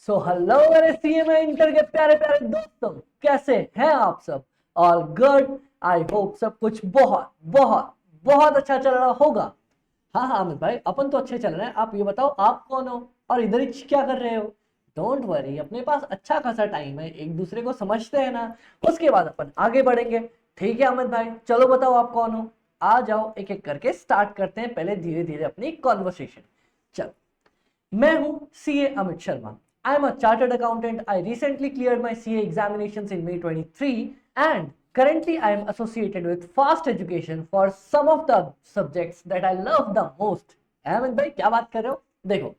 So hello मेरे CMA inter के प्यारे प्यारे दोस्तों, कैसे हैं आप सब? All good. आई होप सब कुछ बहुत बहुत बहुत अच्छा चल रहा होगा। हाँ हाँ अमित भाई, अपन तो अच्छे चल रहे हैं। आप ये बताओ, आप कौन हो और इधर ही क्या कर रहे हो? डोंट वरी, अपने पास अच्छा खासा टाइम है, एक दूसरे को समझते हैं ना, उसके बाद अपन आगे बढ़ेंगे। ठीक है अमित भाई, चलो बताओ आप कौन हो। आ जाओ, एक एक करके स्टार्ट करते हैं, पहले धीरे धीरे अपनी कॉन्वर्सेशन। चलो, मैं हूं CA Amit Sharma. I am a chartered accountant. I recently cleared my CA examinations in May 23 and currently I am associated with Fast Education for some of the subjects that I love the most. Ahmed भाई क्या बात कर रहे हो? देखो,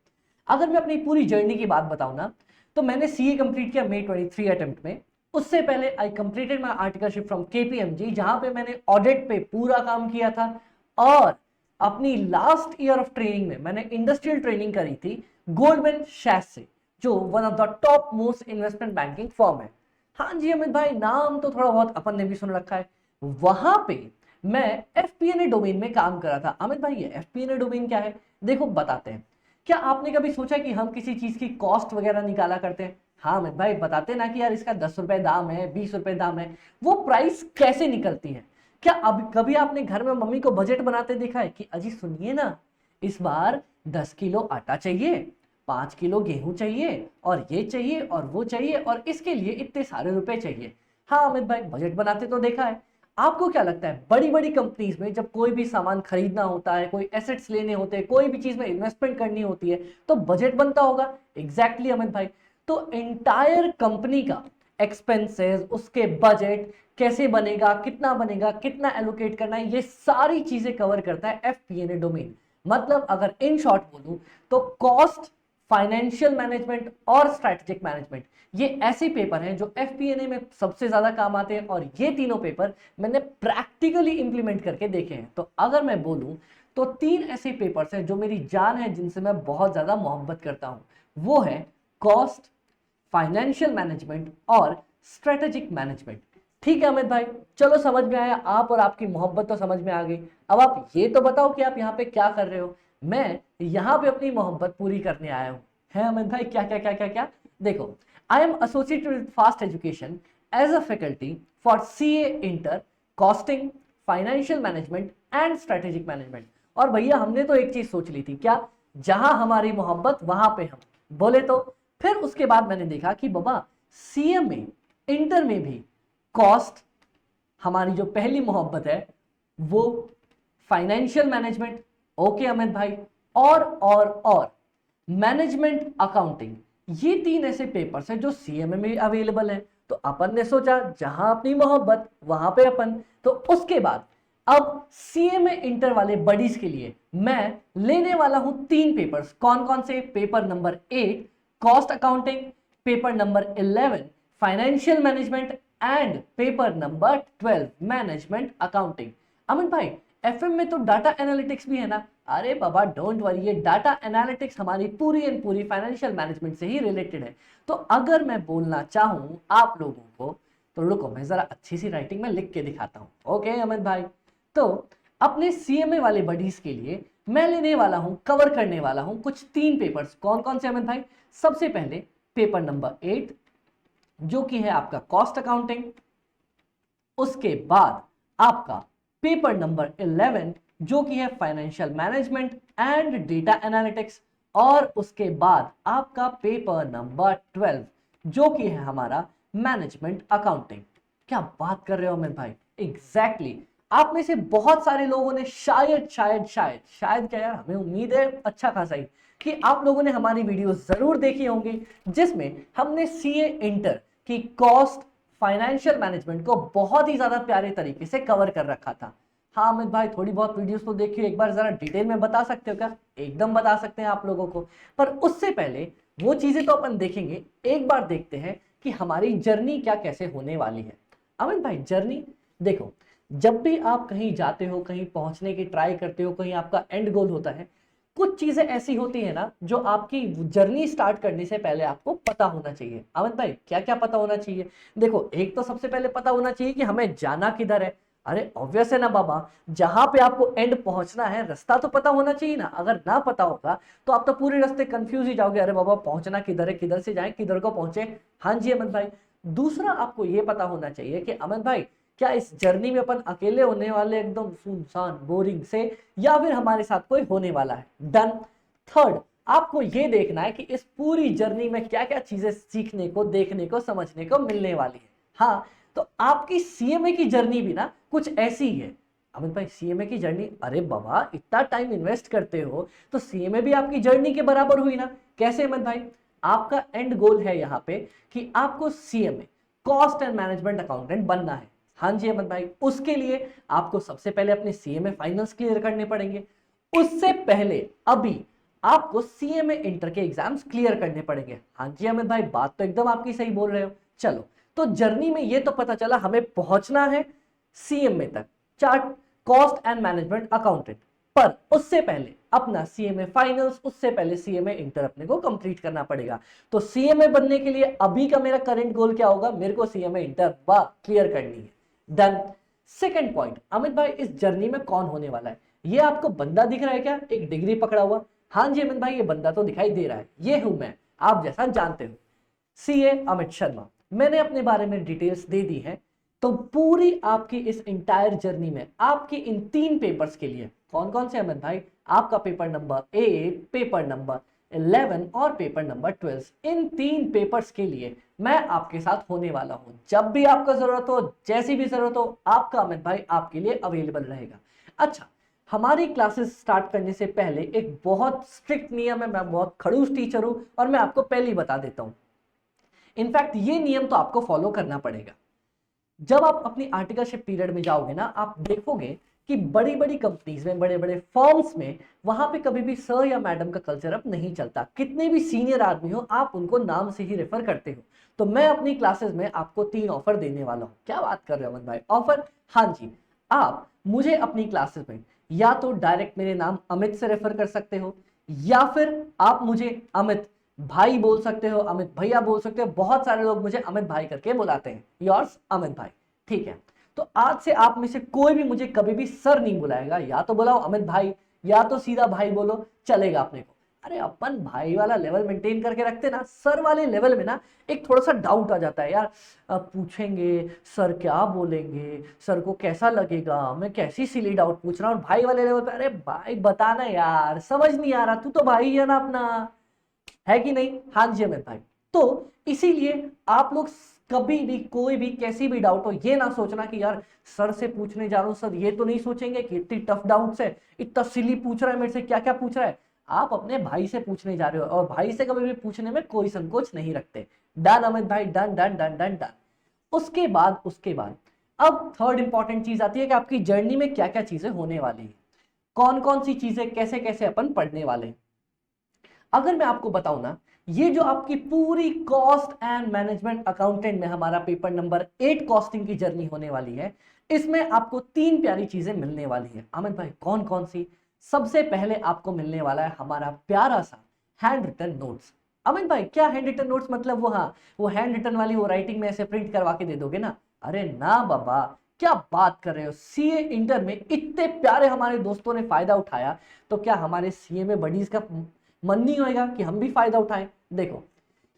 अगर मैं अपनी पूरी जर्नी की बात बताऊं ना, तो मैंने सीए कंप्लीट किया May 23 अटेम्प्ट में। उससे पहले I completed my articleship from KPMG, जहां पे मैंने ऑडिट पे पूरा काम किया था। और अपनी लास्ट ईयर ऑफ ट्रेनिंग में मैंने इंडस्ट्रियल ट्रेनिंग करी थी गोल्डमैन सैक्स से, जो one of the top most investment banking firm है। हाँ जी अमित भाई, नाम तो थोड़ा बहुत अपन ने भी सुन रखा है। वहां पे मैं एफपीएनए डोमेन में काम कर रहा था। अमित भाई, ये एफपीएनए डोमेन क्या है? देखो बताते हैं। क्या आपने कभी सोचा कि हम किसी चीज की कॉस्ट वगैरह निकाला करते हैं? हाँ अमित भाई, बताते ना कि यार इसका 10 रुपए दाम है, 20 रुपए दाम है। वो प्राइस कैसे निकलती है? क्या अब कभी आपने घर में मम्मी को बजट बनाते देखा है कि अजी सुनिए ना, इस बार 10 किलो आटा चाहिए, 5 किलो गेहूं चाहिए, और ये चाहिए और वो चाहिए, और इसके लिए इतने सारे रुपए चाहिए। हाँ अमित भाई, बजट बनाते तो देखा है। आपको क्या लगता है, बड़ी बड़ी कंपनीज में जब कोई भी सामान खरीदना होता है, कोई एसेट्स लेने होते हैं, कोई भी चीज में इन्वेस्टमेंट करनी होती है, तो बजट बनता होगा। एग्जैक्टली अमित भाई। तो एंटायर कंपनी का एक्सपेंसेस, उसके बजट कैसे बनेगा, कितना एलोकेट करना है, ये सारी चीजें कवर करता है एफपीएनए डोमेन। मतलब अगर इन शॉर्ट बोलूं तो कॉस्ट, फाइनेंशियल मैनेजमेंट और स्ट्रेटेजिक मैनेजमेंट, ये ऐसे पेपर हैं जो एफपीएनए में सबसे ज्यादा काम आते हैं। और ये तीनों पेपर मैंने प्रैक्टिकली इंप्लीमेंट करके देखे हैं। तो अगर मैं बोलूं तो तीन ऐसे पेपर्स हैं जो मेरी जान है, जिनसे मैं बहुत ज्यादा मोहब्बत करता हूं। वो है कॉस्ट, फाइनेंशियल मैनेजमेंट और स्ट्रेटेजिक मैनेजमेंट। ठीक है अमित भाई, चलो समझ में आया। आप और आपकी मोहब्बत तो समझ में आ गई। अब आप ये तो बताओ कि आप यहाँ पे क्या कर रहे हो? मैं यहाँ पे अपनी मोहब्बत पूरी करने आया हूँ। है अमित भाई, क्या क्या क्या क्या क्या? देखो, I am associated with Fast Education as a faculty for CA inter, costing, financial management and strategic management. और भैया हमने तो एक चीज सोच ली थी, क्या? जहां हमारी मोहब्बत वहां पे हम बोले तो। फिर उसके बाद मैंने देखा कि बाबा, सीए में, इंटर में भी कॉस्ट हमारी जो पहली मोहब्बत है, वो फाइनेंशियल मैनेजमेंट, ओके अमित भाई, और मैनेजमेंट अकाउंटिंग, ये तीन ऐसे पेपर्स हैं जो सीएमए में अवेलेबल है। तो अपन ने सोचा जहां अपनी मोहब्बत वहां पे अपन। तो उसके बाद अब सीएमए इंटर वाले बडीज के लिए मैं लेने वाला हूं तीन पेपर्स। कौन कौन से? Paper number 8 cost accounting, paper number 11 financial management and paper number 12 management accounting. Amit भाई, एफएम में तो डाटा एनालिटिक्स भी है ना? अरे बाबा डोंट वरी, ये डाटा एनालिटिक्स हमारी पूरी एंड पूरी फाइनेंशियल मैनेजमेंट से ही रिलेटेड है। तो अगर मैं बोलना चाहूं आप लोगों को, तो रुको मैं जरा अच्छी सी राइटिंग में लिख के दिखाता हूं। ओके अमित भाई, तो अपने सीएमए वाले बडीज के लिए मैं लेने वाला हूं, कवर करने वाला हूं कुछ तीन पेपर्स। कौन कौन से अमित भाई? सबसे पहले पेपर नंबर 8, जो कि है आपका कॉस्ट अकाउंटिंग। उसके बाद आपका पेपर नंबर 11, जो कि है financial management and data analytics. और उसके बाद आपका पेपर नंबर 12, जो कि है हमारा मैनेजमेंट अकाउंटिंग। क्या बात कर रहे हो अमित भाई? एग्जैक्टली आप में से बहुत सारे लोगों ने शायद शायद शायद शायद क्या यार, हमें उम्मीद है अच्छा खासा ही, कि आप लोगों ने हमारी वीडियो जरूर देखी होंगी, जिसमें हमने सीए इंटर की कॉस्ट, फाइनेंशियल मैनेजमेंट को बहुत ही ज्यादा प्यारे तरीके से कवर कर रखा था। हाँ अमित भाई, थोड़ी बहुत वीडियोस तो देखिए, एक बार जरा डिटेल में बता सकते हो क्या? एकदम बता सकते हैं आप लोगों को। पर उससे पहले वो चीजें तो अपन देखेंगे, एक बार देखते हैं कि हमारी जर्नी क्या कैसे होने वाली है। अमित भाई, जर्नी देखो, जब भी आप कहीं जाते हो, कहीं पहुंचने की ट्राई करते हो, कहीं आपका एंड गोल होता है, कुछ चीजें ऐसी होती है ना जो आपकी जर्नी स्टार्ट करने से पहले आपको पता होना चाहिए। अमित भाई, क्या क्या पता होना चाहिए? देखो, एक तो सबसे पहले पता होना चाहिए कि हमें जाना किधर है। अरे ऑब्वियस है ना बाबा, जहां पे आपको एंड पहुंचना है रास्ता तो पता होना चाहिए ना। अगर ना पता होगा तो आप तो पूरे रास्ते कंफ्यूज ही जाओगे, अरे बाबा पहुंचना किधर है, किधर से जाएं, किधर को पहुंचे। हाँ जी अमित भाई। दूसरा आपको ये पता होना चाहिए कि अमित भाई क्या इस जर्नी में अपन अकेले होने वाले एकदम सुनसान बोरिंग से, या फिर हमारे साथ कोई होने वाला है। डन। थर्ड, आपको ये देखना है कि इस पूरी जर्नी में क्या क्या चीजें सीखने को, देखने को, समझने को मिलने वाली है। हाँ, तो आपकी सीएमए की जर्नी भी ना कुछ ऐसी ही है। अमित भाई सीएमए की जर्नी, अरे बाबा इतना टाइम इन्वेस्ट करते हो तो सीएमए भी आपकी जर्नी के बराबर हुई ना। कैसे अमित भाई? आपका एंड गोल है यहाँ पे कि आपको CMA cost and management accountant बनना है। हाँ जी अमित भाई, उसके लिए आपको सबसे पहले अपने सीएमए फाइनल्स क्लियर करने पड़ेंगे। उससे पहले अभी आपको सीएमए इंटर के एग्जाम्स क्लियर करने पड़ेंगे। हाँ जी अमित भाई, बात तो एकदम आपकी सही बोल रहे हो। चलो, तो जर्नी में ये तो पता चला हमें पहुंचना है सीएमए तक, chart cost and management accountant. पर उससे पहले अपना सीएमए फाइनल्स, उससे पहले सीएमए इंटर अपने को कंप्लीट करना पड़ेगा। तो सीएमए बनने के लिए अभी का मेरा करंट गोल क्या होगा? मेरे को सीएमए इंटर क्लियर करनी है। डन। सेकंड पॉइंट, अमित भाई इस जर्नी में कौन होने वाला है? ये आपको बंदा दिख रहा है क्या, एक डिग्री पकड़ा हुआ? हाँ जी अमित भाई, ये बंदा तो दिखाई दे रहा है, ये हूं मैं, आप जैसा जानते हो, सीए अमित शर्मा। मैंने अपने बारे में डिटेल्स दे दी है। तो पूरी आपकी इस इंटायर जर्नी में आपके इन 3 पेपर्स के लिए, कौन कौन से अमित भाई? आपका पेपर नंबर 8, पेपर नंबर 11 और पेपर नंबर 12, इन 3 पेपर्स के लिए मैं आपके साथ होने वाला हूं। जब भी आपको जरूरत हो, जैसी भी जरूरत हो, आपका अमित भाई आपके लिए अवेलेबल रहेगा। अच्छा, हमारी क्लासेस स्टार्ट करने से पहले एक बहुत स्ट्रिक्ट नियम है, मैं बहुत खड़ूस टीचर हूं और मैं आपको पहले ही बता देता हूं। इनफैक्ट ये नियम तो आपको फॉलो करना पड़ेगा। जब आप अपनी आर्टिकलशिप पीरियड में जाओगे ना, आप देखोगे कि बड़ी बड़ी कंपनीज में, बड़े बड़े फर्म्स में, वहां पे कभी भी सर या मैडम का कल्चर अब नहीं चलता। कितने भी सीनियर आदमी हो, आप उनको नाम से ही रेफर करते हो। तो मैं अपनी क्लासेस में आपको 3 ऑफर देने वाला हूं। क्या बात कर रहे हो अमन भाई, ऑफर? हाँ जी, आप मुझे अपनी क्लासेस में या तो डायरेक्ट मेरे नाम अमित से रेफर कर सकते हो, या फिर आप मुझे अमित भाई बोल सकते हो, अमित भैया बोल सकते हो। बहुत सारे लोग मुझे अमित भाई करके बुलाते हैं, योर्स अमित भाई। ठीक है, तो आज से आप में से कोई भी मुझे कभी भी सर नहीं बुलाएगा, या तो बुलाओ अमित भाई या तो सीधा भाई बोलो, चलेगा अपने को। अरे अपन भाई वाला लेवल मेंटेन करके रखते ना, सर वाले लेवल में ना एक थोड़ा सा डाउट आ जाता है यार। अब पूछेंगे सर क्या बोलेंगे, सर को कैसा लगेगा, मैं कैसी सिली डाउट पूछ रहा हूँ। भाई वाले लेवल पे अरे भाई बताना यार, समझ नहीं आ रहा, तू तो भाई है ना अपना, है कि नहीं? हाँ जी अमित भाई। तो इसीलिए आप लोग कभी भी कोई भी कैसी भी डाउट हो, ये ना सोचना कि यार सर से पूछने जा रहा हूं, सर ये तो नहीं सोचेंगे कि इतनी टफ डाउट्स है, इतना सिली पूछ रहा है मेरे से, क्या क्या पूछ रहा है। आप अपने भाई से पूछने जा रहे हो और भाई से कभी भी पूछने में कोई संकोच नहीं रखते। डन अमित भाई, done done done done done. उसके बाद अब थर्ड इंपॉर्टेंट चीज आती है कि आपकी जर्नी में क्या क्या चीजें होने वाली है, कौन कौन सी चीजें कैसे कैसे अपन पढ़ने वाले हैं। अगर मैं आपको बताऊं ना, ये जो आपकी पूरी कॉस्ट एंड मैनेजमेंट अकाउंटेंट में हमारा पेपर नंबर 8 कॉस्टिंग की जर्नी होने वाली है, इसमें आपको 3 प्यारी चीजें मिलने वाली है। अमित भाई कौन कौन सी? सबसे पहले आपको मिलने वाला है हमारा प्यारा सा हैंड रिटन नोट्स। अमित भाई क्या हैंड रिटन नोट्स मतलब? वो हाँ, वो हैंड रिटन वाली वो राइटिंग में ऐसे प्रिंट करवा के दे दोगे ना? अरे ना बाबा, क्या बात कर रहे हो, सीए इंटर में इतने प्यारे हमारे दोस्तों ने फायदा उठाया, तो क्या हमारे सीए में बडीज का मन नहीं होएगा कि हम भी फायदा उठाएं? देखो,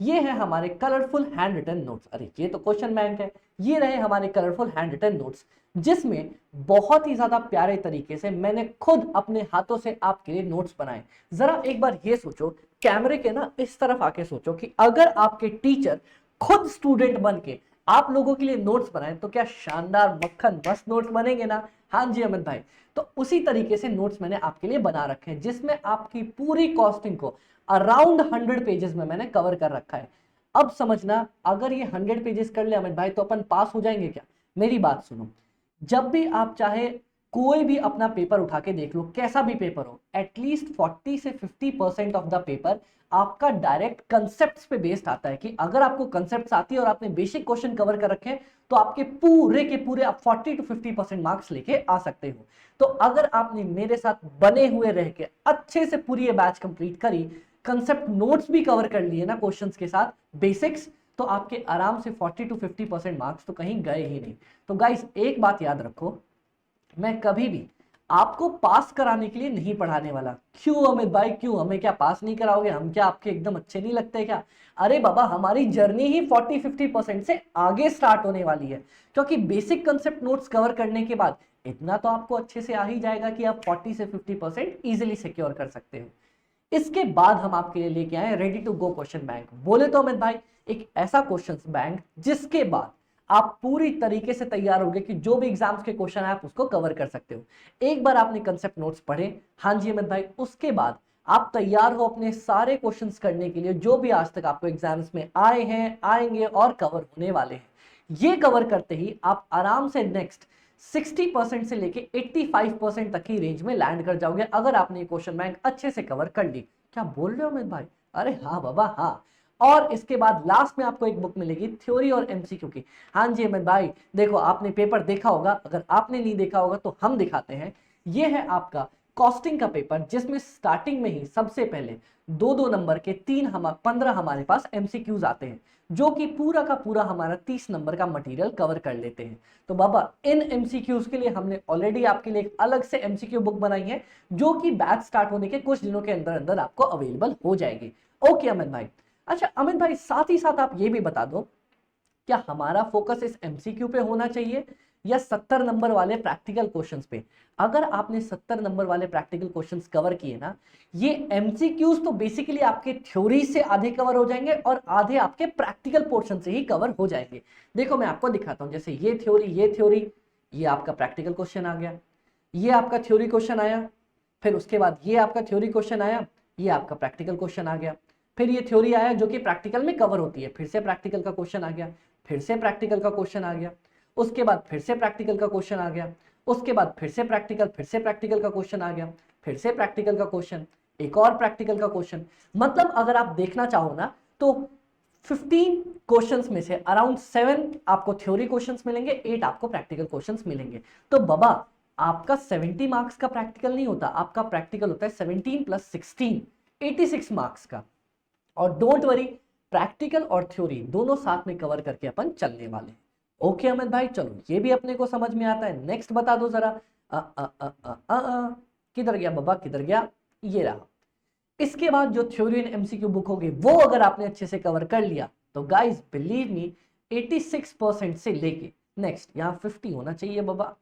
ये है हमारे कलरफुल हैंड रिटन नोट्स। अरे ये तो क्वेश्चन बैंक है। ये रहे हमारे कलरफुल हैंड रिटन नोट्स, जिसमें बहुत ही ज्यादा प्यारे तरीके से मैंने खुद अपने हाथों से आपके लिए नोट्स बनाए। जरा एक बार ये सोचो, कैमरे के ना इस तरफ आके सोचो कि अगर आपके टीचर खुद स्टूडेंट बन के आप लोगों के लिए नोट्स बनाए तो क्या शानदार मक्खन मस्त नोट्स बनेंगे ना? हाँ जी अमित भाई। तो उसी तरीके से नोट्स मैंने आपके लिए बना रखे हैं, जिसमें आपकी पूरी कॉस्टिंग को अराउंड 100 पेजेस में मैंने कवर कर रखा है। अब समझना, अगर ये 100 पेजेस कर ले अमित भाई तो अपन पास हो जाएंगे क्या? मेरी बात सुनो, जब भी आप चाहे कोई भी अपना पेपर उठा के देख लो, कैसा भी पेपर हो, एटलीस्ट 40 से 50% ऑफ द पेपर आपका डायरेक्ट कंसेप्ट्स पे बेस्ड आता है। कि अगर आपको कंसेप्ट्स आती है और आपने बेसिक क्वेश्चन कवर कर रखे हैं तो आपके पूरे के पूरे आप 40 to 50% मार्क्स लेके आ सकते हो। तो अगर आपने मेरे साथ बने हुए रह के अच्छे से पूरी ये बैच कंप्लीट करी, कंसेप्ट नोट्स भी कवर कर लिए ना क्वेश्चंस के साथ बेसिक्स, तो आपके आराम से 40 to 50% मार्क्स तो कहीं गए ही नहीं। तो गाइस एक बात याद रखो, मैं कभी भी आपको पास कराने के लिए नहीं पढ़ाने वाला। क्यों अमित भाई, क्यों? हमें क्या पास नहीं कराओगे? हम क्या आपके एकदम अच्छे नहीं लगते क्या? अरे बाबा, हमारी जर्नी ही 40-50% से आगे स्टार्ट होने वाली है, क्योंकि बेसिक कंसेप्ट नोट्स कवर करने के बाद इतना तो आपको अच्छे से आ ही जाएगा कि आप 40 से 50% इजिली सिक्योर कर सकते हो। इसके बाद हम आपके लिए लेके आए ready to go question bank. बोले तो अमित भाई, एक ऐसा क्वेश्चन बैंक जिसके बाद आप पूरी तरीके से तैयार होंगे कि जो भी एग्जाम्स के क्वेश्चन है आप उसको कवर कर सकते हो। एक बार आपने कंसेप्ट नोट्स पढ़े, हाँ जी अमित भाई, उसके बाद आप तैयार हो अपने सारे क्वेश्चंस करने के लिए जो भी आज तक आपको एग्जाम्स में आए हैं, आएंगे और कवर होने वाले हैं। ये कवर करते ही आप आराम से नेक्स्ट 60% से लेके 85% तक की रेंज में लैंड कर जाओगे, अगर आपने क्वेश्चन बैंक अच्छे से कवर कर ली। क्या बोल रहे हो अमित भाई? अरे हाँ बाबा हाँ। और इसके बाद लास्ट में आपको एक बुक मिलेगी थ्योरी और एमसीक्यू की। हाँ जी अमित भाई, देखो आपने पेपर देखा होगा, अगर आपने नहीं देखा होगा तो हम दिखाते हैं। ये है आपका कॉस्टिंग का पेपर, जिसमें स्टार्टिंग में ही सबसे पहले 2-2 नंबर के 15 हमारे पास एमसीक्यूज आते हैं, जो कि पूरा का पूरा हमारा 30 नंबर का मटेरियल कवर कर लेते हैं। तो बाबा, इन एमसीक्यूज के लिए हमने ऑलरेडी आपके लिए एक अलग से एमसीक्यू बुक बनाई है, जो कि बैच स्टार्ट होने के कुछ दिनों के अंदर अंदर आपको अवेलेबल हो जाएगी। ओके अमित भाई। अच्छा अमित भाई, साथ ही साथ आप ये भी बता दो, क्या हमारा फोकस इस एमसीक्यू पे होना चाहिए या 70 नंबर वाले प्रैक्टिकल क्वेश्चंस पे? अगर आपने 70 नंबर वाले प्रैक्टिकल क्वेश्चंस कवर किए ना, ये एमसीक्यूज तो बेसिकली आपके थ्योरी से आधे कवर हो जाएंगे और आधे आपके प्रैक्टिकल पोर्शन से ही कवर हो जाएंगे। देखो मैं आपको दिखाता हूं, जैसे ये थ्योरी, ये आपका प्रैक्टिकल क्वेश्चन आ गया, ये आपका थ्योरी क्वेश्चन आया, फिर उसके बाद ये आपका थ्योरी क्वेश्चन आया, ये आपका प्रैक्टिकल क्वेश्चन आ गया, फिर ये थ्योरी आया जो कि प्रैक्टिकल में कवर होती है, फिर से प्रैक्टिकल का क्वेश्चन आ गया, फिर से प्रैक्टिकल का क्वेश्चन आ गया, उसके बाद फिर से प्रैक्टिकल का क्वेश्चन आ गया, उसके बाद फिर से प्रैक्टिकल का क्वेश्चन आ गया, फिर से प्रैक्टिकल का क्वेश्चन, एक और प्रैक्टिकल का क्वेश्चन। मतलब अगर आप देखना चाहो ना तो 15 क्वेश्चंस में से अराउंड 7 आपको थ्योरी क्वेश्चंस मिलेंगे, 8 आपको प्रैक्टिकल क्वेश्चंस मिलेंगे। तो बाबा, आपका 70 मार्क्स का प्रैक्टिकल नहीं होता, आपका प्रैक्टिकल होता है 17 + 16, 86 मार्क्स का। और डोंट वरी, प्रैक्टिकल और थ्योरी दोनों साथ में कवर करके अपन चलने वाले हैं। ओके अमित भाई, चलो ये भी अपने को समझ में आता है। नेक्स्ट बता दो जरा। किधर गया बाबा, किधर गया? ये रहा। इसके बाद जो थ्योरी एंड एमसीक्यू बुक होगी, वो अगर आपने अच्छे से कवर कर लिया तो गाइस बिलीव मी, 86% से लेके नेक्स्ट यहाँ 50 होना चाहिए बाबा,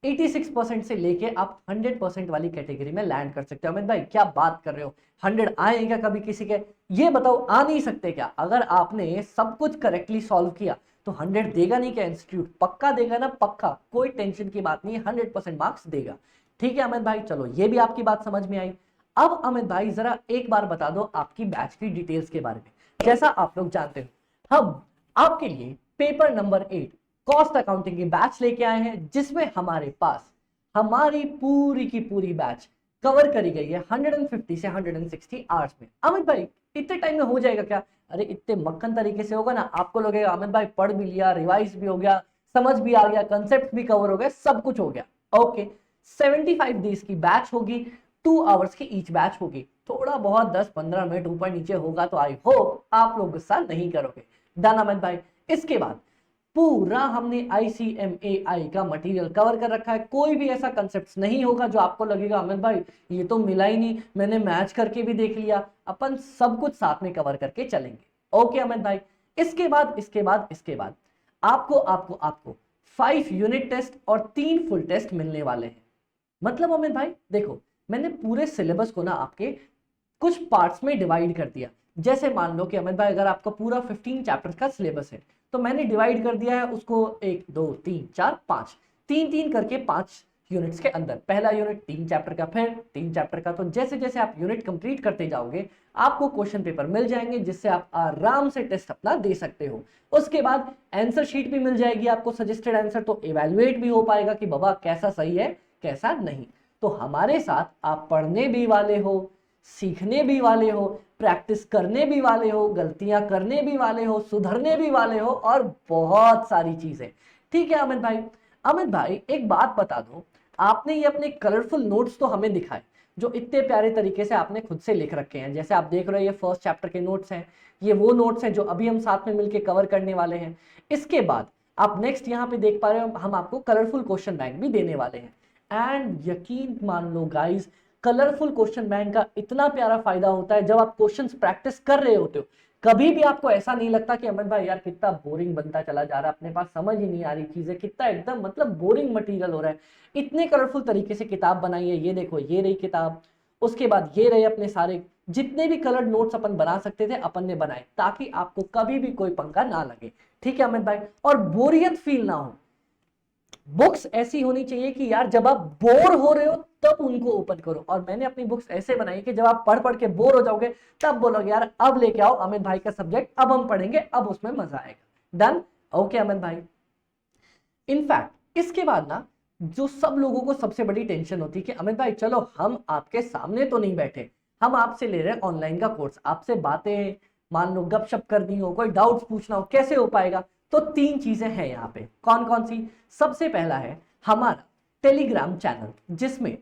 86% से लेके आप 100% वाली कैटेगरी में लैंड कर सकते हो। अमित भाई क्या बात कर रहे हो, 100 आए क्या कभी किसी के? ये बताओ, आ नहीं सकते क्या? अगर आपने सब कुछ करेक्टली सॉल्व किया तो 100 देगा नहीं क्या इंस्टीट्यूट? पक्का देगा ना, पक्का, कोई टेंशन की बात नहीं, 100% मार्क्स देगा। ठीक है अमित भाई, चलो ये भी आपकी बात समझ में आई। अब अमित भाई जरा एक बार बता दो आपकी बैच की डिटेल्स के बारे में। जैसा आप लोग जानते हो, हम आपके लिए पेपर नंबर 8 कॉस्ट अकाउंटिंग की बैच लेके आए हैं, जिसमें हमारे पास हमारी पूरी की पूरी बैच कवर करी गई है 150 से 160 आवर्स में। अमित भाई इतने टाइम में हो जाएगा क्या? अरे इतने मक्खन तरीके से होगा ना, आपको लगेगा अमित भाई पढ़ भी लिया, रिवाइज भी हो गया, समझ भी आ गया, कंसेप्ट भी कवर हो गया, सब कुछ हो गया। ओके, 75 डेज की बैच होगी, 2 आवर्स की ईच बैच होगी। थोड़ा बहुत 10-15 मिनट ऊपर नीचे होगा तो आई होप आप लोग गुस्सा नहीं करोगे। डन अमित भाई। इसके बाद पूरा हमने ICMAI का मटेरियल कवर कर रखा है। कोई भी ऐसा कंसेप्ट नहीं होगा जो आपको लगेगा अमित भाई ये तो मिला ही नहीं, मैंने मैच करके भी देख लिया। अपन सब कुछ साथ में कवर करके चलेंगे। ओके अमित भाई। इसके बाद आपको आपको आपको 5 यूनिट टेस्ट और 3 फुल टेस्ट मिलने वाले हैं। मतलब अमित भाई देखो, मैंने पूरे सिलेबस को ना आपके कुछ पार्ट्स में डिवाइड कर दिया। जैसे मान लो कि अमित भाई अगर आपका पूरा 15 चैप्टर्स का सिलेबस है तो मैंने डिवाइड कर दिया है उसको 1 2 3 4 5 3 करके 5 यूनिट्स के अंदर। पहला यूनिट 3 चैप्टर का, फिर 3 चैप्टर का। तो जैसे जैसे आप यूनिट कंप्लीट करते जाओगे आपको क्वेश्चन पेपर मिल जाएंगे, जिससे आप आराम से टेस्ट अपना दे सकते हो। उसके बाद आंसर शीट भी मिल जाएगी आपको, सजेस्टेड आंसर, तो इवेल्युएट भी हो पाएगा कि बाबा कैसा सही है कैसा नहीं। तो हमारे साथ आप पढ़ने भी वाले हो, सीखने भी वाले हो, प्रैक्टिस करने भी वाले हो, गलतियां करने भी वाले हो, सुधरने भी वाले हो, और बहुत सारी चीजें। ठीक है अमित भाई। अमित भाई एक बात बता दो, आपने ये अपने कलरफुल नोट्स तो हमें दिखाए जो इतने प्यारे तरीके से आपने खुद से लिख रखे हैं। जैसे आप देख रहे हो ये फर्स्ट चैप्टर के नोट्स हैं, ये वो नोट्स हैं जो अभी हम साथ में मिलकर कवर करने वाले हैं। इसके बाद आप नेक्स्ट यहाँ पे देख पा रहे हो हम आपको कलरफुल क्वेश्चन बैंक भी देने वाले हैं। एंड यकीन मान लो गाइस, कलरफुल क्वेश्चन बैंक का इतना प्यारा फायदा होता है जब आप क्वेश्चंस प्रैक्टिस कर रहे होते हो, कभी भी आपको ऐसा नहीं लगता कि अमित भाई यार कितना बोरिंग बनता चला जा रहा है, अपने पास समझ ही नहीं आ रही चीजें, कितना एकदम मतलब बोरिंग मटेरियल हो रहा है। इतने कलरफुल तरीके से किताब बनाई है, ये देखो ये रही किताब, उसके बाद ये रहे अपने सारे जितने भी कलर नोट्स अपन बना सकते थे अपन ने बनाए, ताकि आपको कभी भी कोई पंगा ना लगे। ठीक है अमित भाई, और बोरियत फील ना हो। बुक्स ऐसी होनी चाहिए कि यार जब आप बोर हो रहे हो तब उनको ओपन करो, और मैंने अपनी बुक्स ऐसे बनाई कि जब आप पढ़ पढ़ के बोर हो जाओगे तब बोलोगे यार अब लेके आओ अमित भाई का सब्जेक्ट, अब हम पढ़ेंगे, अब उसमें मजा आएगा। डन? ओके अमित भाई। इनफैक्ट इसके बाद ना जो सब लोगों को सबसे बड़ी टेंशन होती है कि अमित भाई चलो हम आपके सामने तो नहीं बैठे, हम आपसे ले रहे हैं ऑनलाइन का कोर्स, आपसे बातें मान लो गपशप करनी हो, कोई डाउट्स पूछना हो, कैसे हो पाएगा? तो तीन चीजें हैं यहाँ पे। कौन कौन सी? सबसे पहला है हमारा टेलीग्राम चैनल, जिसमें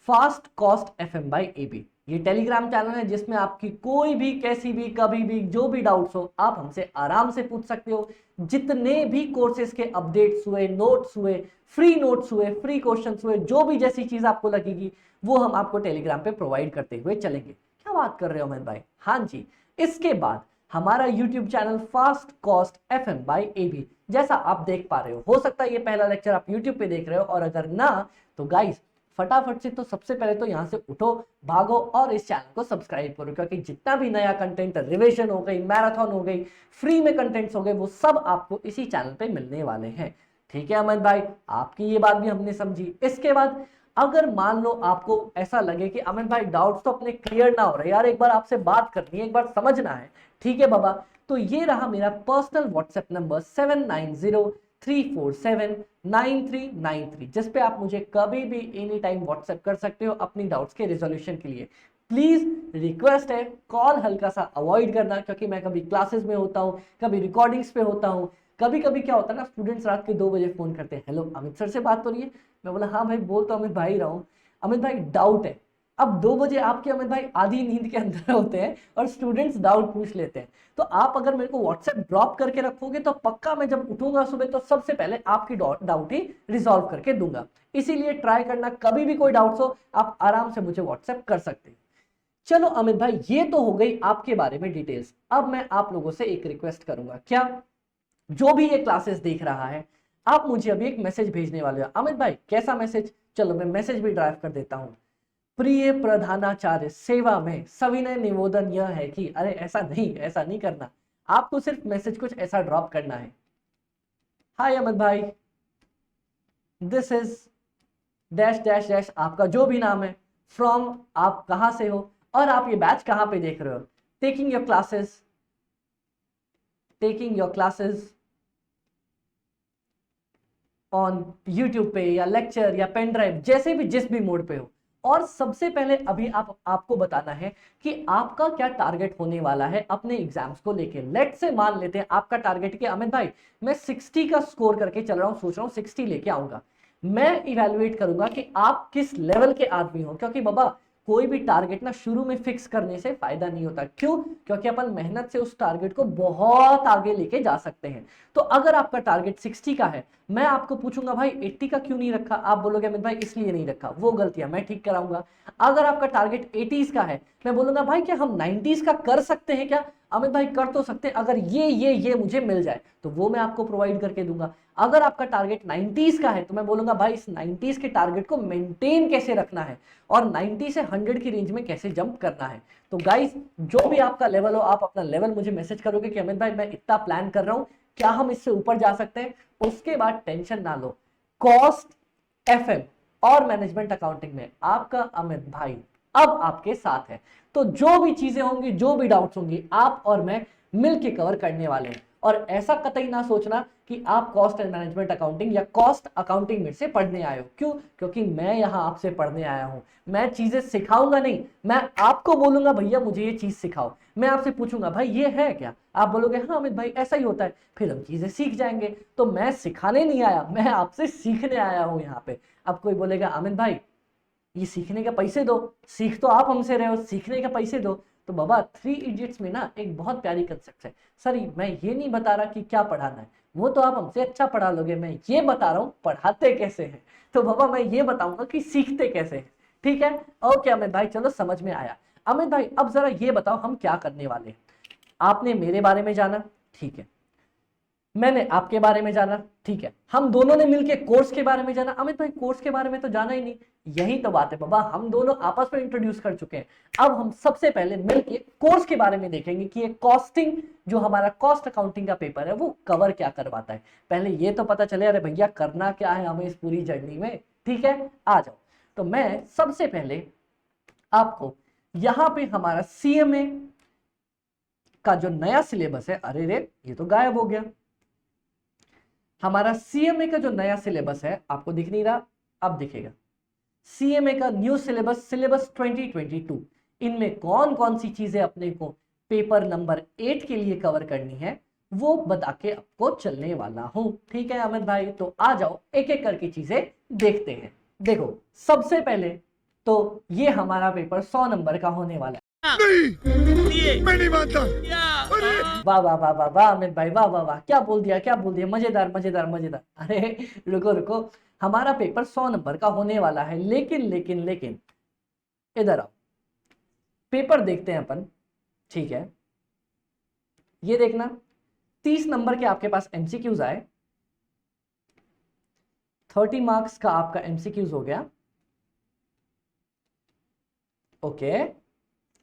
fast cost FM by AB, ये टेलीग्राम चैनल है जिसमें आपकी कोई भी कैसी भी कभी भी जो भी डाउट्स हो आप हमसे आराम से पूछ सकते हो। जितने भी कोर्सेज के अपडेट्स हुए, नोट्स हुए, फ्री नोट्स हुए, फ्री क्वेश्चंस हुए, जो भी जैसी चीज आपको लगेगी वो हम आपको टेलीग्राम पे प्रोवाइड करते हुए चलेंगे। क्या बात कर रहे हो अमित भाई? हाँ जी। इसके बाद हमारा YouTube channel fast cost FM by AB, जैसा आप देख पा रहे हो सकता है ये पहला लेक्चर आप यूट्यूब पे देख रहे हो, और अगर ना तो गाइस फटाफट से तो सबसे पहले तो यहाँ से उठो, भागो और इस चैनल को सब्सक्राइब करो, क्योंकि जितना भी नया कंटेंट, रिवीजन हो गई, मैराथन हो गई, फ्री में कंटेंट्स हो गए, वो सब आपको इसी चैनल पे मिलने वाले हैं। ठीक है अमित भाई, आपकी ये बात भी हमने समझी। इसके बाद अगर मान लो आपको ऐसा लगे कि अमित भाई डाउट्स तो अपने क्लियर ना हो रहे यार, एक बार आपसे बात करनी है, एक बार समझना है, ठीक है बाबा, तो ये रहा मेरा पर्सनल व्हाट्सएप नंबर 7903479393, जिस पे आप मुझे कभी भी एनी टाइम व्हाट्सएप कर सकते हो अपनी डाउट्स के रिजोल्यूशन के लिए। प्लीज रिक्वेस्ट है कॉल हल्का सा अवॉइड करना, क्योंकि मैं कभी क्लासेस में होता हूँ, कभी रिकॉर्डिंग्स पे होता हूँ, कभी कभी क्या होता है ना स्टूडेंट्स रात के 2 बजे फोन करते हैं, हेलो अमित सर से बात हो रही है? मैं बोला हाँ भाई बोल तो अमित भाई रहा हूँ, अमित भाई डाउट है। अब 2 बजे आपके अमित भाई आधी नींद के अंदर होते हैं और स्टूडेंट्स डाउट पूछ लेते हैं, तो आप अगर मेरे को व्हाट्सएप ड्रॉप करके रखोगे तो पक्का मैं जब उठूंगा सुबह तो सबसे पहले आपकी डाउट ही रिजॉल्व करके दूंगा। इसीलिए ट्राई करना, कभी भी कोई डाउट्स हो आप आराम से मुझे व्हाट्सएप कर सकते हैं। चलो अमित भाई ये तो हो गई आपके बारे में डिटेल्स। अब मैं आप लोगों से एक रिक्वेस्ट करूंगा, क्या जो भी ये क्लासेस देख रहा है आप मुझे अभी एक मैसेज भेजने वाले हो। अमित भाई कैसा मैसेज? चलो मैं मैसेज भी ड्राइव कर देता हूं। प्रिय प्रधानाचार्य, सेवा में सविनय निवेदन यह है कि, अरे ऐसा नहीं, ऐसा नहीं करना, आपको सिर्फ मैसेज कुछ ऐसा ड्रॉप करना है। हाय अमित भाई, this is dash dash dash, आपका जो भी नाम है, फ्रॉम, आप कहां से हो और आप ये बैच कहां पे देख रहे हो, taking your classes on YouTube पे या लेक्चर या पेन ड्राइव, जैसे भी जिस भी मोड पे हो। और सबसे पहले अभी आपको बताना है कि आपका क्या टारगेट होने वाला है अपने एग्जाम्स को लेके। लेट से मान लेते हैं आपका टारगेट कि अमित भाई मैं 60 का स्कोर करके चल रहा हूं, सोच रहा हूं 60 लेके आऊंगा। मैं इवेलुएट करूंगा कि आप किस लेवल के आदमी हो, क्योंकि बाबा कोई भी टारगेट ना शुरू में फिक्स करने से फायदा नहीं होता। क्यों? क्योंकि अपन मेहनत से उस टारगेट को बहुत आगे लेके जा सकते हैं। तो अगर आपका टारगेट 60 का है, मैं आपको पूछूंगा भाई 80 का क्यों नहीं रखा, आप बोलोगे अमित भाई इसलिए नहीं रखा, वो गलतियां मैं ठीक कराऊंगा। अगर आपका टारगेट 80s का है, मैं बोलूंगा भाई क्या हम 90s का कर सकते हैं क्या? अमित भाई कर तो सकते हैं, अगर ये मुझे मिल जाए तो वो मैं आपको प्रोवाइड करके दूंगा। अगर आपका टारगेट 90s का है तो मैं बोलूंगा भाई इस 90s के टारगेट को मेंटेन कैसे रखना है और 90 से 100 की रेंज में कैसे जंप करना है। तो गाइस जो भी आपका लेवल हो, आप अपना लेवल मुझे मैसेज करोगे कि अमित भाई मैं इतना प्लान कर रहा हूं, क्या हम इससे ऊपर जा सकते हैं? उसके बाद टेंशन ना लो, कॉस्ट FM और मैनेजमेंट अकाउंटिंग में आपका अमित भाई अब आपके साथ है। तो जो भी चीजें होंगी, जो भी डाउट्स होंगी, आप और मैं मिलके कवर करने वाले हैं। और ऐसा कतई ना सोचना कि आप कॉस्ट एंड मैनेजमेंट अकाउंटिंग या कॉस्ट अकाउंटिंग में से पढ़ने आए हो। क्यों? क्योंकि मैं यहां आपसे पढ़ने आया हूं। मैं चीजें सिखाऊंगा नहीं, मैं आपको बोलूंगा भैया मुझे ये चीज सिखाओ। मैं आपसे पूछूंगा भाई ये है क्या, आप बोलोगे हाँ अमित भाई ऐसा ही होता है, फिर हम चीजें सीख जाएंगे। तो मैं सिखाने नहीं आया, मैं आपसे सीखने आया हूं यहाँ पे। अब कोई बोलेगा अमित भाई ये सीखने के पैसे दो, सीख तो आप हमसे रहे हो, सीखने के पैसे दो, तो बाबा 3 इडियट्स में ना एक बहुत प्यारी कंसेप्ट है। सर मैं ये नहीं बता रहा कि क्या पढ़ाना है, वो तो आप हमसे अच्छा पढ़ा लोगे, मैं ये बता रहा हूँ पढ़ाते कैसे हैं। तो बाबा मैं ये बताऊंगा कि सीखते कैसे हैं। ठीक है, ओके अमित भाई, चलो समझ में आया। अमित भाई अब जरा ये बताओ हम क्या करने वाले हैं। आपने मेरे बारे में जाना, ठीक है, मैंने आपके बारे में जाना, ठीक है, हम दोनों ने मिलकर कोर्स के बारे में जाना। अमित भाई कोर्स के बारे में तो जाना ही नहीं। यही तो बात है बाबा, हम दोनों आपस में इंट्रोड्यूस कर चुके हैं। अब हम सबसे पहले मिलके कोर्स के बारे में देखेंगे कि ये कॉस्टिंग, जो हमारा कॉस्ट अकाउंटिंग का पेपर है, वो कवर क्या करवाता है। पहले ये तो पता चले अरे भैया करना क्या है हमें इस पूरी जर्नी में। ठीक है, आ जाओ। तो मैं सबसे पहले आपको यहां पे हमारा सीएमए का जो नया सिलेबस है, अरे रे ये तो गायब हो गया। हमारा सीएमए का जो नया सिलेबस है आपको दिख नहीं रहा, अब दिखेगा। सीएमए का न्यू सिलेबस, सिलेबस 2022, इनमें कौन कौन सी चीजें अपने को पेपर नंबर 8 के लिए कवर करनी है वो बता के आपको चलने वाला हूं। ठीक है अमित भाई, तो आ जाओ एक एक करके चीजें देखते हैं। देखो सबसे पहले तो ये हमारा पेपर 100 नंबर का होने वाला है। नहीं, मैं नहीं मानता। वाह वाह वाह वाह वाह अमित भाई, वाह वाह वाह, क्या बोल दिया क्या बोल दिया, मजेदार मजेदार मजेदार। अरे रुको रुको, हमारा पेपर 100 नंबर का होने वाला है, लेकिन लेकिन लेकिन इधर आओ, पेपर देखते हैं अपन। ठीक है, ये देखना 30 नंबर के आपके पास एमसीक्यूज आए, 30 मार्क्स का आपका एमसीक्यूज हो गया। ओके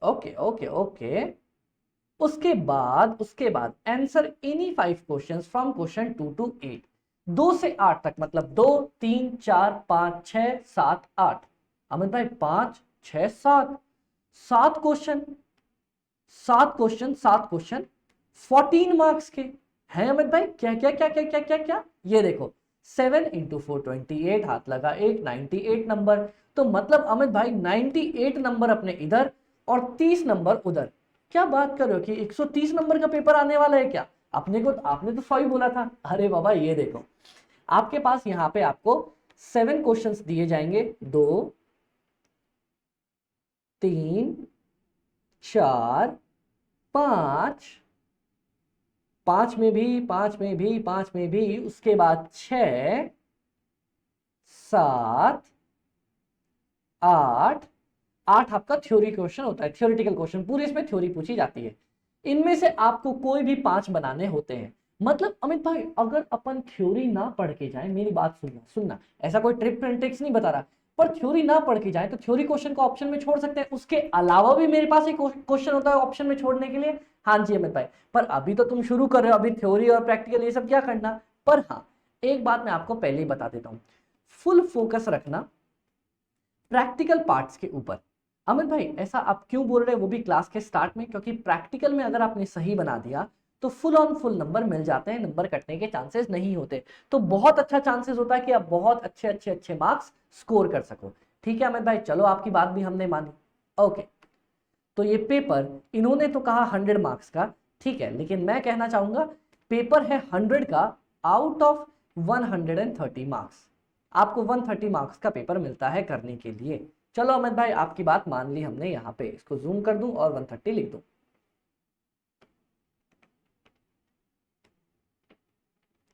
ओके ओके ओके, उसके बाद answer any 5 questions from question 2 to 8, 2 से 8 तक, मतलब 2 3 4 5 6 7 8। अमित भाई 5 6 7 7 क्वेश्चन, 7 क्वेश्चन 14 मार्क्स के हैं अमित भाई। क्या क्या क्या क्या क्या क्या क्या, ये देखो 7 into 4 28, हाथ लगा एक, 98 नंबर। तो मतलब अमित भाई 98 नंबर अपने इधर और 30 नंबर उधर। क्या बात कर रहे हो कि 130 नंबर का पेपर आने वाला है क्या? अपने को, आपने तो 100 ही बोला था। अरे बाबा ये देखो आपके पास यहाँ पे आपको 7 क्वेश्चंस दिए जाएंगे, 2 3 4 5, 5 में भी 5 में भी 5 में भी, उसके बाद 6 7 8, 8 आपका थ्योरी क्वेश्चन होता है, थ्योरेटिकल क्वेश्चन, पूरी इसमें थ्योरी पूछी जाती है। इनमें से आपको कोई भी 5 बनाने होते हैं। मतलब अमित भाई अगर अपन थ्योरी ना पढ़ के जाए, मेरी बात सुनना सुनना, ऐसा कोई ट्रिप एंड ट्रिक्स नहीं बता रहा, पर थ्योरी ना पढ़ के जाए तो थ्योरी क्वेश्चन को ऑप्शन में छोड़ सकते हैं। उसके अलावा भी मेरे पास एक क्वेश्चन होता है ऑप्शन में छोड़ने के लिए। हाँ जी अमित भाई, पर अभी तो तुम शुरू कर रहे हो, अभी थ्योरी और प्रैक्टिकल ये सब क्या करना। पर हाँ एक बात मैं आपको पहले ही बता देता हूँ, फुल फोकस रखना प्रैक्टिकल पार्ट्स के ऊपर। अमित भाई ऐसा आप क्यों बोल रहे हैं, वो भी क्लास के स्टार्ट में? क्योंकि प्रैक्टिकल में अगर आपने सही बना दिया तो फुल ऑन फुल नंबर मिल जाते हैं, नंबर कटने के चांसेस नहीं होते। तो बहुत अच्छा चांसेस होता है कि आप बहुत अच्छे अच्छे अच्छे मार्क्स स्कोर कर सको। ठीक है अमित भाई, चलो आपकी बात भी हमने मानी। ओके, तो ये पेपर इन्होंने तो कहा 100 मार्क्स का, ठीक है, लेकिन मैं कहना चाहूंगा पेपर है 100 का आउट ऑफ 130 मार्क्स। आपको 130 मार्क्स का पेपर मिलता है करने के लिए। चलो अमित भाई आपकी बात मान ली हमने, यहां पे इसको जूम कर दूं और 130 लिख दूं।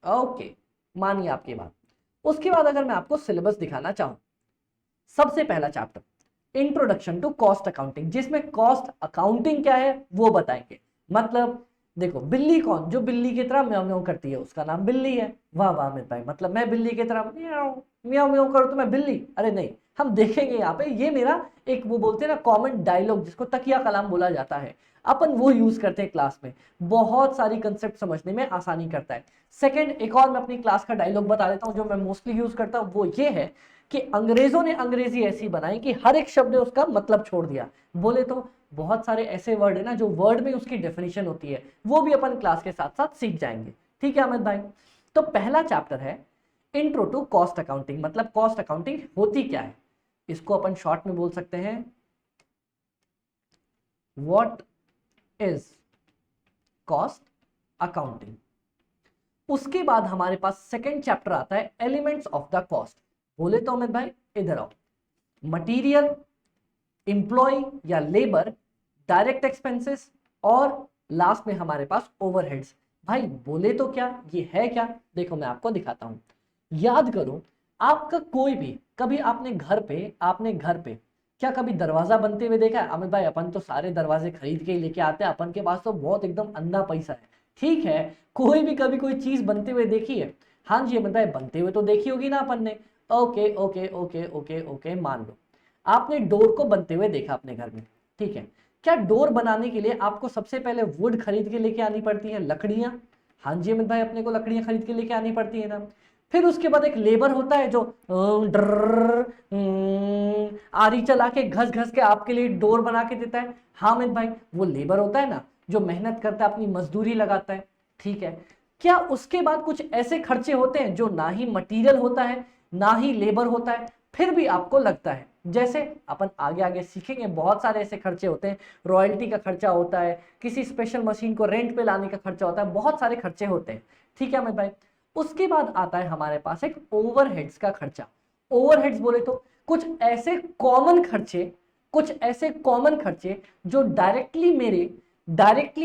ओके, मानिए आपकी बात। उसके बाद अगर मैं आपको सिलेबस दिखाना चाहूं, सबसे पहला chapter introduction to cost accounting, जिसमें कॉस्ट अकाउंटिंग क्या है वो बताएंगे। मतलब देखो बिल्ली कौन, जो बिल्ली की तरह म्याऊं म्याऊं करती है उसका नाम बिल्ली है। वाह वाह अमित भाई, मतलब मैं बिल्ली की तरह म्याऊं म्याऊं म्याऊं करूं तो मैं बिल्ली? अरे नहीं, हम देखेंगे यहाँ पे, ये मेरा एक वो बोलते हैं ना कॉमन डायलॉग, जिसको तकिया कलाम बोला जाता है, अपन वो यूज करते हैं क्लास में, बहुत सारी कंसेप्ट समझने में आसानी करता है। सेकंड, एक और मैं अपनी क्लास का डायलॉग बता देता हूँ जो मैं मोस्टली यूज करता हूँ, वो ये है कि अंग्रेजों ने अंग्रेजी ऐसी बनाई कि हर एक शब्द ने उसका मतलब छोड़ दिया। बोले तो बहुत सारे ऐसे वर्ड है ना जो वर्ड में उसकी डेफिनेशन होती है, वो भी अपन क्लास के साथ साथ सीख जाएंगे। ठीक है अमित भाई, तो पहला चैप्टर है इंट्रो टू कॉस्ट अकाउंटिंग। मतलब कॉस्ट अकाउंटिंग होती क्या है, इसको अपन शॉर्ट में बोल सकते हैं व्हाट इज कॉस्ट अकाउंटिंग। उसके बाद हमारे पास सेकंड चैप्टर आता है एलिमेंट्स ऑफ द कॉस्ट। बोले तो अमित भाई इधर आओ, मटीरियल, एम्प्लॉय या लेबर, डायरेक्ट एक्सपेंसेस और लास्ट में हमारे पास ओवरहेड्स। भाई बोले तो क्या, ये है क्या, देखो मैं आपको दिखाता हूँ। याद करो, आपका कोई भी कभी आपने घर पे क्या कभी दरवाजा बनते हुए देखा है? अमित भाई अपन तो सारे दरवाजे खरीद के ही लेके आते हैं, अपन के पास तो बहुत एकदम अंधा पैसा है। ठीक है, कोई भी कभी कोई चीज बनते हुए देखी है? हाँ जी अमित भाई, बनते हुए तो देखी होगी ना अपन ने। Okay okay okay okay okay, मान लो आपने डोर को बनते हुए देखा अपने घर में। ठीक है, क्या डोर बनाने के लिए आपको सबसे पहले वुड खरीद के लेके आनी पड़ती है, लकड़ियां? हाँ जी अमित भाई, अपने को लकड़ियां खरीद के लेके आनी पड़ती है ना। फिर उसके बाद एक लेबर होता है जो आरी चला के घस घस के आपके लिए डोर बना के देता है। हाँ अमित भाई, वो लेबर होता है ना जो मेहनत करता है, अपनी मजदूरी लगाता है। ठीक है, क्या उसके बाद कुछ ऐसे खर्चे होते हैं जो ना ही मटेरियल होता है ना ही लेबर होता है, फिर भी आपको लगता है? जैसे अपन आगे आगे सीखेंगे, बहुत सारे ऐसे खर्चे होते हैं। रॉयल्टी का खर्चा होता है, किसी स्पेशल मशीन को रेंट पे लाने का खर्चा होता है, बहुत सारे खर्चे होते हैं। ठीक है अमित भाई, उसके बाद आता है हमारे पास एक ओवरहेड्स का खर्चा। ओवरहेड्स बोले तो कुछ ऐसे कॉमन खर्चे जो डायरेक्टली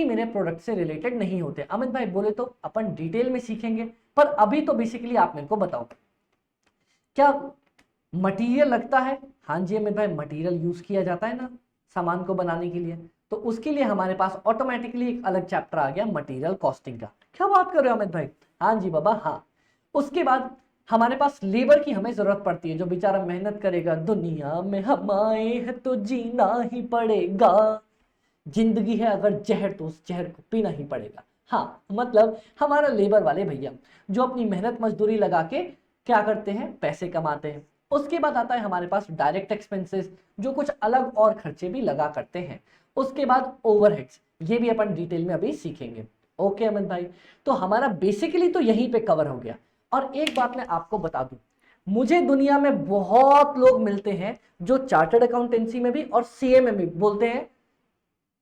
मेरे प्रोडक्ट से रिलेटेड नहीं होते। अमित भाई बोले तो अपन डिटेल में सीखेंगे, पर अभी तो बेसिकली आप मेरे को बताओ, क्या मटेरियल लगता है? हाँ जी अमित भाई, मटेरियल यूज किया जाता है ना सामान को बनाने के लिए, तो उसके लिए हमारे पास ऑटोमेटिकली एक अलग चैप्टर आ गया मटेरियल कॉस्टिंग का। क्या बात कर रहे हो अमित भाई? हाँ जी बाबा हाँ। उसके बाद हमारे पास लेबर की हमें जरूरत पड़ती है, जो बेचारा मेहनत करेगा। दुनिया में हम आए हैं तो जीना ही पड़ेगा, जिंदगी है अगर जहर तो उस जहर को पीना ही पड़ेगा। हाँ, मतलब हमारा लेबर वाले भैया जो अपनी मेहनत मजदूरी लगा के क्या करते हैं, पैसे कमाते हैं। उसके बाद आता है हमारे पास डायरेक्ट एक्सपेंसेस, जो कुछ अलग और खर्चे भी लगा करते हैं। उसके बाद ओवरहेड्स, ये भी अपन डिटेल में अभी सीखेंगे। ओके अमित भाई, तो हमारा बेसिकली तो यहीं पे कवर हो गया। और एक बात मैं आपको बता दूं, मुझे दुनिया में बहुत लोग मिलते हैं जो चार्टर्ड अकाउंटेंसी में भी और सीए में भी बोलते हैं,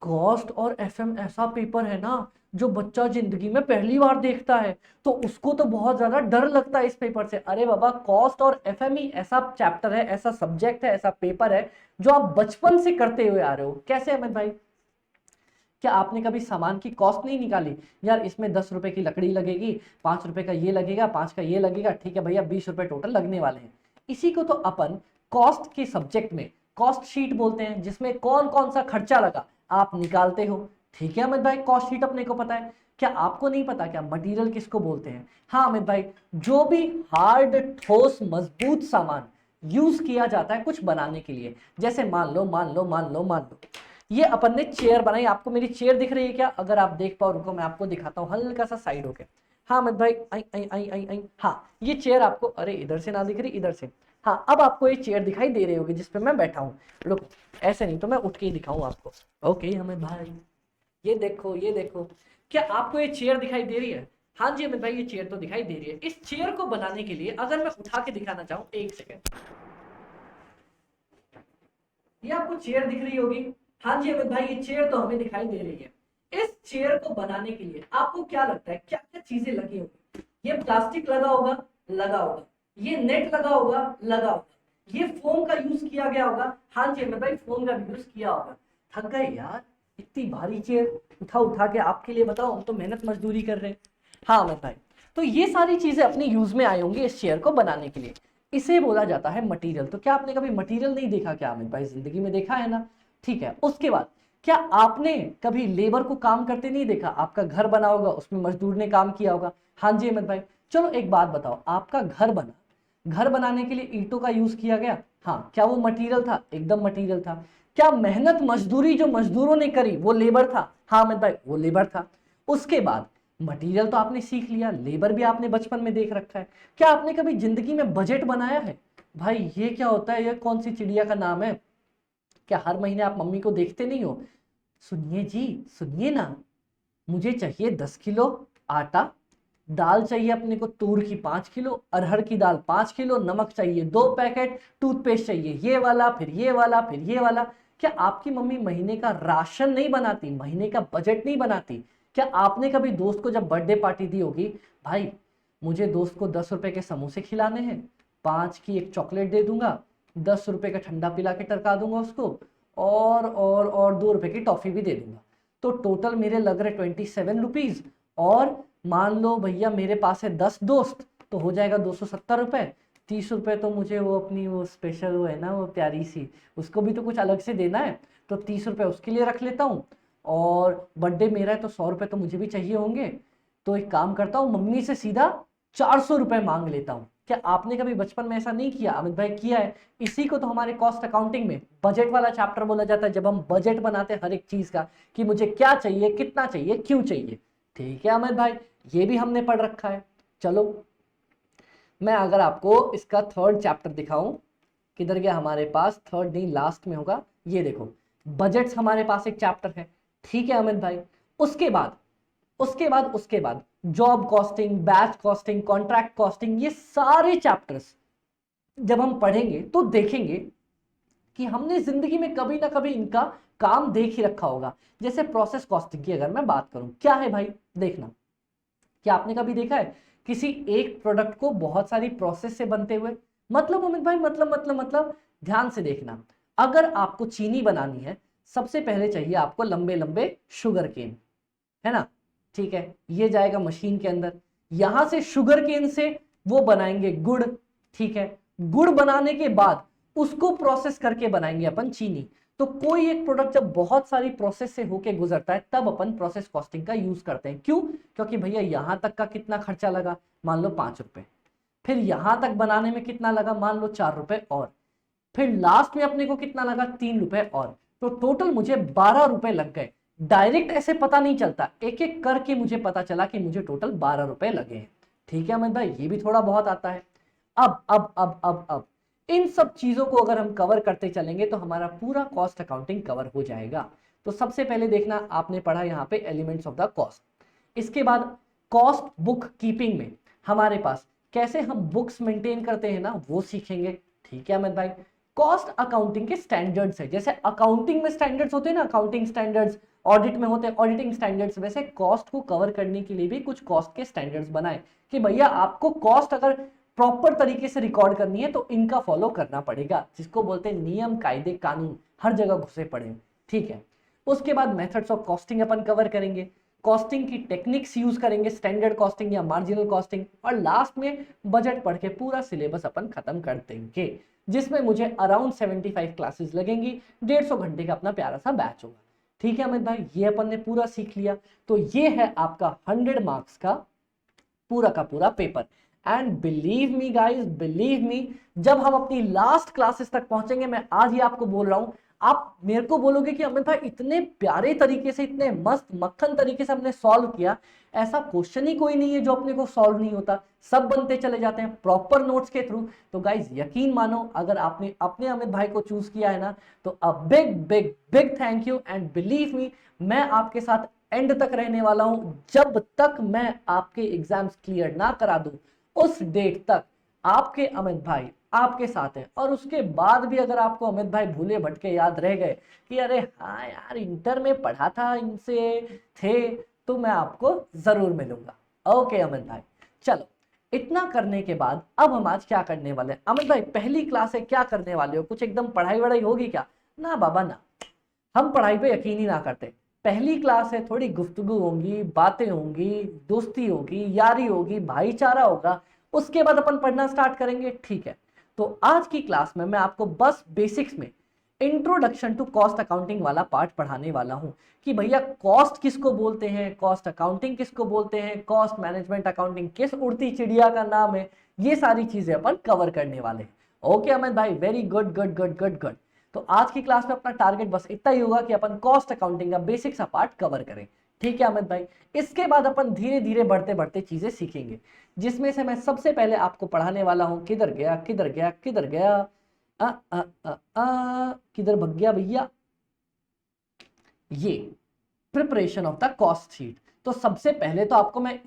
कॉस्ट और एफएम ऐसा पेपर है ना जो बच्चा जिंदगी में पहली बार देखता है, तो उसको तो बहुत ज्यादा डर लगता है इस पेपर से। अरे बाबा, कॉस्ट और एफएम ही ऐसा चैप्टर है, ऐसा सब्जेक्ट है, ऐसा पेपर है जो आप बचपन से करते हुए आ रहे हो। कैसे अमित भाई? क्या आपने कभी सामान की कॉस्ट नहीं निकाली? यार इसमें 10 रुपए की लकड़ी लगेगी, 5 रुपए का ये लगेगा, 5 का ये लगेगा, ठीक है भैया 20 रुपए टोटल लगने वाले हैं। इसी को तो अपन कॉस्ट के सब्जेक्ट में कॉस्ट शीट बोलते हैं, जिसमें कौन कौन सा खर्चा लगा आप निकालते हो। ठीक है अमित भाई, कॉस्ट शीट अपने को पता है। क्या आपको नहीं पता क्या मटेरियल किसको बोलते हैं? हाँ अमित भाई, जो भी हार्ड ठोस मजबूत सामान यूज किया जाता है कुछ बनाने के लिए। जैसे मान लो ये अपन ने चेयर बनाई। आपको मेरी चेयर दिख रही है क्या? अगर आप देख पाओ, रुको मैं आपको दिखाता हूँ हल्का सा साइड होके। हाँ अमित भाई, आई आई आई आई आई, हाँ ये चेयर आपको, अरे इधर से ना दिख रही, इधर से। हाँ, अब आपको ये चेयर दिखाई दे रही होगी जिसपे मैं बैठा हूँ। रुको, ऐसे नहीं तो मैं उठ के ही दिखाऊं आपको। ओके अमित भाई, ये देखो, क्या आपको ये चेयर दिखाई दे रही है? हाँ जी अमित भाई, ये चेयर तो दिखाई दे रही है। इस चेयर को बनाने के लिए अगर मैं उठा के दिखाना चाहूँ, एक सेकेंड, ये आपको चेयर दिख रही होगी। हाँ जी अमित भाई, ये चेयर तो हमें दिखाई दे रही है। इस चेयर को बनाने के लिए आपको क्या लगता है क्या क्या चीजें लगी होगी? ये प्लास्टिक लगा होगा, ये नेट लगा होगा, ये फोम का यूज किया गया होगा। हाँ जी अमित भाई, फोम का भी यूज किया होगा। थक गए यार, इतनी भारी चेयर उठा उठा के आपके लिए, बताओ हम तो मेहनत मजदूरी कर रहे हैं। हाँ अमित भाई, तो ये सारी चीजें अपनी यूज में आई होंगी इस चेयर को बनाने के लिए। इसे बोला जाता है मटेरियल। तो क्या आपने कभी मटेरियल नहीं देखा क्या अमित भाई? जिंदगी में देखा है ना। ठीक है, उसके बाद क्या आपने कभी लेबर को काम करते नहीं देखा? आपका घर बना होगा, उसमें मजदूर ने काम किया होगा। हाँ जी अमित भाई, चलो एक बात बताओ, आपका घर बना, घर बनाने के लिए ईंटों का यूज किया गया। हाँ, क्या वो मटेरियल था? एकदम मटेरियल था। क्या मेहनत मजदूरी जो मजदूरों ने करी वो लेबर था? हाँ अमित भाई, वो लेबर था। उसके बाद मटेरियल तो आपने सीख लिया, लेबर भी आपने बचपन में देख रखा है। क्या आपने कभी जिंदगी में बजट बनाया है? भाई ये क्या होता है? ये कौन सी चिड़िया का नाम है? क्या हर महीने आप मम्मी को देखते नहीं हो? सुनिए जी, सुनिए ना, मुझे चाहिए 10 किलो आटा, दाल चाहिए अपने को तूर की 5 किलो, अरहर की दाल 5 किलो, नमक चाहिए 2 पैकेट, टूथपेस्ट चाहिए ये वाला, फिर ये वाला, फिर ये वाला। क्या आपकी मम्मी महीने का राशन नहीं बनाती? महीने का बजट नहीं बनाती? क्या आपने कभी दोस्त को जब बर्थडे पार्टी दी होगी, भाई मुझे दोस्त को 10 रुपए के समोसे खिलाने हैं, 5 की एक चॉकलेट दे दूंगा, 10 रुपए का ठंडा पिला के टरका दूंगा उसको, और 2 रुपए की टॉफी भी दे दूंगा। तो टोटल मेरे लग रहे 27 रुपीज। और मान लो भैया मेरे पास है 10 दोस्त, तो हो जाएगा 270 रुपए। 30 रुपए तो मुझे वो अपनी वो स्पेशल वो है ना वो प्यारी सी, उसको भी तो कुछ अलग से देना है, तो 30 रुपए उसके लिए रख लेता हूँ। और बर्थडे मेरा है तो 100 रुपए तो मुझे भी चाहिए होंगे। तो एक काम करता हूँ, मम्मी से सीधा 400 रुपए मांग लेता हूँ। क्या आपने कभी बचपन में ऐसा नहीं किया? अमित भाई किया है। इसी को तो हमारे कॉस्ट अकाउंटिंग में बजट वाला चैप्टर बोला जाता है, जब हम बजट बनाते हैं हर एक चीज का कि मुझे क्या चाहिए, कितना चाहिए, क्यों चाहिए। ठीक है अमित भाई, ये भी हमने पढ़ रखा है। चलो मैं अगर आपको इसका 3rd चैप्टर दिखाऊं, किधर गया हमारे पास, 3rd नहीं लास्ट में होगा, ये देखो बजट्स हमारे पास एक चैप्टर है। ठीक है अमित भाई, उसके बाद job costing, batch costing, contract costing, ये सारे चैप्टर्स जब हम पढ़ेंगे तो देखेंगे कि हमने जिंदगी में कभी ना कभी इनका काम देख ही रखा होगा। जैसे प्रोसेस कॉस्टिंग की अगर मैं बात करूं, क्या है भाई, देखना, क्या आपने कभी देखा है किसी एक प्रोडक्ट को बहुत सारी प्रोसेस से बनते हुए? मतलब अमित भाई मतलब ध्यान से देखना, अगर आपको चीनी बनानी है, सबसे पहले चाहिए आपको लंबे लंबे शुगर केन, है ना। ठीक है, ये जाएगा मशीन के अंदर, यहां से शुगर केन से वो बनाएंगे गुड़। ठीक है, गुड़ बनाने के बाद उसको प्रोसेस करके बनाएंगे अपन चीनी। तो कोई एक प्रोडक्ट जब बहुत सारी प्रोसेस से होके गुजरता है तब अपन प्रोसेस कॉस्टिंग का यूज करते हैं। क्यों? क्योंकि भैया यहां तक का कितना खर्चा लगा, मान लो 5 रुपए, फिर यहां तक बनाने में कितना लगा, मान लो 4 रुपए, और फिर लास्ट में अपने को कितना लगा, 3 रुपए, और तो टोटल मुझे 12 रुपए लग गए। डायरेक्ट ऐसे पता नहीं चलता, एक एक करके मुझे पता चला कि मुझे टोटल 12 रुपए लगे हैं। ठीक है अमित भाई, ये भी थोड़ा बहुत आता है। अब इन सब चीजों को अगर हम कवर करते चलेंगे तो हमारा पूरा कॉस्ट अकाउंटिंग कवर हो जाएगा। तो सबसे पहले देखना, आपने पढ़ा यहाँ पे एलिमेंट्स ऑफ द कॉस्ट। इसके बाद कॉस्ट बुक कीपिंग में हमारे पास कैसे हम बुक्स मेंटेन करते हैं ना, वो सीखेंगे। ठीक है अमित भाई, कॉस्ट अकाउंटिंग के स्टैंडर्ड्स है, जैसे अकाउंटिंग में स्टैंडर्ड्स होते हैं ना, अकाउंटिंग स्टैंडर्ड्स, ऑडिट में होते हैं ऑडिटिंग स्टैंडर्ड्स, वैसे कॉस्ट को कवर करने के लिए भी कुछ कॉस्ट के स्टैंडर्ड्स बनाए कि भैया आपको कॉस्ट अगर प्रॉपर तरीके से रिकॉर्ड करनी है तो इनका फॉलो करना पड़ेगा, जिसको बोलते हैं नियम, कायदे, कानून हर जगह घुसे पड़े हैं। ठीक है, उसके बाद methods of costing upon cover करेंगे, कॉस्टिंग की टेक्निक्स यूज करेंगे, स्टैंडर्ड कॉस्टिंग या मार्जिनल कॉस्टिंग, और लास्ट में बजट पढ़ के पूरा सिलेबस अपन खत्म कर देंगे, जिसमें मुझे अराउंड 75 क्लासेस लगेंगी, 150 घंटे का अपना प्यारा सा बैच होगा। ठीक है अमित भाई, ये अपन ने पूरा सीख लिया। तो ये है आपका 100 मार्क्स का पूरा paper. And believe me guys, believe me, जब हम अपनी लास्ट क्लासेस तक पहुंचेंगे, मैं आज ही आपको बोल रहा हूं, आप मेरे को बोलोगे कि अमित भाई इतने प्यारे तरीके से, इतने मस्त मक्खन तरीके से हमने सॉल्व किया, ऐसा क्वेश्चन ही कोई नहीं है जो अपने को सॉल्व नहीं होता, सब बनते चले जाते हैं प्रॉपर नोट्स के थ्रू। तो गाइज यकीन मानो, अगर आपने अपने अमित भाई को चूज किया है ना, तो a big big big thank you. And believe me, मैं आपके साथ एंड तक रहने वाला हूं, जब तक मैं आपके एग्जाम्स क्लियर ना करा दूं उस डेट तक आपके अमित भाई आपके साथ है। और उसके बाद भी अगर आपको अमित भाई भूले भटके याद रह गए कि अरे हाँ यार इंटर में पढ़ा था इनसे थे, तो मैं आपको जरूर मिलूंगा। ओके अमित भाई, चलो इतना करने के बाद अब हम आज क्या करने वाले हैं? अमित भाई पहली क्लास है, क्या करने वाले हो? कुछ एकदम पढ़ाई वढ़ाई होगी क्या? ना बाबा ना, हम पढ़ाई पे यकीन ही ना करते। पहली क्लास है, थोड़ी गुफ्तगू होंगी, बातें होंगी, दोस्ती होगी, यारी होगी, भाईचारा होगा, उसके बाद अपन पढ़ना स्टार्ट करेंगे। ठीक है, तो आज की क्लास में मैं आपको बस बेसिक्स में इंट्रोडक्शन टू कॉस्ट अकाउंटिंग वाला पार्ट पढ़ाने वाला हूं कि भैया कॉस्ट किसको बोलते हैं, कॉस्ट अकाउंटिंग किसको बोलते हैं, कॉस्ट मैनेजमेंट अकाउंटिंग किस उड़ती चिड़िया का नाम है, ये सारी चीजें अपन कवर करने वाले हैं। ओके अमित भाई, very good good good good good. तो आज की क्लास में अपना टारगेट बस इतना ही होगा कि अपन कॉस्ट अकाउंटिंग का बेसिक सा पार्ट कवर करें। ठीक है अमित भाई, इसके बाद अपन धीरे धीरे बढ़ते बढ़ते चीजें सीखेंगे, जिसमें से मैं सबसे पहले आपको पढ़ाने वाला हूं, किधर गया किधर गया किधर गया, किधर भग गया भैया, ये preparation of the cost sheet. तो सबसे पहले तो आपको मैं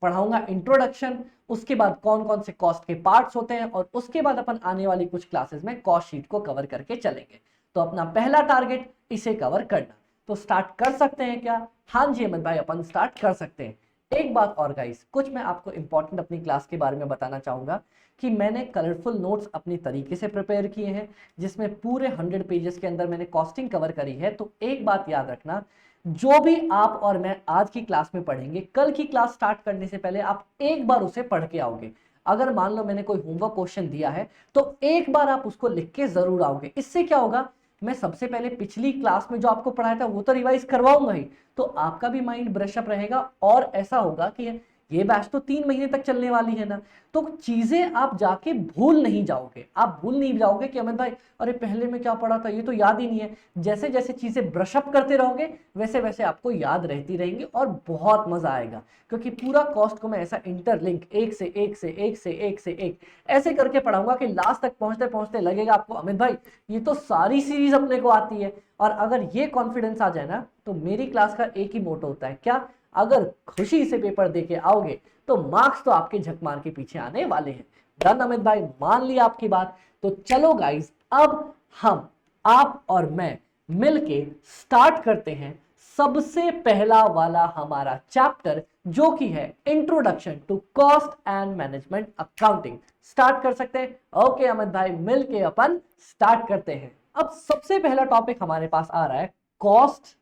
पढ़ाऊंगा इंट्रोडक्शन, उसके बाद कौन कौन से कॉस्ट के पार्ट्स होते हैं, और उसके बाद अपन आने वाली कुछ क्लासेस में कॉस्ट शीट को कवर करके चलेंगे। तो अपना पहला टारगेट इसे कवर करना। तो स्टार्ट कर सकते हैं क्या? हाँ जी अमित भाई, अपन स्टार्ट कर सकते हैं। एक बात और गाइस, कुछ मैं आपको इंपॉर्टेंट अपनी क्लास के बारे में बताना चाहूंगा कि मैंने कलरफुल नोट्स अपनी तरीके से प्रिपेयर किए हैं, जिसमें पूरे 100 पेजेस के अंदर मैंने कॉस्टिंग कवर करी है। तो एक बात याद रखना, जो भी आप और मैं आज की क्लास में पढ़ेंगे, कल की क्लास स्टार्ट करने से पहले आप एक बार उसे पढ़ के आओगे। अगर मान लो मैंने कोई होमवर्क क्वेश्चन दिया है तो एक बार आप उसको लिख के जरूर आओगे। इससे क्या होगा, मैं सबसे पहले पिछली क्लास में जो आपको पढ़ाया था वो तो रिवाइज करवाऊंगा ही, तो आपका भी माइंड ब्रश अप रहेगा। और ऐसा होगा कि ये बैच तो 3 महीने तक चलने वाली है ना, तो चीजें आप जाके भूल नहीं जाओगे। आप भूल नहीं जाओगे कि अमित भाई अरे पहले में क्या पढ़ा था ये तो याद ही नहीं है। जैसे जैसे चीजें ब्रश अप करते रहोगे वैसे वैसे आपको याद रहती रहेंगी और बहुत मजा आएगा, क्योंकि पूरा कॉस्ट को मैं ऐसा इंटरलिंक एक से एक से एक से एक से एक ऐसे करके पढ़ाऊंगा कि लास्ट तक पहुंचते पहुंचते लगेगा आपको अमित भाई ये तो सारी सीरीज अपने को आती है। और अगर ये कॉन्फिडेंस आ जाए ना, तो मेरी क्लास का एक ही मोटो होता है, क्या, अगर खुशी से पेपर देके आओगे तो मार्क्स तो आपके झक मार के पीछे आने वाले हैं। डन अमित भाई, मान लिया आपकी बात। तो चलो गाइस, अब हम, आप और मैं मिलके स्टार्ट करते हैं सबसे पहला वाला हमारा चैप्टर, जो कि है introduction to cost and management accounting. Start कर सकते हैं? ओके अमित भाई, मिलके अपन स्टार्ट करते हैं। अब सबसे पहला टॉपिक हमारे पास आ रहा है cost,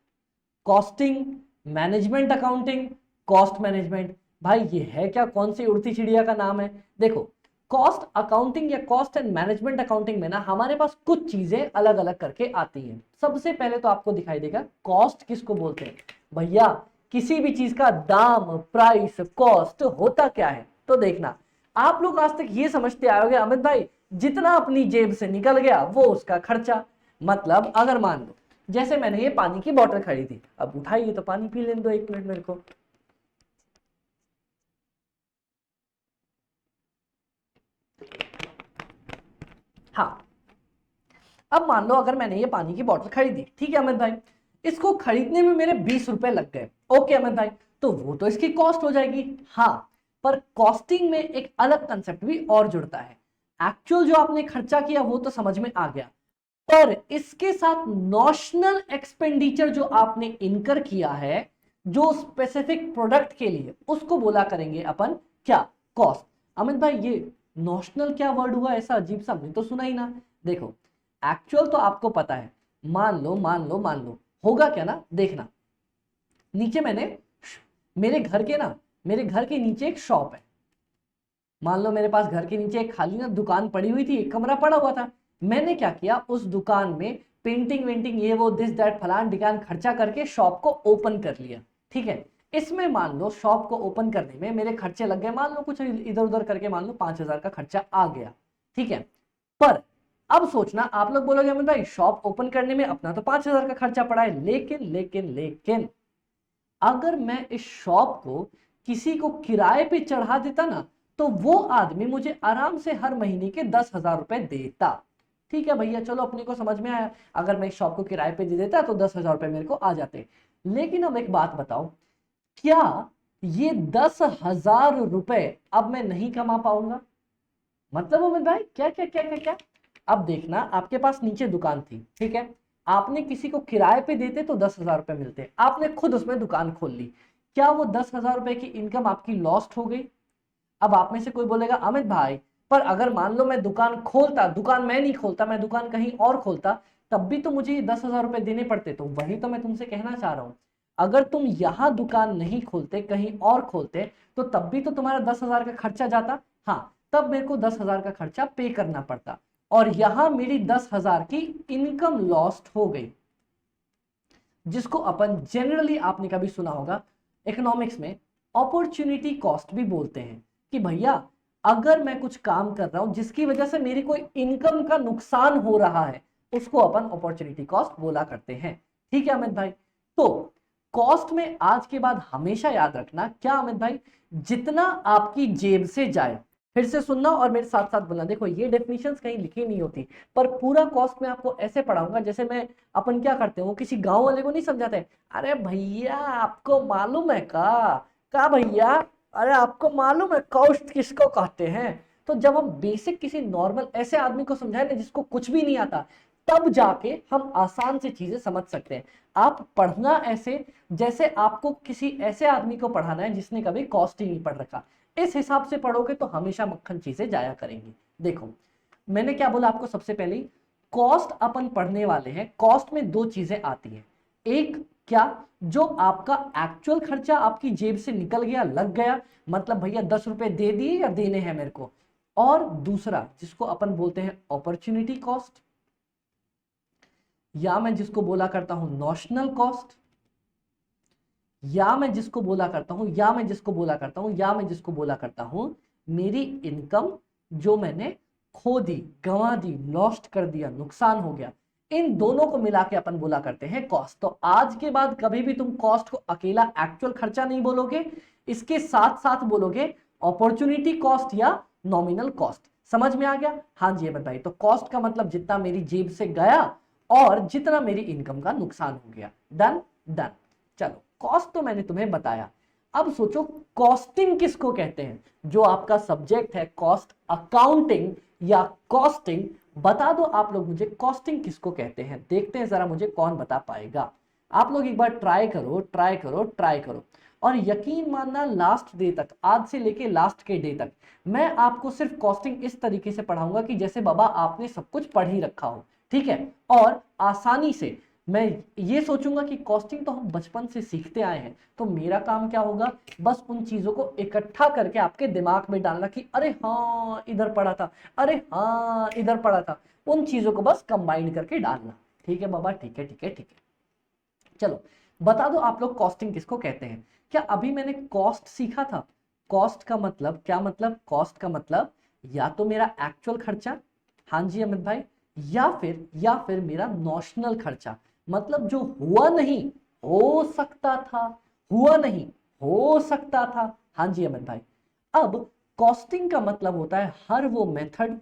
costing, management accounting, cost management. भाई ये है क्या, कौन सी उड़ती चिड़िया का नाम है? देखो, कॉस्ट अकाउंटिंग या कॉस्ट एंड मैनेजमेंट अकाउंटिंग में ना हमारे पास कुछ चीजें अलग अलग करके आती हैं। सबसे पहले तो आपको दिखाई देगा कॉस्ट किसको बोलते हैं। भैया किसी भी चीज का दाम, प्राइस, कॉस्ट होता क्या है? तो देखना, आप लोग आज तक ये समझते आए होंगे अमित भाई जितना अपनी जेब से निकल गया वो उसका खर्चा। मतलब अगर मान लो जैसे मैंने ये पानी की बोतल खरीदी, अब उठाइए तो पानी पी लेने दो, 1 मिनट मेरे को। हाँ, अब मान लो अगर मैंने ये पानी की बोतल खरीदी, ठीक है अमित भाई, इसको खरीदने में मेरे 20 रुपए लग गए। ओके अमित भाई, तो वो तो इसकी कॉस्ट हो जाएगी। हाँ, पर कॉस्टिंग में एक अलग कंसेप्ट भी और जुड़ता है। एक्चुअल जो आपने खर्चा किया वो तो समझ में आ गया, पर इसके साथ नॉशनल एक्सपेंडिचर जो आपने इनकर किया है जो स्पेसिफिक प्रोडक्ट के लिए, उसको बोला करेंगे अपन क्या, कॉस्ट। अमित भाई ये नॉशनल क्या वर्ड हुआ, ऐसा अजीब सा, हमने तो सुना ही ना। देखो, एक्चुअल तो आपको पता है, मान लो होगा क्या ना, देखना नीचे मैंने, मेरे घर के नीचे एक शॉप है। मान लो मेरे पास घर के नीचे एक खाली ना दुकान पड़ी हुई थी, एक कमरा पड़ा हुआ था। मैंने क्या किया, उस दुकान में पेंटिंग वेंटिंग ये वो दिस दैट फलान ढिकान खर्चा करके शॉप को ओपन कर लिया। ठीक है, इसमें मान लो शॉप को ओपन करने में मेरे खर्चे लग गए, मान लो कुछ इधर उधर करके मान लो 5,000 का खर्चा आ गया। ठीक है, पर अब सोचना, आप लोग बोलोगे अमित भाई शॉप ओपन करने में अपना तो 5,000 का खर्चा पड़ा है, लेकिन अगर मैं इस शॉप को किसी को किराए पे चढ़ा देता ना, तो वो आदमी मुझे आराम से हर महीने के 10,000 रुपए देता। ठीक है भैया, चलो अपने को समझ में आया, अगर मैं इस शॉप को किराए पे दे देता तो 10,000 रुपए मेरे को आ जाते। लेकिन अब एक बात बताओ, क्या ये 10,000 रुपए अब मैं नहीं कमा पाऊंगा? मतलब अमित भाई क्या क्या क्या क्या क्या? अब देखना, आपके पास नीचे दुकान थी, ठीक है, आपने किसी को किराए पे देते तो 10,000 रुपए मिलते, आपने खुद उसमें दुकान खोल ली, क्या वो 10,000 रुपए की इनकम आपकी लॉस्ट हो गई? अब आप में से कोई बोलेगा अमित भाई पर अगर मान लो मैं दुकान खोलता, दुकान मैं नहीं खोलता, मैं दुकान कहीं और खोलता, तब भी तो मुझे 10,000 रुपए देने पड़ते। तो वही तो मैं तुमसे कहना चाह रहा हूं, अगर तुम यहां दुकान नहीं खोलते, कहीं और खोलते, तो तब भी तो तुम्हारा 10,000 का खर्चा जाता। हाँ, तब मेरे को 10,000 का खर्चा पे करना पड़ता, और यहां मेरी 10,000 की इनकम लॉस्ट हो गई, जिसको अपन जनरली, आपने कभी सुना होगा इकोनॉमिक्स में, अपॉर्चुनिटी कॉस्ट भी बोलते हैं। कि भैया अगर मैं कुछ काम कर रहा हूं जिसकी वजह से मेरी कोई इनकम का नुकसान हो रहा है, उसको अपन अपॉर्चुनिटी कॉस्ट बोला करते हैं। ठीक है अमित भाई, तो कॉस्ट में आज के बाद हमेशा याद रखना, क्या अमित भाई, जितना आपकी जेब से जाए, फिर से सुनना और मेरे साथ साथ बोलना। देखो ये डेफिनेशंस कहीं लिखी नहीं होती, पर पूरा कॉस्ट में आपको ऐसे पढ़ाऊंगा जैसे मैं, अपन क्या करते हैं, वो किसी गांव वाले को नहीं समझाते, अरे भैया आपको मालूम है का भैया, अरे आपको मालूम है कॉस्ट किसको कहते हैं? तो जब हम बेसिक किसी नॉर्मल ऐसे आदमी को समझाए ना जिसको कुछ भी नहीं आता, तब जाके हम आसान से चीजें समझ सकते हैं। आप पढ़ना ऐसे जैसे आपको किसी ऐसे आदमी को पढ़ाना है जिसने कभी कॉस्ट ही नहीं पढ़ रखा। इस हिसाब से पढ़ोगे तो हमेशा मक्खन चीजें जाया करेंगी। देखो मैंने क्या बोला आपको, सबसे पहले कॉस्ट अपन पढ़ने वाले हैं। कॉस्ट में दो चीजें आती हैं, एक क्या, जो आपका एक्चुअल खर्चा आपकी जेब से निकल गया, लग गया, मतलब भैया 10 रुपए दे दिए या देने हैं मेरे को, और दूसरा जिसको अपन बोलते हैं अपॉर्चुनिटी कॉस्ट, या मैं जिसको बोला करता हूं नॉशनल कॉस्ट, या मैं जिसको बोला करता हूं या मैं जिसको बोला करता हूं या मैं जिसको बोला करता हूं मेरी इनकम जो मैंने खो दी, गंवा दी, लॉस्ट कर दिया, नुकसान हो गया, इन दोनों को मिला के अपन बोला करते हैं कॉस्ट। तो आज के बाद कभी भी तुम कॉस्ट को अकेला एक्चुअल खर्चा नहीं बोलोगे, इसके साथ साथ बोलोगे अपॉर्चुनिटी कॉस्ट या नॉमिनल कॉस्ट। समझ में आ गया? हाँ जी बताइए। तो कॉस्ट का मतलब जितना मेरी जेब से गया और जितना मेरी इनकम का नुकसान हो गया। Done done. चलो कॉस्ट तो मैंने तुम्हें बताया, अब सोचो कॉस्टिंग किसको कहते हैं। जो आपका सब्जेक्ट है कॉस्ट अकाउंटिंग या कॉस्टिंग, बता दो आप लोग मुझे कॉस्टिंग किसको कहते हैं। देखते हैं जरा मुझे कौन बता पाएगा। आप लोग एक बार ट्राई करो ट्राई करो ट्राई करो, और यकीन मानना लास्ट डे तक, आज से लेके लास्ट के डे तक मैं आपको सिर्फ कॉस्टिंग इस तरीके से पढ़ाऊंगा कि जैसे बाबा आपने सब कुछ पढ़ ही रखा हो, ठीक है। और आसानी से मैं ये सोचूंगा कि कॉस्टिंग तो हम बचपन से सीखते आए हैं, तो मेरा काम क्या होगा, बस उन चीजों को इकट्ठा करके आपके दिमाग में डालना कि अरे हाँ इधर पढ़ा था, अरे हाँ इधर पढ़ा था, उन चीजों को बस कंबाइन करके डालना। ठीक है बाबा, ठीक है ठीक है ठीक है। चलो बता दो आप लोग कॉस्टिंग किसको कहते हैं। क्या अभी मैंने कॉस्ट सीखा था? कॉस्ट का मतलब क्या, मतलब कॉस्ट का मतलब या तो मेरा एक्चुअल खर्चा, हाँ जी अमित भाई, या फिर मेरा नॉशनल खर्चा, मतलब जो हुआ नहीं हो सकता था, हुआ नहीं हो सकता था। हाँ जी अमित भाई। अब कॉस्टिंग का मतलब होता है हर वो मेथड,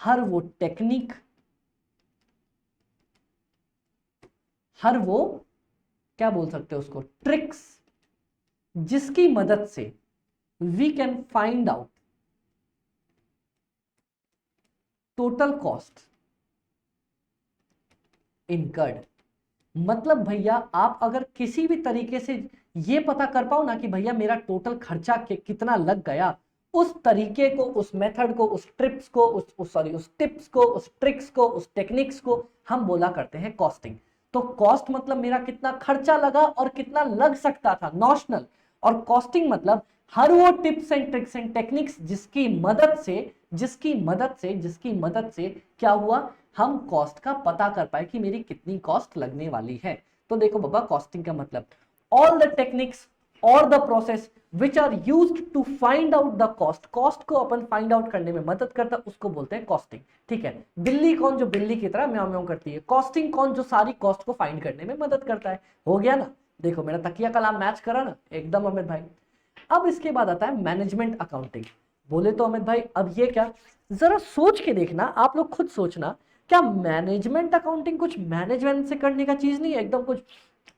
हर वो टेक्निक, हर वो क्या बोल सकते हो उसको, ट्रिक्स, जिसकी मदद से we can find out total cost incurred. मतलब भैया आप अगर किसी भी तरीके से ये पता कर पाओ ना कि भैया मेरा टोटल खर्चा कितना लग गया, उस तरीके को, उस मेथड को, उस ट्रिप्स को, उस टिप्स को, उस ट्रिक्स को, उस टेक्निक्स को हम बोला करते हैं कॉस्टिंग। तो कॉस्ट मतलब मेरा कितना खर्चा लगा और कितना लग सकता था, नॉशनल। और कॉस्टिंग मतलब हर वो tips and tricks and techniques जिसकी मदद से क्या हुआ, हम कॉस्ट का पता कर पाए कि मेरी कितनी कॉस्ट लगने वाली है। तो देखो बाबा कॉस्टिंग का मतलब ऑल द टेक्निक्स और the process which are used to find out the cost. Cost को अपन फाइंड आउट करने में मदद करता है, उसको बोलते हैं कॉस्टिंग। ठीक है। बिल्ली कौन जो बिल्ली की तरह म्याऊं म्याऊं करती है, कॉस्टिंग कौन जो सारी कॉस्ट को फाइंड करने में मदद करता है। हो गया ना? देखो मेरा तकिया कलाम मैच करा ना एकदम अमित भाई। अब इसके बाद आता है मैनेजमेंट अकाउंटिंग। बोले तो अमित भाई अब ये क्या, जरा सोच के देखना, आप लोग खुद सोचना, क्या मैनेजमेंट अकाउंटिंग कुछ मैनेजमेंट से करने का चीज नहीं है, एकदम कुछ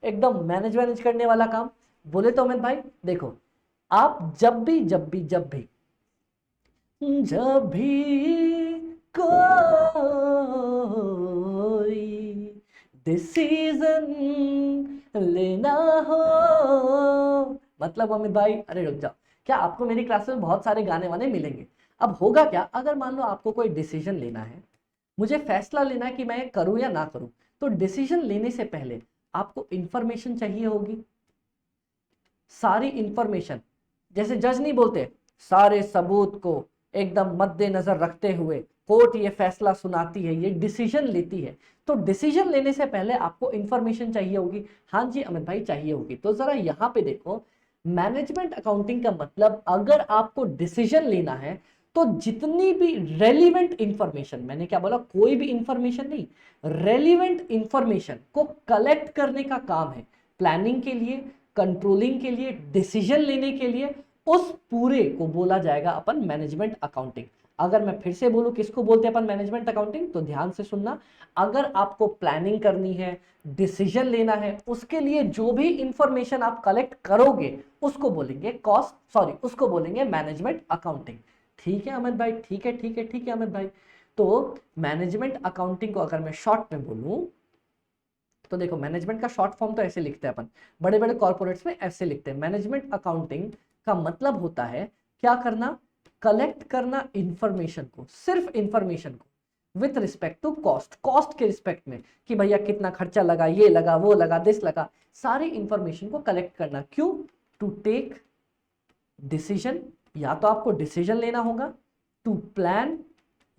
एकदम मैनेज करने वाला काम। बोले तो अमित भाई देखो, आप जब भी कोई डिसीजन लेना हो, मतलब अमित भाई अरे रुक जाओ, क्या आपको मेरी क्लास में बहुत सारे गाने वाने मिलेंगे। अब होगा क्या, अगर मान लो आपको कोई डिसीजन लेना है, मुझे फैसला लेना है कि मैं करूं या ना करूं, तो डिसीजन लेने से पहले आपको इंफॉर्मेशन चाहिए होगी, सारी इंफॉर्मेशन। जैसे जज नहीं बोलते, सारे सबूत को एकदम मद्देनजर रखते हुए कोर्ट ये फैसला सुनाती है, ये डिसीजन लेती है। तो डिसीजन लेने से पहले आपको इंफॉर्मेशन चाहिए होगी। हाँ जी अमित भाई चाहिए होगी। तो जरा यहाँ पे देखो, मैनेजमेंट अकाउंटिंग का मतलब अगर आपको डिसीजन लेना है तो जितनी भी रेलिवेंट इंफॉर्मेशन, मैंने क्या बोला, कोई भी इंफॉर्मेशन नहीं, रेलिवेंट इंफॉर्मेशन को कलेक्ट करने का काम है प्लानिंग के लिए, कंट्रोलिंग के लिए, डिसीजन लेने के लिए। उस पूरे को बोला जाएगा अपन मैनेजमेंट अकाउंटिंग। अगर मैं फिर से बोलूं किसको बोलते हैं अपन मैनेजमेंट अकाउंटिंग, तो ध्यान से सुनना। अगर आपको प्लानिंग करनी है, डिसीजन लेना है, उसके लिए जो भी इंफॉर्मेशन आप कलेक्ट करोगे उसको बोलेंगे उसको बोलेंगे मैनेजमेंट अकाउंटिंग। ठीक है अमित भाई, ठीक है ठीक है ठीक है अमित भाई। तो मैनेजमेंट अकाउंटिंग को अगर मैं शॉर्ट में बोलूं तो देखो, मैनेजमेंट का शॉर्ट फॉर्म तो ऐसे लिखते हैं अपन, बड़े बड़े कॉर्पोरेट्स में ऐसे लिखते हैं। मैनेजमेंट अकाउंटिंग का मतलब होता है क्या करना, कलेक्ट करना इंफॉर्मेशन को, सिर्फ इंफॉर्मेशन को with respect to cost, cost के रिस्पेक्ट में कि भैया कितना खर्चा लगा, ये लगा, वो लगा, दिस लगा, सारी इंफॉर्मेशन को कलेक्ट करना। क्यों? टू टेक डिसीजन, या तो आपको डिसीजन लेना होगा, टू प्लान,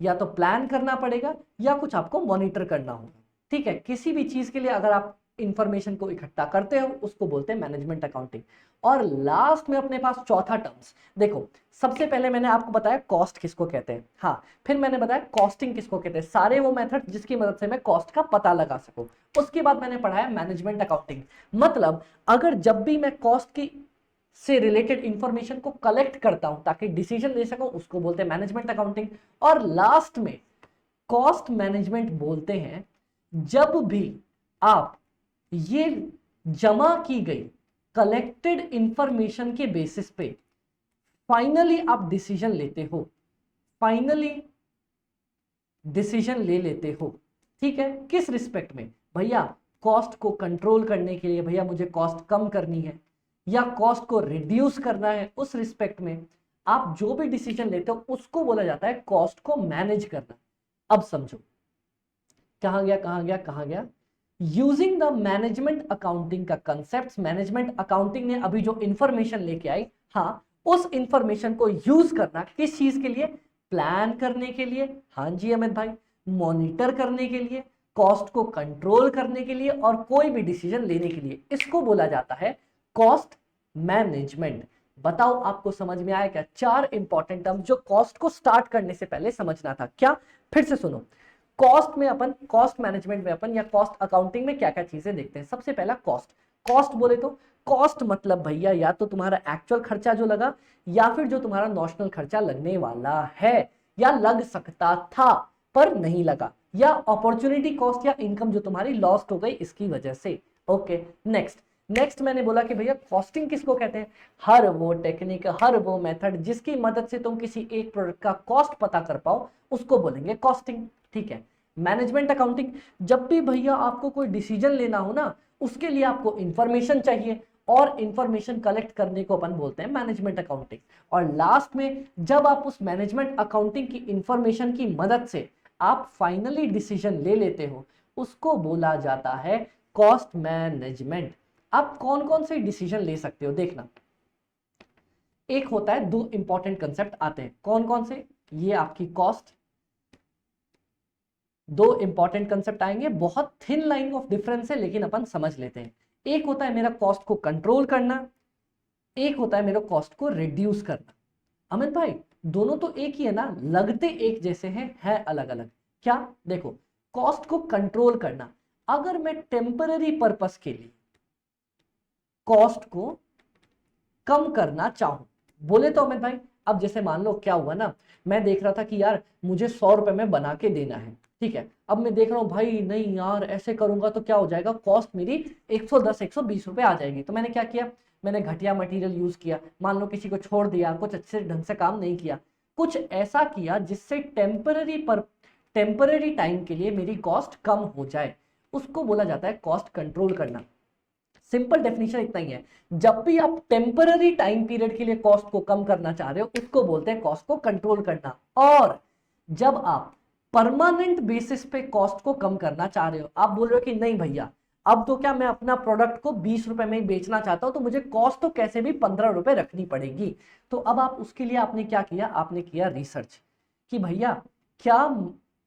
या तो प्लान करना पड़ेगा, या कुछ आपको मॉनिटर करना होगा। ठीक है, किसी भी चीज के लिए अगर आप इंफॉर्मेशन को इकट्ठा करते हो उसको बोलते हैं मैनेजमेंट अकाउंटिंग। और लास्ट में अपने पास चौथा टर्म्स, देखो सबसे पहले मैंने आपको बताया कॉस्ट किसको कहते हैं, हाँ, फिर मैंने बताया कॉस्टिंग किसको कहते हैं, सारे वो मेथड जिसकी मदद से मैं कॉस्ट का पता लगा सकूं। उसके बाद मैंने पढ़ाया मैनेजमेंट अकाउंटिंग, मतलब अगर जब भी मैं कॉस्ट की से रिलेटेड इंफॉर्मेशन को कलेक्ट करता हूं ताकि डिसीजन ले सकूं, उसको बोलते हैं मैनेजमेंट अकाउंटिंग। और लास्ट में कॉस्ट मैनेजमेंट बोलते हैं जब भी आप ये जमा की गई कलेक्टेड इंफॉर्मेशन के बेसिस पे फाइनली आप डिसीजन लेते हो, फाइनली डिसीजन ले लेते हो। ठीक है, किस रिस्पेक्ट में? भैया कॉस्ट को कंट्रोल करने के लिए, भैया मुझे कॉस्ट कम करनी है या कॉस्ट को रिड्यूस करना है, उस रिस्पेक्ट में आप जो भी डिसीजन लेते हो उसको बोला जाता है कॉस्ट को मैनेज करना। अब समझो, कहां गया कहां गया कहां गया, यूजिंग द मैनेजमेंट अकाउंटिंग का कंसेप्ट, मैनेजमेंट अकाउंटिंग ने अभी जो इंफॉर्मेशन लेके आई, हाँ, उस इंफॉर्मेशन को यूज करना किस चीज के लिए? प्लान करने के लिए, हाँ जी अमित भाई, मॉनिटर करने के लिए, कॉस्ट को कंट्रोल करने के लिए, और कोई भी डिसीजन लेने के लिए, इसको बोला जाता है कॉस्ट मैनेजमेंट। बताओ आपको समझ में आया क्या? 4 इंपॉर्टेंट टर्म जो कॉस्ट को स्टार्ट करने से पहले समझना था। क्या? फिर से सुनो, कॉस्ट में अपन, कॉस्ट मैनेजमेंट में अपन या कॉस्ट अकाउंटिंग में क्या क्या चीजें देखते हैं। सबसे पहला कॉस्ट, कॉस्ट बोले तो कॉस्ट मतलब भैया या तो तुम्हारा एक्चुअल खर्चा जो लगा, या फिर जो तुम्हारा नॉशनल खर्चा लगने वाला है या लग सकता था पर नहीं लगा, या अपॉर्चुनिटी कॉस्ट या इनकम जो तुम्हारी लॉस्ट हो गई इसकी वजह से। ओके, नेक्स्ट मैंने बोला कि भैया कॉस्टिंग किसको कहते हैं? हर वो टेक्निक, हर वो मेथड जिसकी मदद से तुम किसी एक प्रोडक्ट का कॉस्ट पता कर पाओ उसको बोलेंगे कॉस्टिंग। ठीक है, मैनेजमेंट अकाउंटिंग, जब भी भैया आपको कोई डिसीजन लेना हो ना, उसके लिए आपको इंफॉर्मेशन चाहिए और इंफॉर्मेशन कलेक्ट करने को अपन बोलते हैं मैनेजमेंट अकाउंटिंग। और लास्ट में जब आप उस मैनेजमेंट अकाउंटिंग की इंफॉर्मेशन की मदद से आप फाइनली डिसीजन ले लेते हो उसको बोला जाता है कॉस्ट मैनेजमेंट। आप कौन कौन से डिसीजन ले सकते हो देखना, एक होता है, 2 इंपॉर्टेंट कंसेप्ट आते हैं, कौन कौन से? ये आपकी कॉस्ट, 2 इंपॉर्टेंट कंसेप्ट आएंगे, बहुत थिन लाइन ऑफ डिफरेंस है लेकिन अपन समझ लेते हैं। एक होता है मेरा कॉस्ट को कंट्रोल करना, एक होता है मेरा कॉस्ट को रिड्यूस करना। अमित भाई दोनों तो एक ही है ना, लगते एक जैसे हैं, है अलग अलग। क्या? देखो, कॉस्ट को कंट्रोल करना, अगर मैं टेम्पररी पर्पस के लिए कॉस्ट को कम करना चाहूं, बोले तो अमित भाई, अब जैसे मान लो क्या हुआ ना, मैं देख रहा था कि यार मुझे 100 रुपए में बना के देना है, ठीक है, अब मैं देख रहा हूं भाई नहीं यार ऐसे करूंगा तो क्या हो जाएगा, कॉस्ट मेरी 110 120 रुपए आ जाएगी। तो मैंने क्या किया, मैंने घटिया मटेरियल यूज किया, मान लो किसी को छोड़ दिया, कुछ अच्छे ढंग से काम नहीं किया, कुछ ऐसा किया जिससे टेम्पररी टाइम के लिए मेरी कॉस्ट कम हो जाए, उसको बोला जाता है कॉस्ट कंट्रोल करना। सिंपल डेफिनेशन इतना ही है, जब भी आप टेम्पररी टाइम पीरियड के लिए कॉस्ट को कम करना चाह रहे हो उसको बोलते हैं कॉस्ट को कंट्रोल करना। और जब आप परमानेंट बेसिस पे कॉस्ट को कम करना चाह रहे हो, आप बोल रहे हो कि नहीं भैया अब तो क्या मैं अपना प्रोडक्ट को 20 रुपए में ही बेचना चाहता हूं तो मुझे कॉस्ट तो कैसे भी 15 रुपए रखनी पड़ेगी। तो अब आप उसके लिए आपने क्या किया, आपने किया रिसर्च कि भैया क्या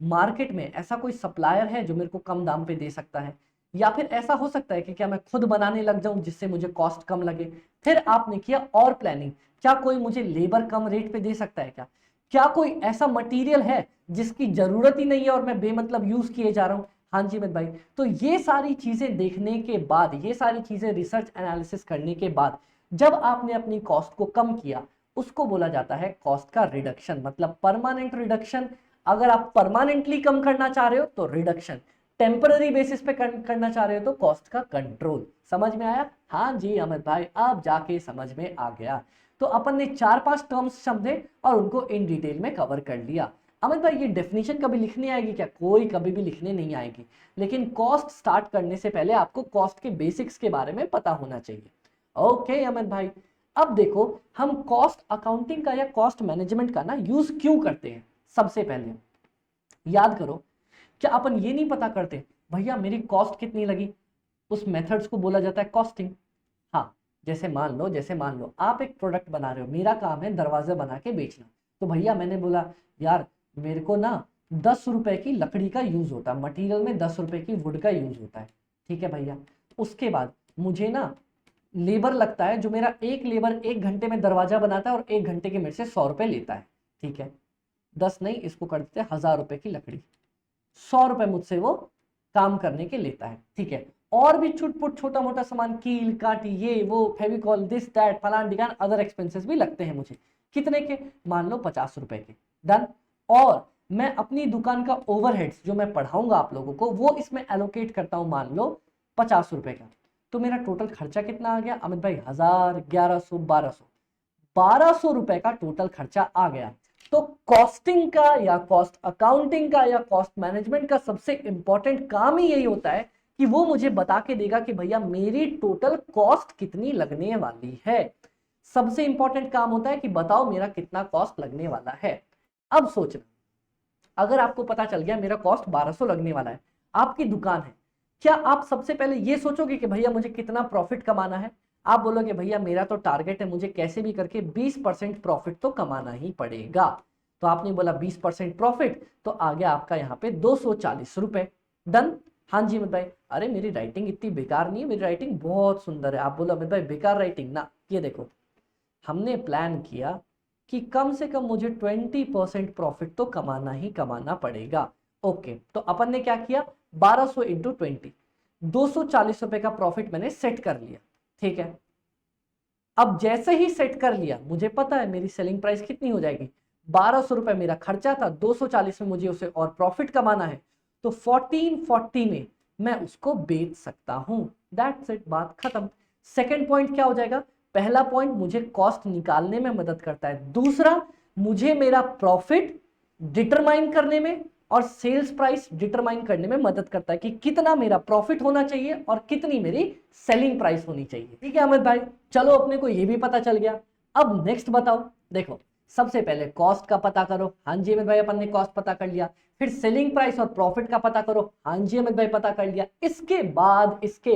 मार्केट में ऐसा कोई सप्लायर है जो मेरे को कम दाम पे दे सकता है, या फिर ऐसा हो सकता है कि क्या मैं खुद बनाने लग जाऊं जिससे मुझे कॉस्ट कम लगे। फिर आपने किया और प्लानिंग, क्या कोई मुझे लेबर कम रेट पे दे सकता है, क्या कोई ऐसा मटेरियल है जिसकी जरूरत ही नहीं है और मैं बेमतलब यूज किए जा रहा हूं। हाँ जी अमित भाई, तो ये सारी चीजें देखने के बाद, ये सारी चीजें रिसर्च एनालिसिस करने के बाद जब आपने अपनी कॉस्ट को कम किया उसको बोला जाता है कॉस्ट का रिडक्शन, मतलब परमानेंट रिडक्शन। अगर आप परमानेंटली कम करना चाह रहे हो तो रिडक्शन, टेम्पररी बेसिस पे करना चाह रहे हो तो कॉस्ट का कंट्रोल। समझ में आया? हाँ जी अमित भाई, अब जाके समझ में आ गया। तो अपन ने 4-5 टर्म्स समझे और उनको इन डिटेल में कवर कर लिया। अमित भाई ये डेफिनेशन कभी लिखने आएगी क्या? कोई कभी भी लिखने नहीं आएगी, लेकिन कॉस्ट स्टार्ट करने से पहले आपको कॉस्ट के बेसिक्स के बारे में पता होना चाहिए। ओके अमित भाई, अब देखो हम कॉस्ट अकाउंटिंग का या कॉस्ट मैनेजमेंट का ना यूज क्यों करते हैं। सबसे पहले याद करो, क्या अपन ये नहीं पता करते भैया मेरी कॉस्ट कितनी लगी? उस मेथड्स को बोला जाता है कॉस्टिंग। हाँ, जैसे मान लो आप एक प्रोडक्ट बना रहे हो, मेरा काम है दरवाजा बना के बेचना। तो भैया मैंने बोला यार मेरे को ना 10 रुपए की लकड़ी का यूज होता है, मटेरियल में 10 रुपए की वुड का यूज होता है, ठीक है भैया। उसके बाद मुझे ना लेबर लगता है, जो मेरा एक लेबर 1 घंटे में दरवाजा बनाता है और 1 घंटे के मेरे से 100 रुपए लेता है, ठीक है। 10 नहीं, इसको कर देते 1000 रुपए की लकड़ी, 100 रुपए मुझसे वो काम करने के लेता है, ठीक है। और भी छुटपुट छोटा मोटा सामान, कील काटी ये वो फेविकॉल दिस दैट फलान ढिकान अदर एक्सपेंसेस भी लगते हैं मुझे। कितने के? मान लो 50 रुपए के। डन। और मैं अपनी दुकान का ओवरहेड्स जो मैं पढ़ाऊंगा आप लोगों को वो इसमें एलोकेट करता हूं, मान लो 50 रुपए का। तो मेरा टोटल खर्चा कितना आ गया अमित भाई? 1000, 1100, 1200 रुपए का टोटल खर्चा आ गया। तो कॉस्टिंग का या कॉस्ट अकाउंटिंग का या कॉस्ट मैनेजमेंट का सबसे इंपॉर्टेंट काम ही यही होता है कि वो मुझे बता के देगा कि भैया मेरी टोटल कॉस्ट कितनी लगने वाली है। सबसे इंपॉर्टेंट काम होता है कि बताओ मेरा कितना कॉस्ट लगने वाला है। अब सोचना, अगर आपको पता चल गया मेरा कॉस्ट 1200 लगने वाला है, आपकी दुकान है, क्या आप सबसे पहले ये सोचोगे कि भैया मुझे कितना प्रॉफिट कमाना है? आप बोलोगे भैया मेरा तो टारगेट है, मुझे कैसे भी करके 20% प्रॉफिट तो कमाना ही पड़ेगा। तो आपने बोला 20% प्रॉफिट, तो आ गया आपका यहाँ पे 240 रुपए। डन। हाँ जी अमित भाई, अरे मेरी राइटिंग इतनी बेकार नहीं है, मेरी राइटिंग बहुत सुंदर है। आप बोलो अमित भाई बेकार राइटिंग ना, ये देखो हमने प्लान किया कि कम से कम मुझे 20% प्रॉफिट तो कमाना ही कमाना पड़ेगा। ओके, तो अपन ने क्या किया, 1200 इंटू 20, 240 रुपए का प्रॉफिट मैंने सेट कर लिया, ठीक है। अब जैसे ही सेट कर लिया, मुझे पता है मेरी सेलिंग प्राइस कितनी हो जाएगी, 1200 रुपए मेरा खर्चा था, 240 में मुझे उसे और प्रॉफिट कमाना है, तो 1440 में मैं उसको बेच सकता हूं। दैट्स इट, बात खत्म। सेकेंड पॉइंट क्या हो जाएगा? पहला पॉइंट मुझे कॉस्ट निकालने में मदद करता है, दूसरा मुझे मेरा प्रॉफिट डिटरमाइन करने में और सेल्स प्राइस डिटरमाइन करने में मदद करता है कि कितना मेरा प्रॉफिट होना चाहिए और कितनी मेरी सेलिंग प्राइस होनी चाहिए। ठीक है अमित भाई, चलो अपने को ये भी पता चल गया। अब नेक्स्ट बताओ। देखो सबसे पहले कॉस्ट का पता करो। हाँ जी अमित भाई, अपन ने कॉस्ट पता कर लिया। फिर सेलिंग प्राइस और प्रॉफिट का पता करो। हाँ जी अमित भाई, पता कर लिया। इसके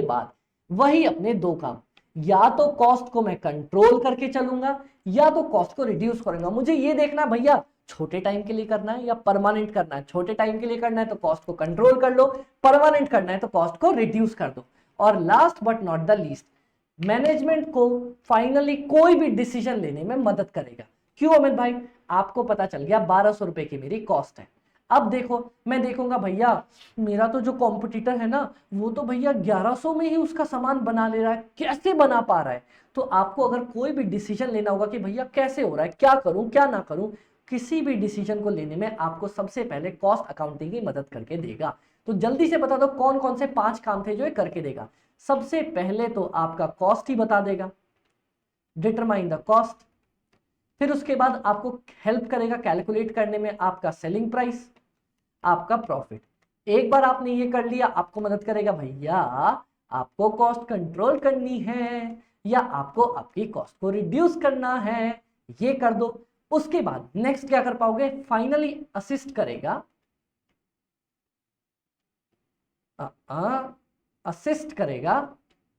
बाद वही अपने दो काम, या तो कॉस्ट को मैं कंट्रोल करके चलूंगा या तो कॉस्ट को रिड्यूस करूंगा। मुझे ये देखना भैया छोटे टाइम के लिए करना है या परमानेंट करना है। छोटे टाइम के लिए करना है तो कॉस्ट को कंट्रोल कर लो, परमानेंट करना है तो कॉस्ट को रिड्यूस कर दो। और last but not the least, management को फाइनली कोई भी डिसीजन लेने में मदद करेगा। क्यों अमित भाई? आपको पता चल गया 1200 रुपए की मेरी कॉस्ट है। अब देखो, मैं देखूंगा भैया मेरा तो जो कॉम्पिटिटर है ना वो तो भैया 1100 में ही उसका सामान बना ले रहा है, कैसे बना पा रहा है? तो आपको अगर कोई भी डिसीजन लेना होगा कि भैया कैसे हो रहा है, क्या करूं क्या ना करूं, किसी भी डिसीजन को लेने में आपको सबसे पहले कॉस्ट अकाउंटिंग ही मदद करके देगा। तो जल्दी से बता दो कौन कौन से 5 काम थे जो ये करके देगा। सबसे पहले तो आपका कॉस्ट ही बता देगा, डिटरमाइन द कॉस्ट। फिर उसके बाद आपको हेल्प करेगा कैलकुलेट करने में आपका सेलिंग प्राइस, आपका प्रॉफिट। एक बार आपने ये कर लिया, आपको मदद करेगा भैया आपको कॉस्ट कंट्रोल करनी है या आपको आपकी कॉस्ट को रिड्यूस करना है, ये कर दो। उसके बाद नेक्स्ट क्या कर पाओगे? फाइनली असिस्ट करेगा, असिस्ट करेगा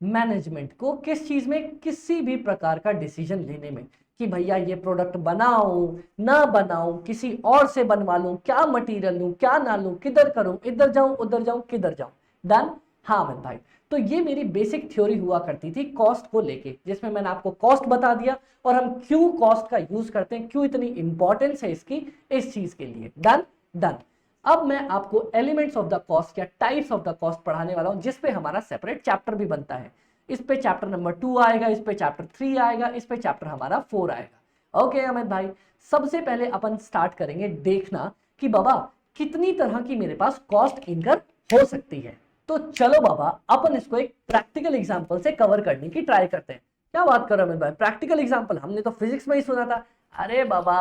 मैनेजमेंट को किस चीज में? किसी भी प्रकार का डिसीजन लेने में कि भैया ये प्रोडक्ट बनाऊं ना बनाऊं, किसी और से बनवा लूं, क्या मटेरियल लूं क्या ना लूं, किधर करूं, इधर जाऊं उधर जाऊं किधर जाऊं। डन। हाँ अमित भाई, तो ये मेरी बेसिक थ्योरी हुआ करती थी कॉस्ट को लेके, जिसमें मैंने आपको कॉस्ट बता दिया और हम क्यों कॉस्ट का यूज करते हैं, क्यों इतनी इंपॉर्टेंस है इसकी इस चीज के लिए। Done done. अब मैं आपको एलिमेंट्स ऑफ द कॉस्ट या टाइप्स ऑफ द कॉस्ट पढ़ाने वाला हूं, जिसपे हमारा सेपरेट चैप्टर भी बनता है। इस पे चैप्टर नंबर 2 आएगा, इस पे चैप्टर 3 आएगा, इस पे चैप्टर हमारा 4 आएगा। ओके अमित भाई, सबसे पहले अपन स्टार्ट करेंगे देखना कि बाबा कितनी तरह की मेरे पास कॉस्ट इनकर हो सकती है। तो चलो बाबा अपन इसको एक प्रैक्टिकल एग्जांपल से कवर करने की ट्राई करते हैं। क्या बात कर रहे हो अमित भाई, प्रैक्टिकल एग्जांपल? हमने तो फिजिक्स में ही सुना था। अरे बाबा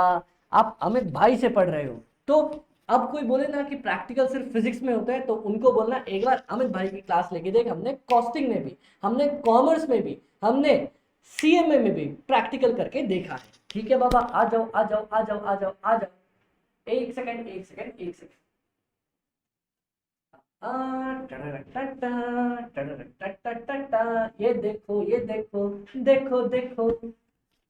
आप अमित भाई से पढ़ रहे हो, तो अब कोई बोले ना कि प्रैक्टिकल सिर्फ फिजिक्स में होता है, तो उनको बोलना एक बार अमित भाई की क्लास लेके देख, हमने कॉस्टिंग में भी, हमने कॉमर्स में भी, हमने सीएमए में भी प्रैक्टिकल करके देखा है। ठीक है बाबा, आ जाओ आ जाओ आ जाओ आ जाओ आ जाओ। एक सेकंड एक सेकंड एक सेकंड। ये देखो ये देखो, देखो देखो,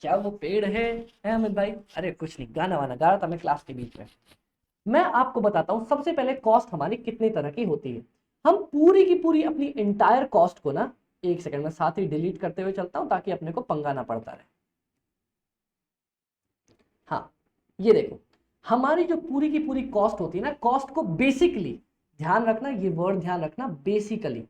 क्या वो पेड़ है अमित भाई? अरे कुछ नहीं, गाना वाना गा रहा था मैं क्लास के बीच में। मैं आपको बताता हूं सबसे पहले कॉस्ट हमारी कितनी तरह की होती है। हम पूरी की पूरी अपनी इंटायर कॉस्ट को ना, एक सेकंड में साथ ही डिलीट करते हुए चलता हूं ताकि अपने को पंगा ना पड़ता रहे। हाँ, ये देखो, हमारी जो पूरी की पूरी कॉस्ट होती है ना, कॉस्ट को बेसिकली, ध्यान रखना ये वर्ड ध्यान रखना, बेसिकली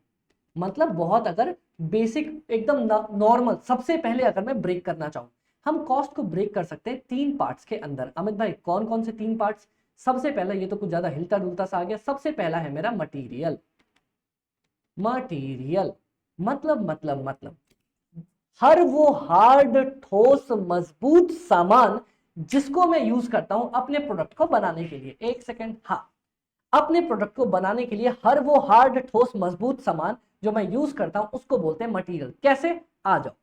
मतलब बहुत अगर बेसिक एकदम नॉर्मल, सबसे पहले अगर मैं ब्रेक करना चाहूं, हम कॉस्ट को ब्रेक कर सकते हैं तीन पार्ट्स के अंदर। अमित भाई कौन कौन से तीन पार्ट्स? सबसे पहला, ये तो कुछ ज्यादा हिलता डुलता सा आ गया, सबसे पहला है मेरा मटीरियल। मटीरियल मतलब हर वो हार्ड ठोस मजबूत सामान जिसको मैं यूज करता हूं अपने प्रोडक्ट को बनाने के लिए। एक सेकेंड, हाँ, अपने प्रोडक्ट को बनाने के लिए हर वो हार्ड ठोस मजबूत सामान जो मैं यूज करता हूं उसको बोलते हैं मटेरियल। कैसे? आ जाओ,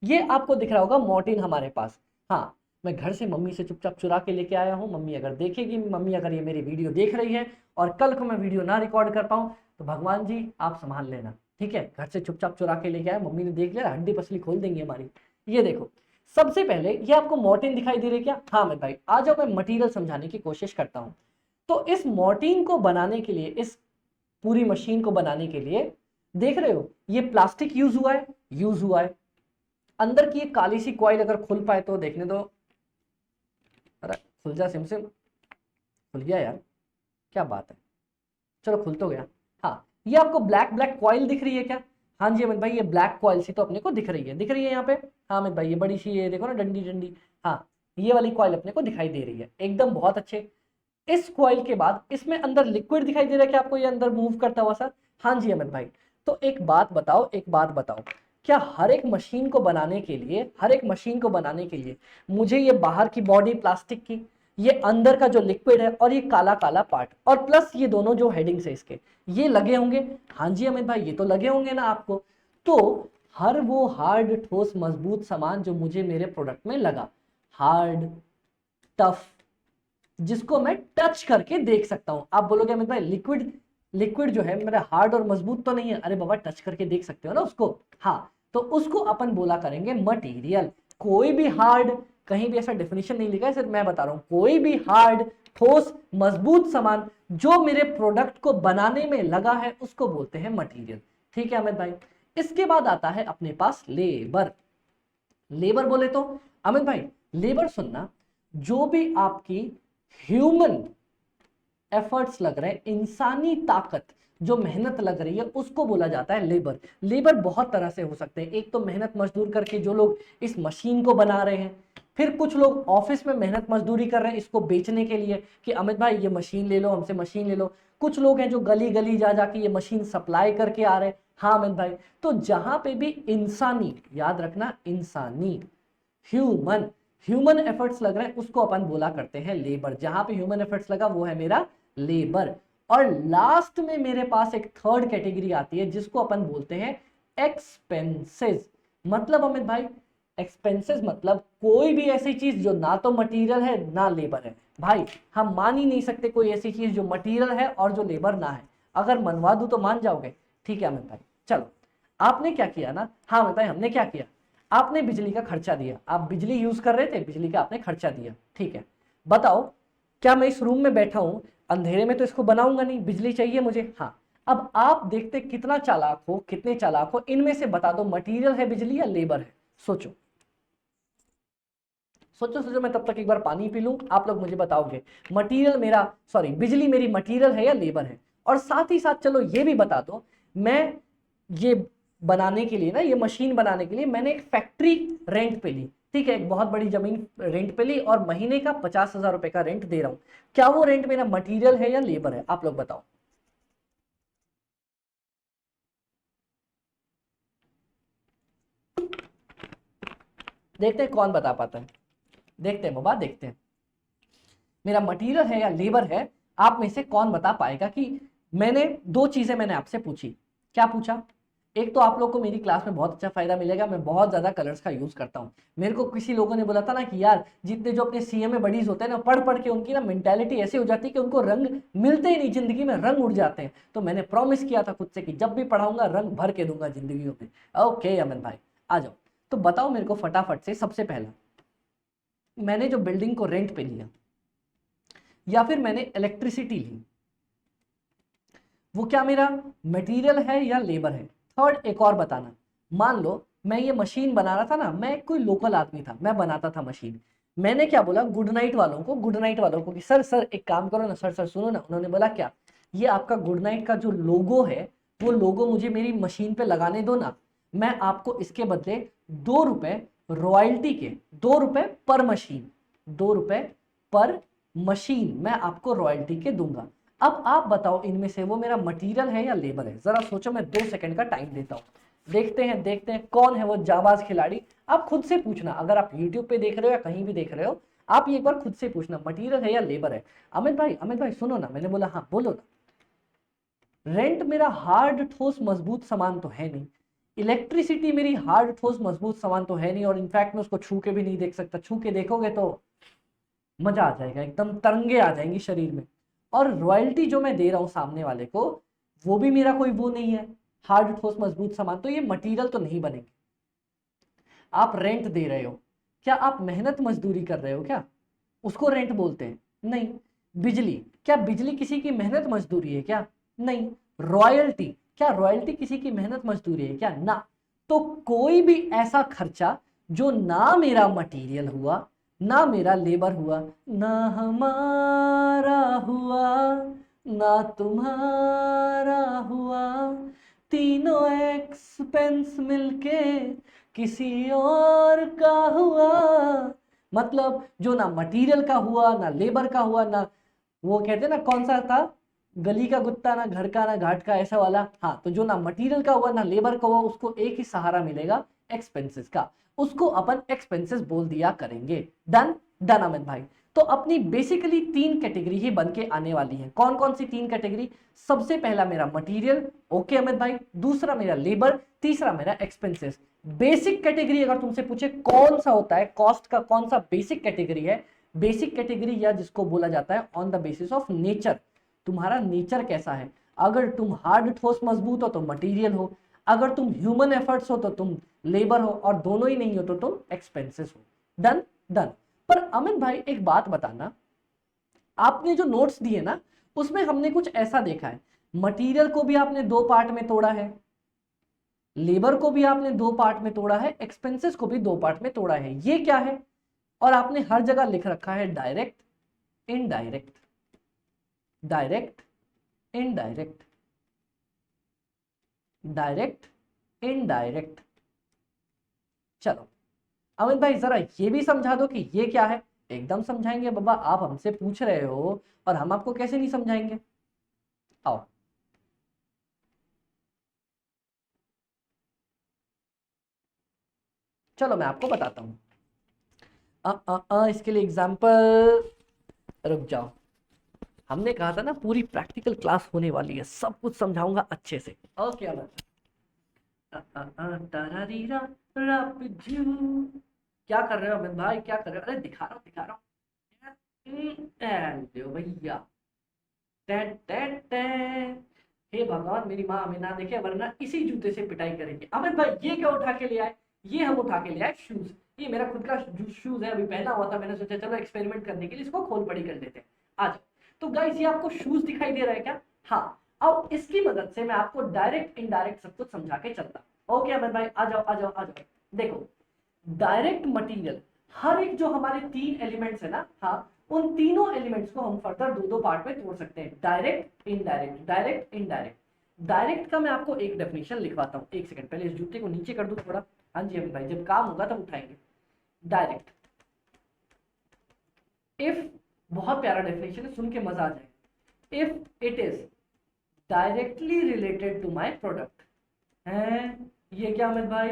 ये आपको दिख रहा होगा मॉर्टिन हमारे पास। हाँ, मैं घर से मम्मी से चुपचाप चुरा के लेके आया हूं। मम्मी अगर देखेगी, मम्मी अगर ये मेरी वीडियो देख रही है और कल को मैं वीडियो ना रिकॉर्ड कर पाऊं, तो भगवान जी आप संभाल लेना। ठीक है, घर से चुपचाप चुरा के लेके आया, मम्मी ने देख लिया, हड्डी पसली खोल देंगी हमारी। ये देखो, सबसे पहले ये आपको मॉर्टिन दिखाई दे रही है क्या? हाँ मैं भाई, आ जाओ, मैं मटेरियल समझाने की कोशिश करता हूं। तो इस मॉर्टिन को बनाने के लिए, इस पूरी मशीन को बनाने के लिए, देख रहे हो ये प्लास्टिक यूज हुआ है, यूज हुआ है। अंदर की एक काली सी कॉइल अगर खुल पाए तो देखने दो। अरे खुल जा सिम सिम, खुल गया यार, क्या बात है, चलो खुल तो गया। हाँ, ये आपको ब्लैक ब्लैक कॉइल दिख रही है क्या? हाँ जी अमित भाई, ये ब्लैक कॉइल सी तो अपने को दिख रही है, दिख रही है यहाँ पे। हाँ अमित भाई, ये बड़ी सी, ये देखो ना, डंडी डंडी। हाँ, ये वाली कॉइल अपने को दिखाई दे रही है, एकदम बहुत अच्छे। इस कॉइल के बाद इसमें अंदर लिक्विड दिखाई दे रहा है क्या आपको, ये अंदर मूव करता हुआ सर? हाँ जी अमित भाई। तो एक बात बताओ, एक बात बताओ, क्या हर एक मशीन को बनाने के लिए, हर एक मशीन को बनाने के लिए मुझे ये बाहर की बॉडी प्लास्टिक की, ये अंदर का जो लिक्विड है और ये काला काला पार्ट और प्लस ये दोनों जो हेडिंग्स है इसके, ये लगे होंगे? हाँ जी अमित भाई, ये तो लगे होंगे ना आपको। तो हर वो हार्ड ठोस मजबूत सामान जो मुझे मेरे प्रोडक्ट में लगा, हार्ड टफ, जिसको मैं टच करके देख सकता हूं। आप बोलोगे अमित भाई लिक्विड, लिक्विड जो है मेरा हार्ड और मजबूत तो नहीं है। अरे बाबा, टच करके देख सकते हो ना उसको। हाँ, तो उसको अपन बोला करेंगे मटेरियल। कोई भी हार्ड, कहीं भी ऐसा डेफिनेशन नहीं लिखा है, सिर्फ मैं बता रहा हूं, कोई भी हार्ड ठोस मजबूत सामान जो मेरे प्रोडक्ट को बनाने में लगा है उसको बोलते हैं मटेरियल। ठीक है अमित भाई। इसके बाद आता है अपने पास लेबर। लेबर बोले तो अमित भाई, लेबर सुनना, जो भी आपकी ह्यूमन एफर्ट्स लग रहे हैं, इंसानी ताकत जो मेहनत लग रही है, उसको बोला जाता है लेबर। लेबर बहुत तरह से हो सकते हैं, एक तो मेहनत मजदूर करके जो लोग इस मशीन को बना रहे हैं, फिर कुछ लोग ऑफिस में मेहनत मजदूरी कर रहे हैं इसको बेचने के लिए कि अमित भाई ये मशीन ले लो हमसे, मशीन ले लो। कुछ लोग हैं जो गली गली जा जाके ये मशीन सप्लाई करके आ रहे हैं। हाँ अमित भाई, तो जहां पे भी इंसानी, याद रखना इंसानी, ह्यूमन, ह्यूमन एफर्ट्स लग रहे हैं उसको अपन बोला करते हैं लेबर। जहां पे ह्यूमन एफर्ट्स लगा वो है मेरा लेबर। और लास्ट में मेरे पास एक थर्ड कैटेगरी आती है जिसको अपन बोलते हैं एक्सपेंसेस। मतलब अमित भाई, एक्सपेंसेस मतलब कोई भी ऐसी चीज जो ना तो मटेरियल है ना लेबर है। भाई हम मान ही नहीं सकते कोई ऐसी चीज जो मटेरियल है और जो लेबर ना है। अगर मनवा दूं तो मान जाओगे? ठीक है अमित भाई, चलो आपने क्या किया ना, हाँ अमित भाई हमने क्या किया, आपने बिजली का खर्चा दिया, आप बिजली यूज कर रहे थे, बिजली का आपने खर्चा दिया। ठीक है, बताओ, क्या मैं इस रूम में बैठा हूं, अंधेरे में तो इसको बनाऊंगा नहीं, बिजली चाहिए मुझे। हाँ, अब आप देखते कितना चालाक हो, कितने चालाक हो, इनमें से बता दो मटेरियल है बिजली या लेबर है? सोचो सोचो सोचो, मैं तब तक एक बार पानी पी लूं, आप लोग मुझे बताओगे मटेरियल मेरा, सॉरी बिजली मेरी मटेरियल है या लेबर है? और साथ ही साथ चलो ये भी बता दो, मैं ये बनाने के लिए ना, ये मशीन बनाने के लिए मैंने एक फैक्ट्री रेंट पे ली। ठीक है, एक बहुत बड़ी जमीन रेंट पे ली और महीने का 50,000 रुपए का रेंट दे रहा हूं। क्या वो रेंट मेरा मटेरियल है या लेबर है? आप लोग बताओ। देखते हैं कौन बता पाता है, देखते हैं बाबा, देखते हैं। मेरा मटेरियल है या लेबर है, आप में से कौन बता पाएगा कि मैंने दो चीजें मैंने आपसे पूछी। क्या पूछा? एक तो आप लोग को मेरी क्लास में बहुत अच्छा फायदा मिलेगा, मैं बहुत ज्यादा कलर्स का यूज करता हूँ। मेरे को किसी लोगों ने बोला था ना कि यार जितने जो अपने सीएमए बडीज होते हैं ना, पढ़ पढ़ के उनकी ना मेंटेलिटी ऐसी हो जाती है कि उनको रंग मिलते ही नहीं, जिंदगी में रंग उड़ जाते हैं। तो मैंने प्रॉमिस किया था खुद से कि जब भी पढ़ाऊंगा रंग भर के दूंगा जिंदगी में। ओके अमन भाई आ जाओ, तो बताओ मेरे को फटाफट से, सबसे पहला मैंने जो बिल्डिंग को रेंट पे लिया या फिर मैंने इलेक्ट्रिसिटी ली, वो क्या मेरा मटेरियल है या लेबर है? थर्ड एक और बताना, मान लो मैं ये मशीन बना रहा था ना, मैं कोई लोकल आदमी था, मैं बनाता था मशीन। मैंने क्या बोला गुड नाइट वालों को कि सर सर एक काम करो ना, सर सर सुनो ना। उन्होंने बोला क्या? ये आपका गुड नाइट का जो लोगो है, वो लोगो मुझे मेरी मशीन पे लगाने दो ना, मैं आपको इसके बदले 2 रुपए रॉयल्टी के, 2 रुपए पर मशीन, 2 रुपए पर मशीन मैं आपको रॉयल्टी के दूंगा। अब आप बताओ इनमें से वो मेरा मटेरियल है या लेबर है? जरा सोचो, मैं 2 सेकंड का टाइम देता हूं। देखते हैं कौन है वो जाबाज खिलाड़ी। आप खुद से पूछना, अगर आप यूट्यूब पे देख रहे हो या कहीं भी देख रहे हो, आप एक बार खुद से पूछना मटेरियल है या लेबर है। अमित भाई सुनो ना, मैंने बोला हाँ बोलो ना। रेंट मेरा हार्ड ठोस मजबूत सामान तो है नहीं, इलेक्ट्रिसिटी मेरी हार्ड ठोस मजबूत सामान तो है नहीं, और इनफैक्ट मैं उसको छू के भी नहीं देख सकता। छू के देखोगे तो मजा आ जाएगा, एकदम तरंगे आ जाएंगी शरीर में। और रॉयल्टी जो मैं दे रहा हूं सामने वाले को, वो भी मेरा कोई वो नहीं है हार्ड ठोस मजबूत सामान, तो ये मटेरियल तो नहीं बनेंगे। आप रेंट दे रहे हो, क्या आप मेहनत मजदूरी कर रहे हो क्या? उसको रेंट बोलते हैं? नहीं। बिजली, क्या बिजली किसी की मेहनत मजदूरी है क्या? नहीं। रॉयल्टी, क्या रॉयल्टी किसी की मेहनत मजदूरी है क्या? ना। तो कोई भी ऐसा खर्चा जो ना मेरा मटेरियल हुआ, ना मेरा लेबर हुआ, ना हमारा हुआ, ना तुम्हारा हुआ, तीनों एक्सपेंस मिलके किसी और का हुआ। मतलब जो ना मटेरियल का हुआ, ना लेबर का हुआ, ना वो कहते हैं ना कौन सा था, गली का कुत्ता ना घर का ना घाट का, ऐसा वाला। हाँ, तो जो ना मटेरियल का हुआ ना लेबर का हुआ, उसको एक ही सहारा मिलेगा, एक्सपेंसेस का। उसको अपन एक्सपेंसेस बोल दिया करेंगे। डन डन अमित भाई। तो अपनी बेसिकली 3 कैटेगरी ही बन के आने वाली है। कौन कौन सी 3 कैटेगरी? सबसे पहला मेरा मटेरियल, ओके अमित भाई, दूसरा मेरा लेबर, तीसरा मेरा एक्सपेंसेस। बेसिक कैटेगरी अगर तुमसे पूछे कौन सा होता है कॉस्ट का, कौन सा बेसिक कैटेगरी है, बेसिक कैटेगरी या जिसको बोला जाता है on the basis of nature, तुम्हारा नेचर कैसा है। अगर तुम हार्ड ठोस मजबूत हो तो मटेरियल हो, अगर तुम ह्यूमन एफर्ट्स हो तो तुम लेबर हो, और दोनों ही नहीं हो तो तुम एक्सपेंसेस हो। Done done. पर अमित भाई एक बात बताना, आपने जो नोट्स दिए ना, उसमें हमने कुछ ऐसा देखा है, मटेरियल को भी आपने 2 पार्ट में तोड़ा है, लेबर को भी आपने 2 पार्ट में तोड़ा है, एक्सपेंसेस को भी 2 पार्ट में तोड़ा है। ये क्या है? और आपने हर जगह लिख रखा है direct, indirect, direct, indirect, direct, indirect. चलो अमित भाई जरा ये भी समझा दो कि ये क्या है। एकदम समझाएंगे बाबा, आप हमसे पूछ रहे हो और हम आपको कैसे नहीं समझाएंगे। आओ। चलो मैं आपको बताता हूं। इसके लिए एग्जाम्पल, रुक जाओ। हमने कहा था ना पूरी प्रैक्टिकल क्लास होने वाली है, सब कुछ समझाऊंगा अच्छे से। ओके अमित। तरारीरा रापजू। क्या कर रहे हो अमित भाई, क्या कर रहे हो? अरे दिखा रहा हूँ दिखा रहा हूँ। दो भैया। टें टें टें। हे भगवान मेरी माँ हमें ना देखे, वरना इसी जूते से पिटाई करेंगे। अमित भाई ये क्या उठा के ले आए? ये हम उठा के ले आए शूज। ये मेरा खुद का शूज है, अभी पहना हुआ था, मैंने सोचा चलो एक्सपेरिमेंट करने के लिए इसको खोल पड़ी कर देते हैं। आज तो गाइस ये आपको शूज दिखाई दे रहा है क्या? हाँ। अब इसकी मदद से मैं आपको डायरेक्ट इनडायरेक्ट सब कुछ समझा के चलता। ओके अमित भाई आ जाओ आ जाओ आ जाओ। देखो डायरेक्ट मटेरियल, हर एक जो हमारे 3 एलिमेंट्स है ना, हाँ, उन तीनों एलिमेंट्स को हम फर्दर 2-2 पार्ट में तोड़ सकते हैं, direct indirect, direct indirect. Direct का मैं आपको एक डेफिनेशन लिखवाता हूँ, एक सेकंड, पहले इस जूते को नीचे कर दूं थोड़ा। हाँ जी अमित भाई, जब काम होगा तब उठाएंगे। डायरेक्ट, इफ, बहुत प्यारा डेफिनेशन है, सुन के मजा आ जाएगा। If it is directly related to my product है। ये क्या अमित भाई?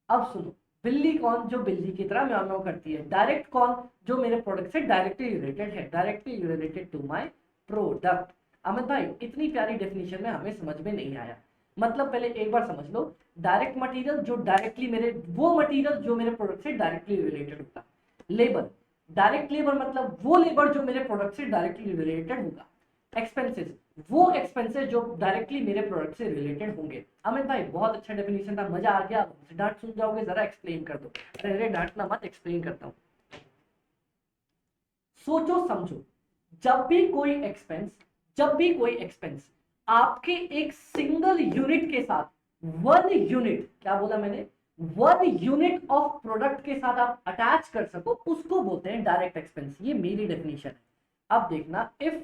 अब सुनो, बिल्ली कौन, जो बिल्ली की तरह म्याऊ म्याऊ करती है। डायरेक्ट कौन, जो मेरे प्रोडक्ट से डायरेक्टली रिलेटेड है, directly related to my product. Amit भाई इतनी प्यारी डेफिनेशन में हमें समझ में नहीं आया। मतलब पहले एक बार समझ लो, डायरेक्ट मटेरियल जो डायरेक्टली मेरे, वो मटेरियल जो मेरे प्रोडक्ट से डायरेक्टली रिलेटेड होगा। लेबर, डायरेक्ट लेबर मतलब वो लेबर जो मेरे प्रोडक्ट से डायरेक्टली रिलेटेड होगा। एक्सपेंसेस, वो एक्सपेंसेस जो डायरेक्टली मेरे प्रोडक्ट से रिलेटेड होंगे। अमित भाई बहुत अच्छा डेफिनेशन था, मजा आ गया। डांट सुन जाओगे, जरा एक्सप्लेन कर दो। अरे डांटना मत, एक्सप्लेन करता हूं। सोचो समझो, जब भी कोई एक्सपेंस, जब भी कोई एक्सपेंस आपके एक सिंगल यूनिट के साथ, वन यूनिट, क्या बोला मैंने, वन यूनिट ऑफ प्रोडक्ट के साथ आप अटैच कर सको, उसको बोलते हैं डायरेक्ट एक्सपेंस। ये मेरी डेफिनेशन है। अब देखना, if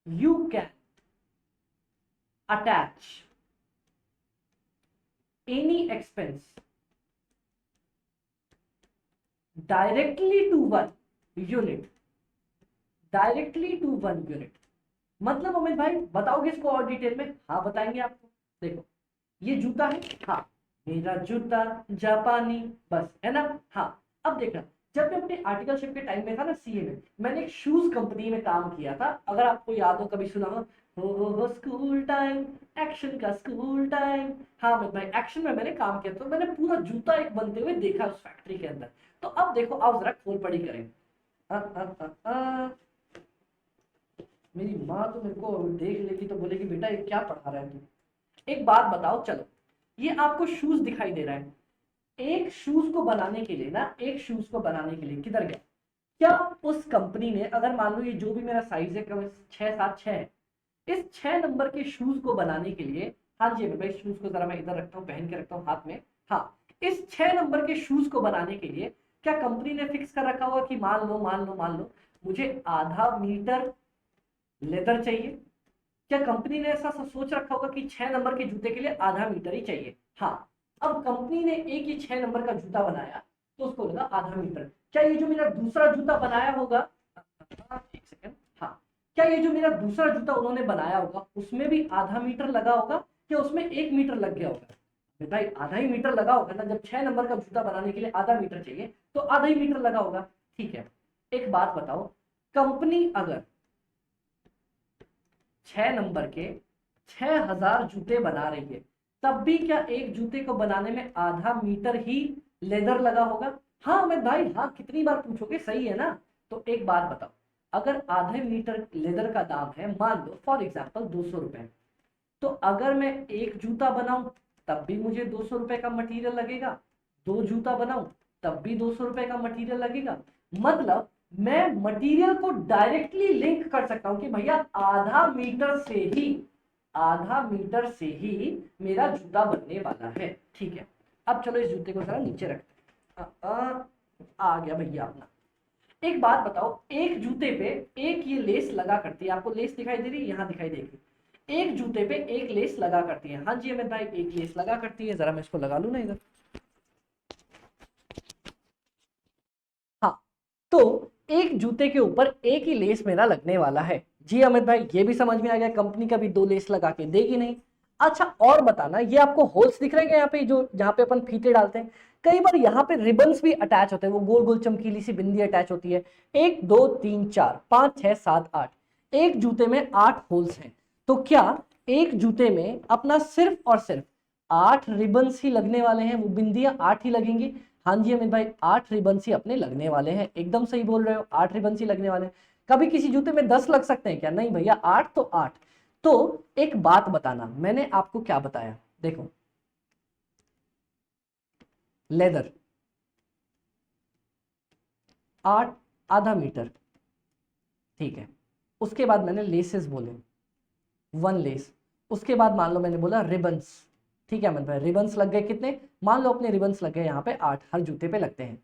you can attach any expense directly to one unit, directly to one unit, मतलब अमित भाई बताओगे इसको और डिटेल में? हाँ बताएंगे आपको। देखो ये जूता है, हाँ मेरा जूता जापानी, बस है ना। हाँ अब देखना, जब मैं अपने आर्टिकलशिप के टाइम में था ना सीए में, मैंने एक शूज कंपनी में काम किया था। अगर आपको याद हो, कभी सुना हो स्कूल टाइम, एक्शन का स्कूल टाइम। हाँ भाई एक्शन में मैंने काम किया, तो मैंने पूरा जूता एक बनते हुए देखा उस फैक्ट्री के अंदर। तो अब देखो, आप जरा खोल पढ़ी करें। मेरी माँ तो मेरे को देख लेगी तो बोलेगी बेटा ये क्या पढ़ा रहा है तू। एक बात बताओ, चलो ये आपको शूज दिखाई दे रहा है। एक शूज को बनाने के लिए ना, एक शूज को बनाने के लिए किधर गया, क्या उस कंपनी ने, अगर मान लो ये जो भी मेरा साइज है 6-7-6 है, इस 6 नंबर के शूज को बनाने के लिए, हाँ जी भाई शूज को जरा मैं इधर रखता हूँ, पहन के रखता हूँ हाथ में। हाँ इस 6 नंबर के शूज को बनाने के लिए क्या कंपनी ने फिक्स कर रखा होगा कि मान लो मुझे आधा मीटर लेदर चाहिए? क्या कंपनी ने ऐसा सोच रखा होगा कि 6 नंबर के जूते के लिए आधा मीटर ही चाहिए? हाँ अब कंपनी ने एक ही 6 नंबर का जूता बनाया तो उसको लगा आधा मीटर। क्या ये जो मेरा दूसरा जूता बनाया होगा, एक सेकंड, हाँ क्या ये जो मेरा दूसरा जूता उन्होंने बनाया होगा उसमें भी आधा मीटर लगा होगा, या उसमें 1 मीटर लग गया होगा? भाई आधा ही मीटर लगा होगा ना, जब 6 नंबर का जूता बनाने के लिए आधा मीटर चाहिए तो आधा ही मीटर लगा होगा। ठीक है, एक बात बताओ, कंपनी अगर 6 नंबर के 6000 जूते बना रही है, तब भी क्या एक जूते को बनाने में आधा मीटर ही लेदर लगा होगा? हाँ मैं भाई हाँ, कितनी बार पूछोगे, सही है ना। तो एक बात बताओ, अगर आधे मीटर लेदर का दाम है मान लो फॉर एग्जाम्पल 200 रुपए, तो अगर मैं एक जूता बनाऊं तब भी मुझे 200 रुपए का मटेरियल लगेगा, 2 जूता बनाऊं तब भी 200 रुपए का मटेरियल लगेगा। मतलब मैं मटेरियल को डायरेक्टली लिंक कर सकता हूं कि भैया आधा मीटर से ही मेरा जूता बनने वाला है। ठीक है, अब चलो इस जूते को जरा नीचे रखते हैं। आ गया भैया अपना। एक बात बताओ, एक जूते पे एक ये लेस लगा करती है, आपको लेस दिखाई दे रही है, यहाँ दिखाई देगी, एक जूते पे एक लेस लगा करती है। हाँ जी अमित भाई एक लेस लगा करती है, जरा मैं इसको लगा लूं ना इधर। हाँ तो एक जूते के ऊपर एक ही लेस मेरा लगने वाला है। जी अमित भाई ये भी समझ में आ गया, कंपनी का भी 2 लेस लगा के देगी नहीं। अच्छा और बताना, ये आपको होल्स दिख रहे हैं यहाँ पे, जो जहाँ पे अपन फीते डालते हैं, कई बार यहाँ पे रिबन्स भी अटैच होते हैं, वो गोल गोल चमकीली सी बिंदी अटैच होती है। 1 2 3 4 5 6 7 8, एक जूते में 8 होल्स हैं। तो क्या एक जूते में अपना सिर्फ और सिर्फ 8 रिबन्स ही लगने वाले हैं, वो बिंदियां 8 ही लगेंगी? हाँ जी अमित भाई 8 रिबन्स ही अपने लगने वाले हैं, एकदम सही बोल रहे हो, 8 रिबन्स ही लगने वाले हैं। कभी किसी जूते में 10 लग सकते हैं क्या? नहीं भैया 8 तो 8। तो एक बात बताना, मैंने आपको क्या बताया, देखो लेदर 8 आधा मीटर, ठीक है। उसके बाद मैंने लेसेस बोले, 1 लेस। उसके बाद मान लो मैंने बोला रिबन्स, ठीक है अमित भाई रिबन्स लग गए कितने, मान लो अपने रिबन्स लग गए यहाँ पे 8, हर जूते पे लगते हैं।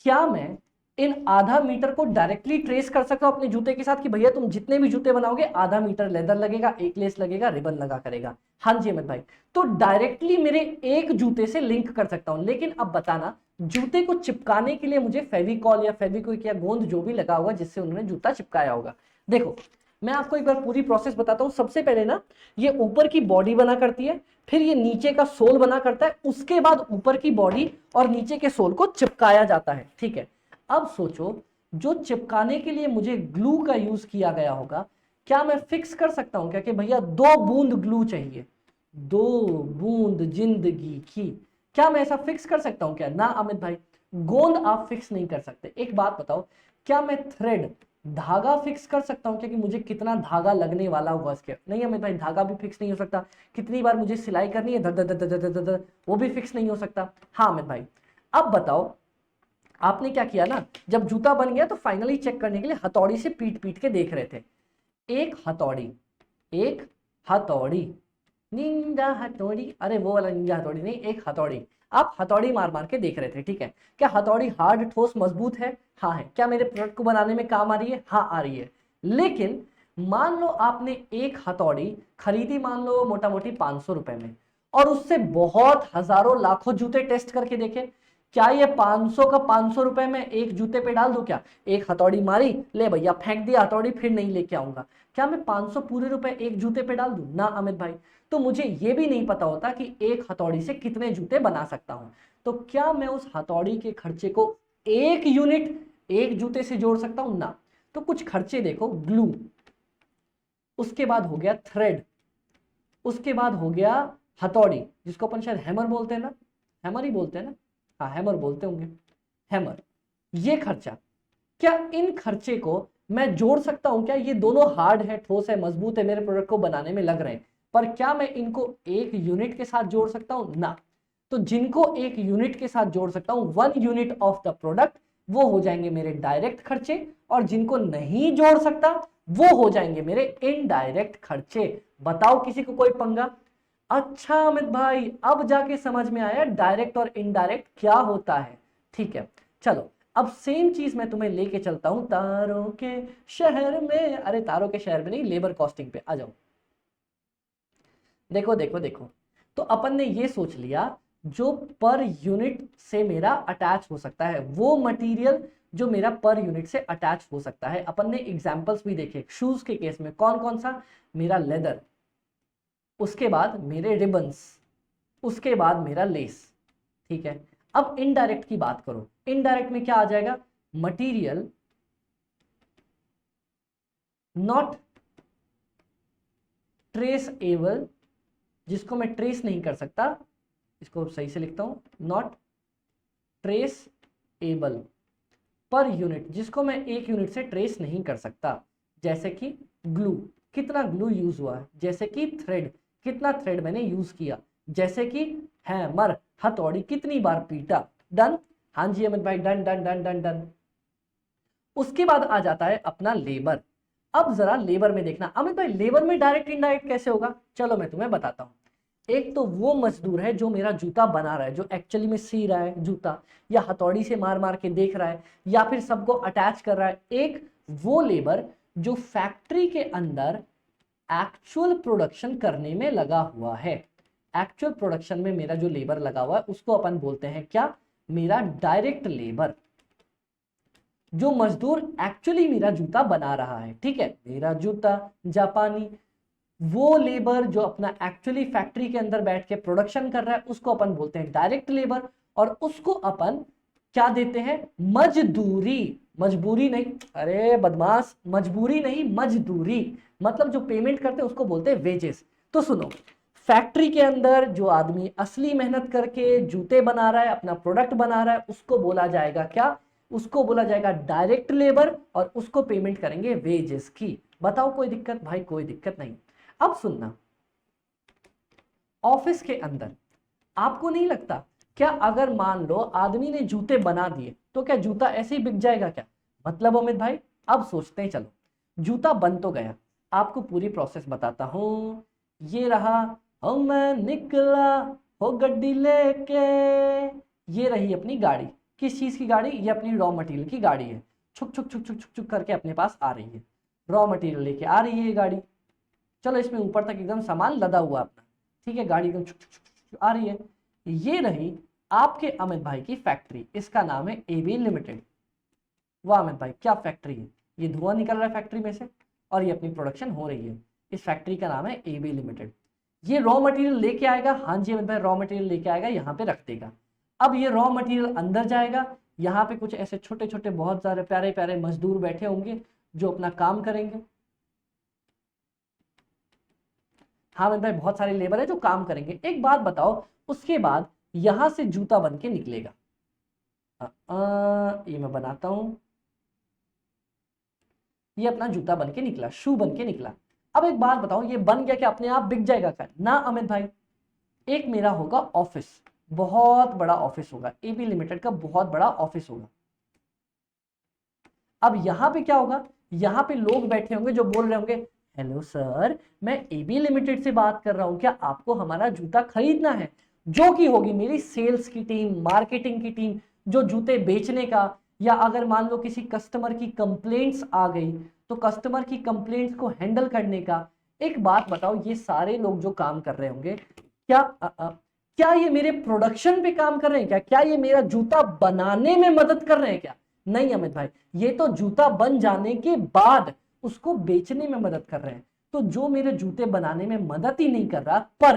क्या मैं इन आधा मीटर को डायरेक्टली ट्रेस कर सकता हूं अपने जूते के साथ कि भैया तुम जितने भी जूते बनाओगे आधा मीटर लेदर लगेगा, एक लेस लगेगा, रिबन लगा करेगा? हाँ जी अमित भाई, तो डायरेक्टली मेरे एक जूते से लिंक कर सकता हूं। लेकिन अब बताना, जूते को चिपकाने के लिए मुझे फेविकॉल या फेविक्विक या गोंद जो भी लगा होगा जिससे उन्होंने जूता चिपकाया होगा। देखो मैं आपको एक बार पूरी प्रोसेस बताता हूं। सबसे पहले ना ये ऊपर की बॉडी बना करती है, फिर ये नीचे का सोल बना करता है, उसके बाद ऊपर की बॉडी और नीचे के सोल को चिपकाया जाता है। ठीक है, अब सोचो जो चिपकाने के लिए मुझे ग्लू का यूज किया गया होगा, क्या मैं फिक्स कर सकता हूं क्या कि भैया 2 बूंद ग्लू चाहिए, 2 बूंद जिंदगी की? क्या मैं ऐसा फिक्स कर सकता हूं क्या? ना अमित भाई, गोंद आप फिक्स नहीं कर सकते। एक बात बताओ, क्या मैं थ्रेड धागा फिक्स कर सकता हूं? क्योंकि मुझे कितना धागा लगने वाला हुआ इसके? नहीं अमित भाई, धागा भी फिक्स नहीं हो सकता। कितनी बार मुझे सिलाई करनी है, धर धर धर धर धर धर, वो भी फिक्स नहीं हो सकता। हाँ अमित भाई, अब बताओ आपने क्या किया ना, जब जूता बन गया तो फाइनली चेक करने के लिए हथौड़ी से पीट पीट के देख रहे थे। एक हथौड़ी, एक हथौड़ी, निंजा हथौड़ी, अरे वो वाला निंजा हथौड़ी नहीं, एक हथौड़ी। आप हथौड़ी मार मार के देख रहे थे। ठीक है, क्या हथौड़ी हार्ड ठोस मजबूत है? हाँ है। क्या मेरे प्रोडक्ट को बनाने में काम आ रही है? हाँ आ रही है। लेकिन मान लो आपने एक हथौड़ी खरीदी, मान लो मोटा मोटी 500 रुपए में, और उससे बहुत हजारों लाखों जूते टेस्ट करके देखे। क्या ये 500 का 500 रुपए में एक जूते पे डाल दूं क्या? एक हथौड़ी मारी, ले भैया फेंक दिया हथौड़ी, फिर नहीं लेके आऊंगा। क्या मैं 500 पूरे रुपए एक जूते पे डाल दूं? ना अमित भाई। तो मुझे ये भी नहीं पता होता कि एक हथौड़ी से कितने जूते बना सकता हूं। तो क्या मैं उस हथौड़ी के खर्चे को एक यूनिट एक जूते से जोड़ सकता हूं? ना। तो कुछ खर्चे देखो, ग्लू, उसके बाद हो गया थ्रेड, उसके बाद हो गया हथौड़ी, जिसको अपन शायद हैमर बोलते हैं ना, हैमर ही बोलते हैं ना, हाँ हैमर बोलते होंगे, हैमर। ये खर्चा, क्या इन खर्चे को मैं जोड़ सकता हूं क्या? ये दोनों हार्ड है, ठोस है, मजबूत है, मेरे प्रोडक्ट को बनाने में लग रहे हैं, पर क्या मैं इनको एक यूनिट के साथ जोड़ सकता हूं? ना। तो जिनको एक यूनिट के साथ जोड़ सकता हूं, 1 यूनिट ऑफ द प्रोडक्ट, वो हो जाएंगे मेरे डायरेक्ट खर्चे, और जिनको नहीं जोड़ सकता वो हो जाएंगे मेरे इनडायरेक्ट खर्चे। बताओ किसी को कोई पंगा? अच्छा अमित भाई, अब जाके समझ में आया डायरेक्ट और इनडायरेक्ट क्या होता है। ठीक है, चलो अब सेम चीज मैं तुम्हें लेके चलता हूं तारों के शहर में। अरे तारों के शहर में नहीं, लेबर कॉस्टिंग पे आ जाओ। देखो देखो देखो, तो अपन ने ये सोच लिया जो पर यूनिट से मेरा अटैच हो सकता है, वो मटेरियल जो मेरा पर यूनिट से अटैच हो सकता है। अपन ने एग्जांपल्स भी देखे शूज के केस में, कौन कौन सा? मेरा लेदर, उसके बाद मेरे रिबन्स, उसके बाद मेरा लेस। ठीक है, अब इनडायरेक्ट की बात करो। इनडायरेक्ट में क्या आ जाएगा? मटेरियल नॉट ट्रेसेबल, जिसको मैं ट्रेस नहीं कर सकता, इसको सही से लिखता हूं, नॉट ट्रेसेबल पर यूनिट, जिसको मैं एक यूनिट से ट्रेस नहीं कर सकता। जैसे कि ग्लू, कितना ग्लू यूज हुआ है, जैसे कि थ्रेड, कितना थ्रेड मैंने यूज किया, जैसे कि हैमर, हथौड़ी कितनी बार पीटा। डन? हाँ जी अमित भाई, done done done done done. उसके बाद आ जाता है अपना लेबर। अब जरा लेबर में देखना अमित भाई, लेबर में डायरेक्ट इनडायरेक्ट कैसे होगा? चलो मैं तुम्हें बताता हूं। एक तो वो मजदूर है जो मेरा जूता बना रहा है, जो एक्चुअली में सी रहा है जूता, या हथौड़ी से मार मार के देख रहा है, या फिर सबको अटैच कर रहा है। एक वो लेबर जो फैक्ट्री के अंदर एक्चुअल प्रोडक्शन करने में लगा हुआ है। एक्चुअल प्रोडक्शन में मेरा जो लेबर लगा हुआ है उसको अपन बोलते हैं क्या? मेरा डायरेक्ट लेबर, जो मजदूर एक्चुअली मेरा जूता बना रहा है। ठीक है, मेरा जूता जापानी, वो लेबर जो अपना एक्चुअली फैक्ट्री के अंदर बैठ के प्रोडक्शन कर रहा है उसको अपन बोलते हैं डायरेक्ट लेबर, और उसको अपन क्या देते हैं? मजदूरी। मजबूरी नहीं, अरे बदमाश, मजबूरी नहीं मजदूरी, मतलब जो पेमेंट करते हैं उसको बोलते हैं वेजेस। तो सुनो, फैक्ट्री के अंदर जो आदमी असली मेहनत करके जूते बना रहा है, अपना प्रोडक्ट बना रहा है, उसको बोला जाएगा क्या? उसको बोला जाएगा डायरेक्ट लेबर, और उसको पेमेंट करेंगे वेजेस की। बताओ कोई दिक्कत? भाई कोई दिक्कत नहीं। अब सुनना, ऑफिस के अंदर आपको नहीं लगता क्या अगर मान लो आदमी ने जूते बना दिए तो क्या जूता ऐसे ही बिक जाएगा क्या? मतलब अमित भाई, अब सोचते हैं, चलो जूता बन तो गया, आपको पूरी प्रोसेस बताता हूं। ये रहा, ओ मैं निकला हो गड्डी लेके, ये रही अपनी गाड़ी। किस चीज की गाड़ी? ये अपनी रॉ मटेरियल की गाड़ी है। छुक छुक छुक छुक छुक छुक करके अपने पास आ रही है, रॉ मटेरियल लेके आ रही है ये गाड़ी। चलो इसमें ऊपर तक एकदम सामान लदा हुआ अपना, ठीक है, गाड़ी एकदम छुक छुक छुक छुक आ रही है। ये रही आपके अमित भाई की फैक्ट्री, इसका नाम है एबी लिमिटेड। वाह अमित भाई, क्या फैक्ट्री है, ये धुआं निकल रहा है फैक्ट्री में से, और ये अपनी प्रोडक्शन हो रही है। इस फैक्ट्री का नाम है AB लिमिटेड। ये रॉ मटेरियल लेके आएगा, हाँ जी अमित भाई, रॉ मटेरियल लेके आएगा, यहाँ पे रख देगा। अब ये रॉ मटेरियल अंदर जाएगा, यहाँ पे कुछ ऐसे छोटे छोटे बहुत सारे प्यारे प्यारे मजदूर बैठे होंगे जो अपना काम करेंगे। हाँ अमित भाई, बहुत सारे लेबर है जो काम करेंगे। एक बात बताओ, उसके बाद यहां से जूता बन के निकलेगा। ये मैं बनाता हूं, ये अपना जूता बन के निकला, शू बन के निकला। अब एक बात बताओ, ये बन गया क्या अपने आप बिक जाएगा क्या? ना अमित भाई, एक मेरा होगा ऑफिस, बहुत बड़ा ऑफिस होगा, AB लिमिटेड का बहुत बड़ा ऑफिस होगा। अब यहां पे क्या होगा, यहां पे लोग बैठे होंगे जो बोल रहे होंगे, हेलो सर, मैं AB लिमिटेड से बात कर रहा हूं, क्या आपको हमारा जूता खरीदना है? जो कि होगी मेरी सेल्स की टीम, मार्केटिंग की टीम, जो जूते बेचने का, या अगर मान लो किसी कस्टमर की कंप्लेंट्स आ गई तो कस्टमर की कंप्लेंट्स को हैंडल करने का। एक बात बताओ, ये सारे लोग जो काम कर रहे होंगे, क्या ये मेरे प्रोडक्शन पे काम कर रहे हैं क्या? क्या ये मेरा जूता बनाने में मदद कर रहे हैं क्या? नहीं अमित भाई, ये तो जूता बन जाने के बाद उसको बेचने में मदद कर रहे हैं। तो जो मेरे जूते बनाने में मदद ही नहीं कर रहा पर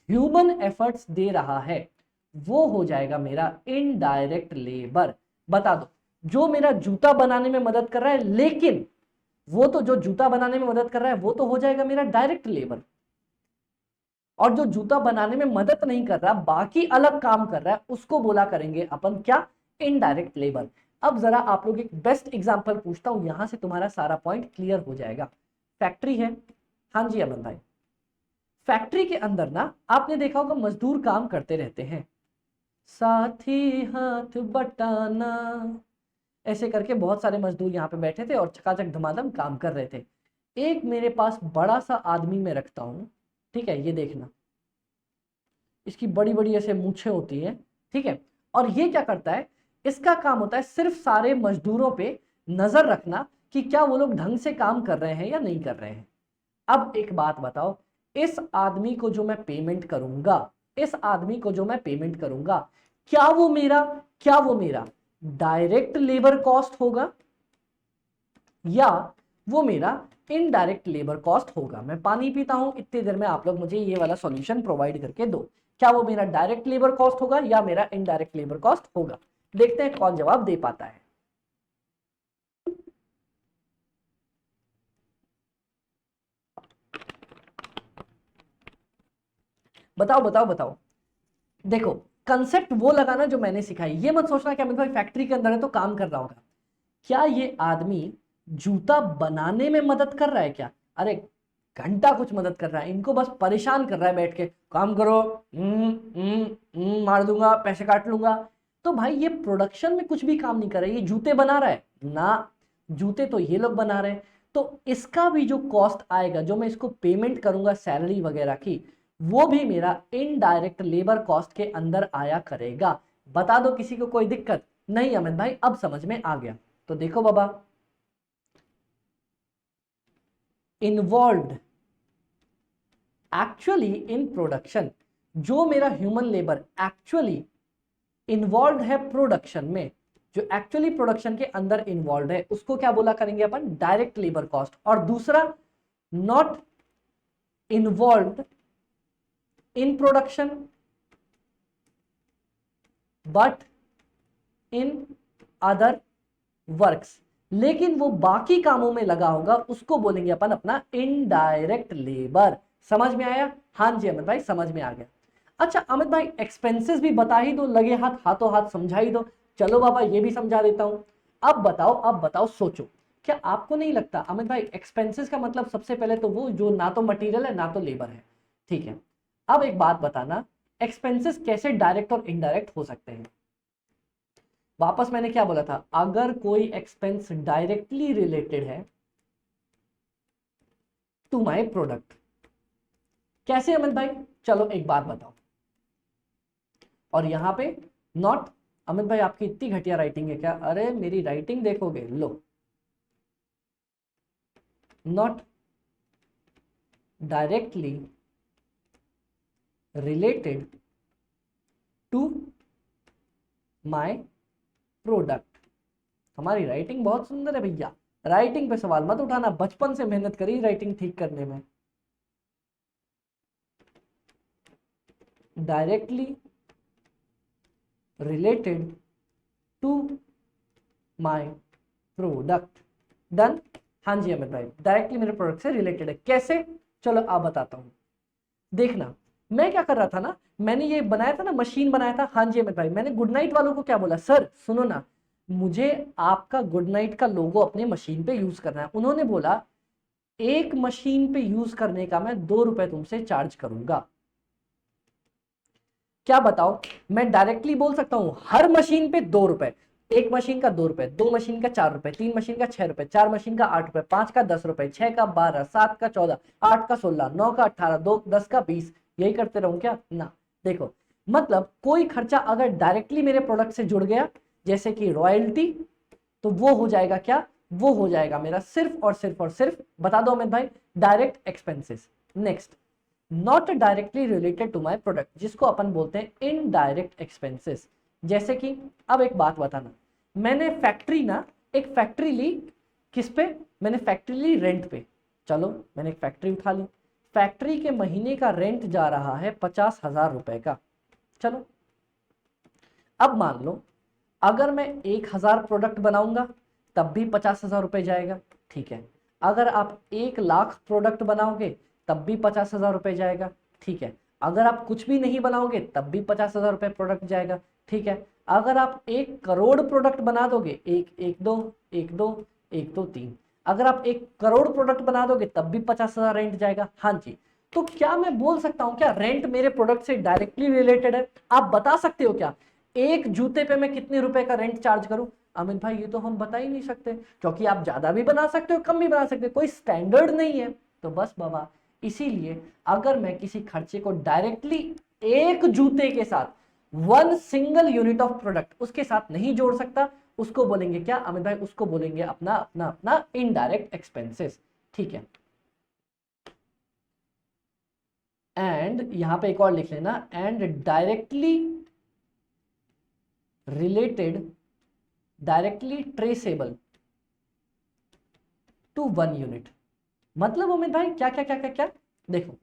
ह्यूमन एफर्ट्स दे रहा है, वो हो जाएगा मेरा इनडायरेक्ट लेबर। बता दो, जो मेरा जूता बनाने में मदद कर रहा है, लेकिन वो तो जो जूता बनाने में मदद कर रहा है वो तो हो जाएगा मेरा डायरेक्ट लेबर, और जो जूता बनाने में मदद नहीं कर रहा, बाकी अलग काम कर रहा है, उसको बोला करेंगे अपन क्या? Indirect labour. अब जरा आप लोग एक बेस्ट एग्जांपल पूछता हूं, यहां से तुम्हारा सारा पॉइंट क्लियर हो जाएगा। फैक्ट्री है, हाँ जी अमन भाई, फैक्ट्री के अंदर ना आपने देखा होगा मजदूर काम करते रहते हैं, साथी हाथ बटाना, ऐसे करके बहुत सारे मजदूर यहाँ पे बैठे थे और चकाचक धमाधम काम कर रहे थे। एक मेरे पास बड़ा सा आदमी मैं रखता हूं, ठीक है, ये देखना, इसकी बड़ी बड़ी ऐसे मूछें होती हैं, ठीक है, और ये क्या करता है, इसका काम होता है सिर्फ सारे मजदूरों पे नजर रखना कि क्या वो लोग ढंग से काम कर रहे हैं या नहीं कर रहे हैं। अब एक बात बताओ, इस आदमी को जो मैं पेमेंट करूंगा, इस आदमी को जो मैं पेमेंट करूंगा, क्या वो मेरा डायरेक्ट लेबर कॉस्ट होगा या वो मेरा इनडायरेक्ट लेबर कॉस्ट होगा? मैं पानी पीता हूं, इतनी देर में आप लोग मुझे ये वाला सॉल्यूशन प्रोवाइड करके दो। क्या वो मेरा डायरेक्ट लेबर कॉस्ट होगा या मेरा इनडायरेक्ट लेबर कॉस्ट होगा? देखते हैं कौन जवाब दे पाता है। बताओ बताओ बताओ। देखो, कंसेप्ट वो लगाना जो मैंने सिखाई, ये मत सोचना कि अमित भाई फैक्ट्री के अंदर है तो काम कर रहा होगा। क्या ये आदमी जूता बनाने में मदद कर रहा है क्या? अरे घंटा कुछ मदद कर रहा है, इनको बस परेशान कर रहा है बैठ के, काम करो, मार दूंगा, पैसे काट लूंगा। तो भाई ये प्रोडक्शन में कुछ भी काम नहीं कर रहा है, ये जूते बना रहा है ना, जूते तो ये लोग बना रहे हैं। तो इसका भी जो कॉस्ट आएगा, जो मैं इसको पेमेंट करूंगा सैलरी वगैरह की, वो भी मेरा इनडायरेक्ट लेबर कॉस्ट के अंदर आया करेगा। बता दो किसी को कोई दिक्कत? नहीं अमित भाई, अब समझ में आ गया। तो देखो बाबा, इन्वॉल्व एक्चुअली इन प्रोडक्शन, जो मेरा ह्यूमन लेबर एक्चुअली इन्वॉल्व है प्रोडक्शन में, जो एक्चुअली प्रोडक्शन के अंदर इन्वॉल्व है, उसको क्या बोला करेंगे अपन? Direct labour cost. और दूसरा, not involve in production but in other works, लेकिन वो बाकी कामों में लगा होगा, उसको बोलेंगे अपन अपना इनडायरेक्ट लेबर। समझ में आया? हाँ जी अमित भाई, समझ में आ गया। अच्छा अमित भाई, एक्सपेंसेस भी बता ही दो, लगे हाथ हाथों हाथ समझा ही दो। चलो बाबा, ये भी समझा देता हूं। अब बताओ, सोचो, क्या आपको नहीं लगता अमित भाई एक्सपेंसेस का मतलब सबसे पहले तो वो जो ना तो मटेरियल है ना तो लेबर है, ठीक है। अब एक बात बताना, एक्सपेंसेस कैसे डायरेक्ट और इनडायरेक्ट हो सकते हैं? वापस मैंने क्या बोला था, अगर कोई एक्सपेंस डायरेक्टली रिलेटेड है टू माय प्रोडक्ट, कैसे अमित भाई? चलो एक बात बताओ, और यहां पे नॉट, अमित भाई आपकी इतनी घटिया राइटिंग है क्या? अरे मेरी राइटिंग देखोगे, लो, not directly related to my product. हमारी राइटिंग बहुत सुंदर है भैया, राइटिंग पे सवाल मत उठाना, बचपन से मेहनत करी राइटिंग ठीक करने में। Directly related to my product. Done. हाँ जी अमित भाई, डायरेक्टली मेरे प्रोडक्ट से रिलेटेड है। कैसे? चलो आप बताता हूं। देखना, मैं क्या कर रहा था ना, मैंने ये बनाया था ना, मशीन बनाया था। हाँ जी अमित भाई, मैंने गुड नाइट वालों को क्या बोला, सर सुनो ना, मुझे आपका गुड नाइट का लोगो अपने मशीन पे यूज करना है। उन्होंने बोला एक मशीन पे यूज करने का मैं 2 रुपए तुमसे चार्ज करूंगा। क्या बताओ, मैं डायरेक्टली बोल सकता हूं हर मशीन पे 2 रुपए, एक मशीन का 2 रुपए, 2 मशीन का 4 रुपए, 3 मशीन का 6 रुपए, 4 मशीन का 8 रुपए, 5 का 10 रुपए, 6 का 12, 7 का 14, 8 का 16, 9 का 18, 2 10 का 20, यही करते रहूं क्या ना। देखो, मतलब कोई खर्चा अगर डायरेक्टली मेरे प्रोडक्ट से जुड़ गया, जैसे कि रॉयल्टी, तो वो हो जाएगा क्या, वो हो जाएगा मेरा सिर्फ और सिर्फ और सिर्फ, बता दो अमित भाई, direct expenses. Next, not directly related to my product, जिसको अपन बोलते हैं इनडायरेक्ट एक्सपेंसेस। जैसे कि अब एक बात बताना, मैंने फैक्ट्री ना, एक फैक्ट्री ली, किस पे, मैंने फैक्ट्री ली रेंट पे। चलो मैंने एक फैक्ट्री उठा ली, फैक्ट्री के महीने का रेंट जा रहा है 50,000 रुपए का। चलो अब मान लो अगर मैं 1,000 प्रोडक्ट बनाऊंगा तब भी 50,000 रुपए जाएगा, ठीक है। अगर आप 1,00,000 प्रोडक्ट बनाओगे तब भी 50,000 रुपए जाएगा, ठीक है। अगर आप कुछ भी नहीं बनाओगे तब भी 50,000 रुपए प्रोडक्ट जाएगा, ठीक है। अगर आप 1 करोड़ प्रोडक्ट बना दोगे, एक एक दो एक दो एक दो तीन, अगर आप 1 करोड़ प्रोडक्ट बना दोगे तब भी 50,000 रेंट जाएगा। हाँ जी, तो क्या मैं बोल सकता हूं क्या रेंट मेरे प्रोडक्ट से डायरेक्टली रिलेटेड है? आप बता सकते हो क्या एक जूते पे मैं कितने रुपए का रेंट चार्ज करूं? अमित भाई ये तो हम बता ही नहीं सकते, क्योंकि आप ज्यादा भी बना सकते हो, कम भी बना सकते हो, कोई स्टैंडर्ड नहीं है। तो बस बाबा, इसीलिए अगर मैं किसी खर्चे को डायरेक्टली एक जूते के साथ, 1 सिंगल यूनिट ऑफ प्रोडक्ट उसके साथ नहीं जोड़ सकता, उसको बोलेंगे क्या अमित भाई? उसको बोलेंगे अपना अपना अपना इनडायरेक्ट एक्सपेंसेस, ठीक है। एंड यहां पे एक और लिख लेना, and directly related, directly traceable to 1 unit. मतलब अमित भाई क्या क्या क्या क्या क्या? देखो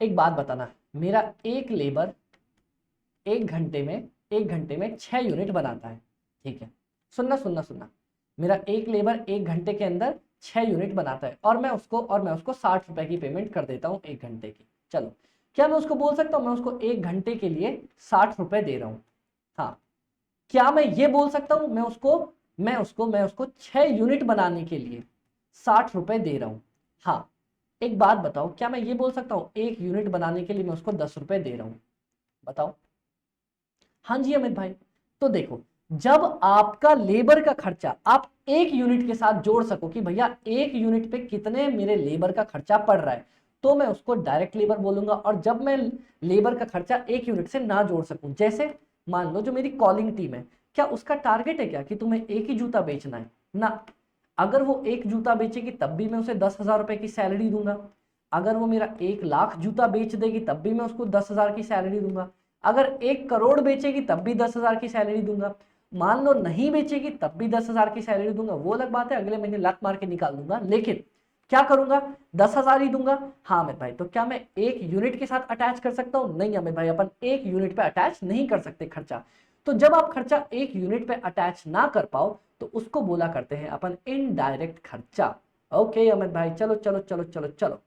एक बात बताना है, मेरा एक लेबर एक घंटे में 6 यूनिट बनाता है, ठीक है। सुनना सुनना सुनना, मेरा एक लेबर 1 घंटे के अंदर 6 यूनिट बनाता है, और मैं उसको 60 रुपए की पेमेंट कर देता हूँ 1 घंटे की। चलो, क्या मैं उसको बोल सकता हूँ मैं उसको 1 घंटे के लिए 60 रुपए दे रहा हूँ? हाँ। क्या मैं ये बोल सकता हूं मैं उसको 6 यूनिट बनाने के लिए 60 रुपए दे रहा हूं? हाँ। एक बात बताओ, क्या मैं ये बोल सकता हूं 1 यूनिट बनाने के लिए मैं उसको 10 रुपए दे रहा हूं? बताओ। हाँ जी अमित भाई, तो देखो, जब आपका लेबर का खर्चा आप 1 यूनिट के साथ जोड़ सको कि भैया 1 यूनिट पे कितने मेरे लेबर का खर्चा पड़ रहा है, तो मैं उसको डायरेक्ट लेबर बोलूंगा। और जब मैं लेबर का खर्चा 1 यूनिट से ना जोड़ सकूं, जैसे मान लो जो मेरी कॉलिंग टीम है, क्या उसका टारगेट है क्या कि तुम्हें एक ही जूता बेचना है ना? अगर वो एक जूता बेचेगी तब भी मैं उसे 10,000 रुपए की सैलरी दूंगा। अगर वो मेरा 1,00,000 जूता बेच देगी तब भी मैं उसको 10,000 की सैलरी दूंगा। अगर 1 करोड़ बेचेगी तब भी 10,000 की सैलरी दूंगा। मान लो नहीं बेचेगी तब भी 10,000 की सैलरी दूंगा, वो अलग बात है, अगले महीने लात मार के निकाल दूंगा, लेकिन क्या करूंगा, 10,000 ही दूंगा। हाँ अमित भाई, तो क्या मैं 1 यूनिट के साथ अटैच कर सकता हूं? नहीं अमित भाई, अपन 1 यूनिट पे अटैच नहीं कर सकते खर्चा। तो जब आप खर्चा 1 यूनिट पे अटैच ना कर पाओ तो उसको बोला करते हैं अपन इनडायरेक्ट खर्चा। ओके अमित भाई, चलो चलो चलो चलो चलो,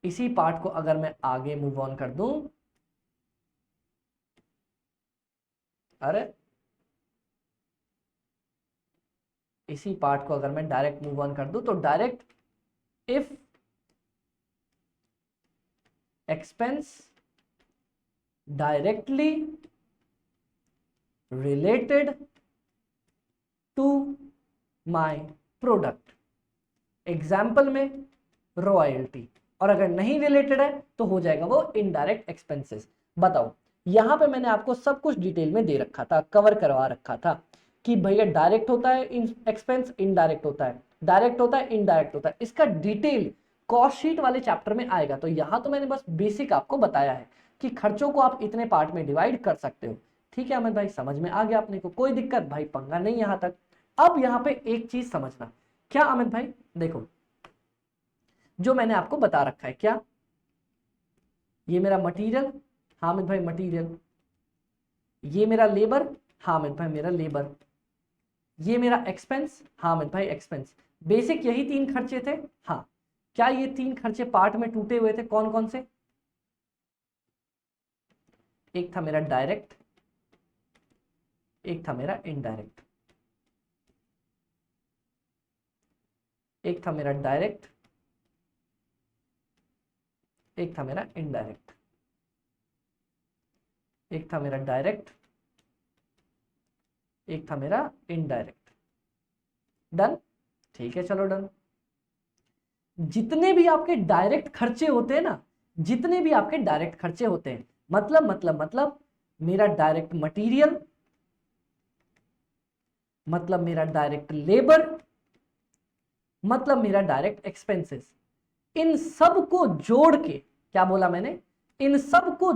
इसी पार्ट को अगर मैं आगे मूव ऑन कर दूं, अरे इसी पार्ट को अगर मैं डायरेक्ट मूव ऑन कर दूं, तो direct if expense directly related to my product, example में रॉयल्टी, और अगर नहीं रिलेटेड है तो हो जाएगा वो इनडायरेक्ट एक्सपेंसेस। बताओ, यहां पे मैंने आपको सब कुछ डिटेल में दे रखा था, कवर करवा रखा था कि भैया डायरेक्ट होता है एक्सपेंस, इनडायरेक्ट होता है, डायरेक्ट होता है, इनडायरेक्ट होता है। इसका डिटेल कॉस्ट शीट वाले चैप्टर में आएगा। तो यहां तो मैंने बस बेसिक आपको बताया है कि खर्चों को आप इतने पार्ट में डिवाइड कर सकते हो। ठीक है अमित भाई, समझ में आ गया अपने को? कोई दिक्कत भाई, पंगा नहीं यहां तक। अब यहां पे एक चीज समझना, क्या अमित भाई, देखो जो मैंने आपको बता रखा है, क्या ये मेरा मटेरियल, हाँ अमित भाई मटेरियल, ये मेरा लेबर, हाँ अमित भाई मेरा लेबर, ये मेरा एक्सपेंस, हाँ अमित भाई एक्सपेंस। बेसिक यही 3 खर्चे थे। हाँ, क्या ये 3 खर्चे पार्ट में टूटे हुए थे? कौन कौन से? एक था मेरा डायरेक्ट, एक था मेरा इनडायरेक्ट, एक था मेरा डायरेक्ट, एक था मेरा इनडायरेक्ट, एक था मेरा डायरेक्ट, एक था मेरा इनडायरेक्ट। डन? ठीक है, चलो डन। जितने भी आपके डायरेक्ट खर्चे होते हैं ना, जितने भी आपके डायरेक्ट खर्चे होते हैं, मतलब मेरा डायरेक्ट मटेरियल, मतलब मेरा डायरेक्ट लेबर, मतलब मेरा डायरेक्ट एक्सपेंसेस, इन सब को जोड़ के, क्या बोला मैंने, इन सब को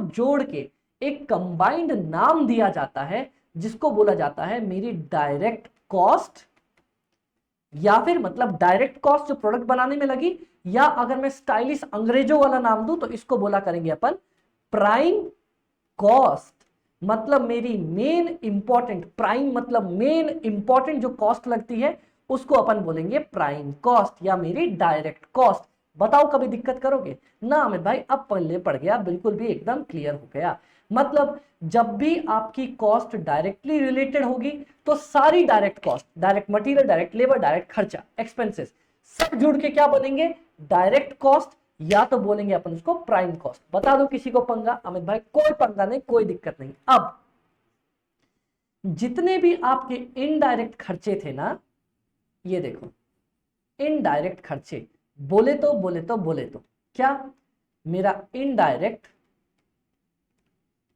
जोड़ के एक कंबाइंड नाम दिया जाता है, जिसको बोला जाता है मेरी डायरेक्ट कॉस्ट, या फिर मतलब डायरेक्ट कॉस्ट जो प्रोडक्ट बनाने में लगी, या अगर मैं स्टाइलिश अंग्रेजों वाला नाम दूं तो इसको बोला करेंगे अपन प्राइम कॉस्ट। मतलब मेरी मेन इंपॉर्टेंट, प्राइम मतलब मेन इंपॉर्टेंट जो कॉस्ट लगती है उसको अपन बोलेंगे प्राइम कॉस्ट या मेरी डायरेक्ट कॉस्ट। बताओ कभी दिक्कत करोगे ना अमित भाई? अब पल्ले पड़ गया, बिल्कुल भी एकदम क्लियर हो गया। मतलब जब भी आपकी कॉस्ट डायरेक्टली रिलेटेड होगी तो सारी direct cost, direct material, direct labour, direct खर्चा, एक्सपेंसेस, सब जुड़ के क्या बनेंगे? डायरेक्ट कॉस्ट, या तो बोलेंगे अपन उसको प्राइम कॉस्ट। बता दो किसी को पंगा? अमित भाई कोई पंगा नहीं, कोई दिक्कत नहीं। अब जितने भी आपके इनडायरेक्ट खर्चे थे ना, ये देखो इनडायरेक्ट खर्चे, बोले तो क्या मेरा इनडायरेक्ट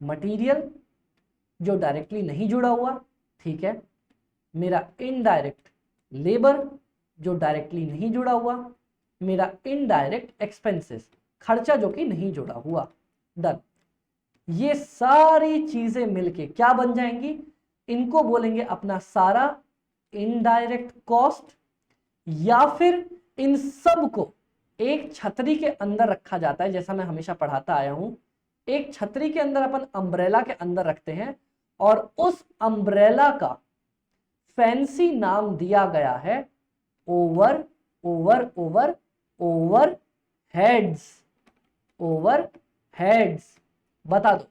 मटेरियल जो डायरेक्टली नहीं जुड़ा हुआ, ठीक है, मेरा इनडायरेक्ट लेबर जो डायरेक्टली नहीं जुड़ा हुआ, मेरा इनडायरेक्ट एक्सपेंसेस खर्चा जो कि नहीं जुड़ा हुआ। डन। ये सारी चीजें मिलके क्या बन जाएंगी? इनको बोलेंगे अपना सारा इनडायरेक्ट कॉस्ट, या फिर इन सब को एक छतरी के अंदर रखा जाता है। जैसा मैं हमेशा पढ़ाता आया हूं, एक छतरी के अंदर अपन अम्ब्रेला के अंदर रखते हैं और उस अम्ब्रेला का फैंसी नाम दिया गया है over over over over heads, over heads. बता दो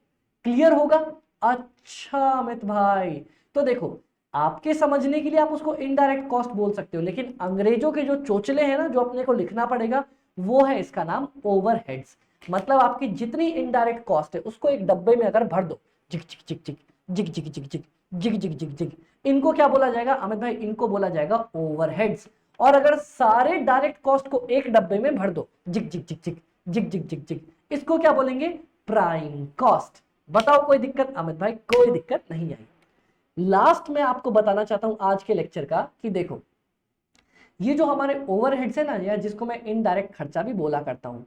क्लियर होगा? अच्छा अमित भाई, तो देखो आपके समझने के लिए आप उसको इनडायरेक्ट कॉस्ट बोल सकते हो, लेकिन अंग्रेजों के जो चोचले हैं ना, जो अपने को लिखना पड़ेगा, वो है इसका नाम ओवरहेड्स। मतलब आपकी जितनी इनडायरेक्ट कॉस्ट है उसको एक डब्बे में अगर भर दो, जिक जिक जिक जिक जिक जिक जिक जिक जिक जिक जिक जिक, इनको क्या बोला जाएगा अमित भाई? इनको बोला जाएगा ओवरहेड्स। और अगर सारे डायरेक्ट कॉस्ट को एक डब्बे में भर दो, जिक जिक जिक जिक जिक जिक जिक जिक, इसको क्या बोलेंगे? Prime cost. बताओ कोई दिक्कत अमित भाई? कोई दिक्कत नहीं आई। लास्ट में आपको बताना चाहता हूं आज के लेक्चर का कि देखो ये जो हमारे ओवरहेड्स है ना, या जिसको मैं इनडायरेक्ट खर्चा भी बोला करता हूं,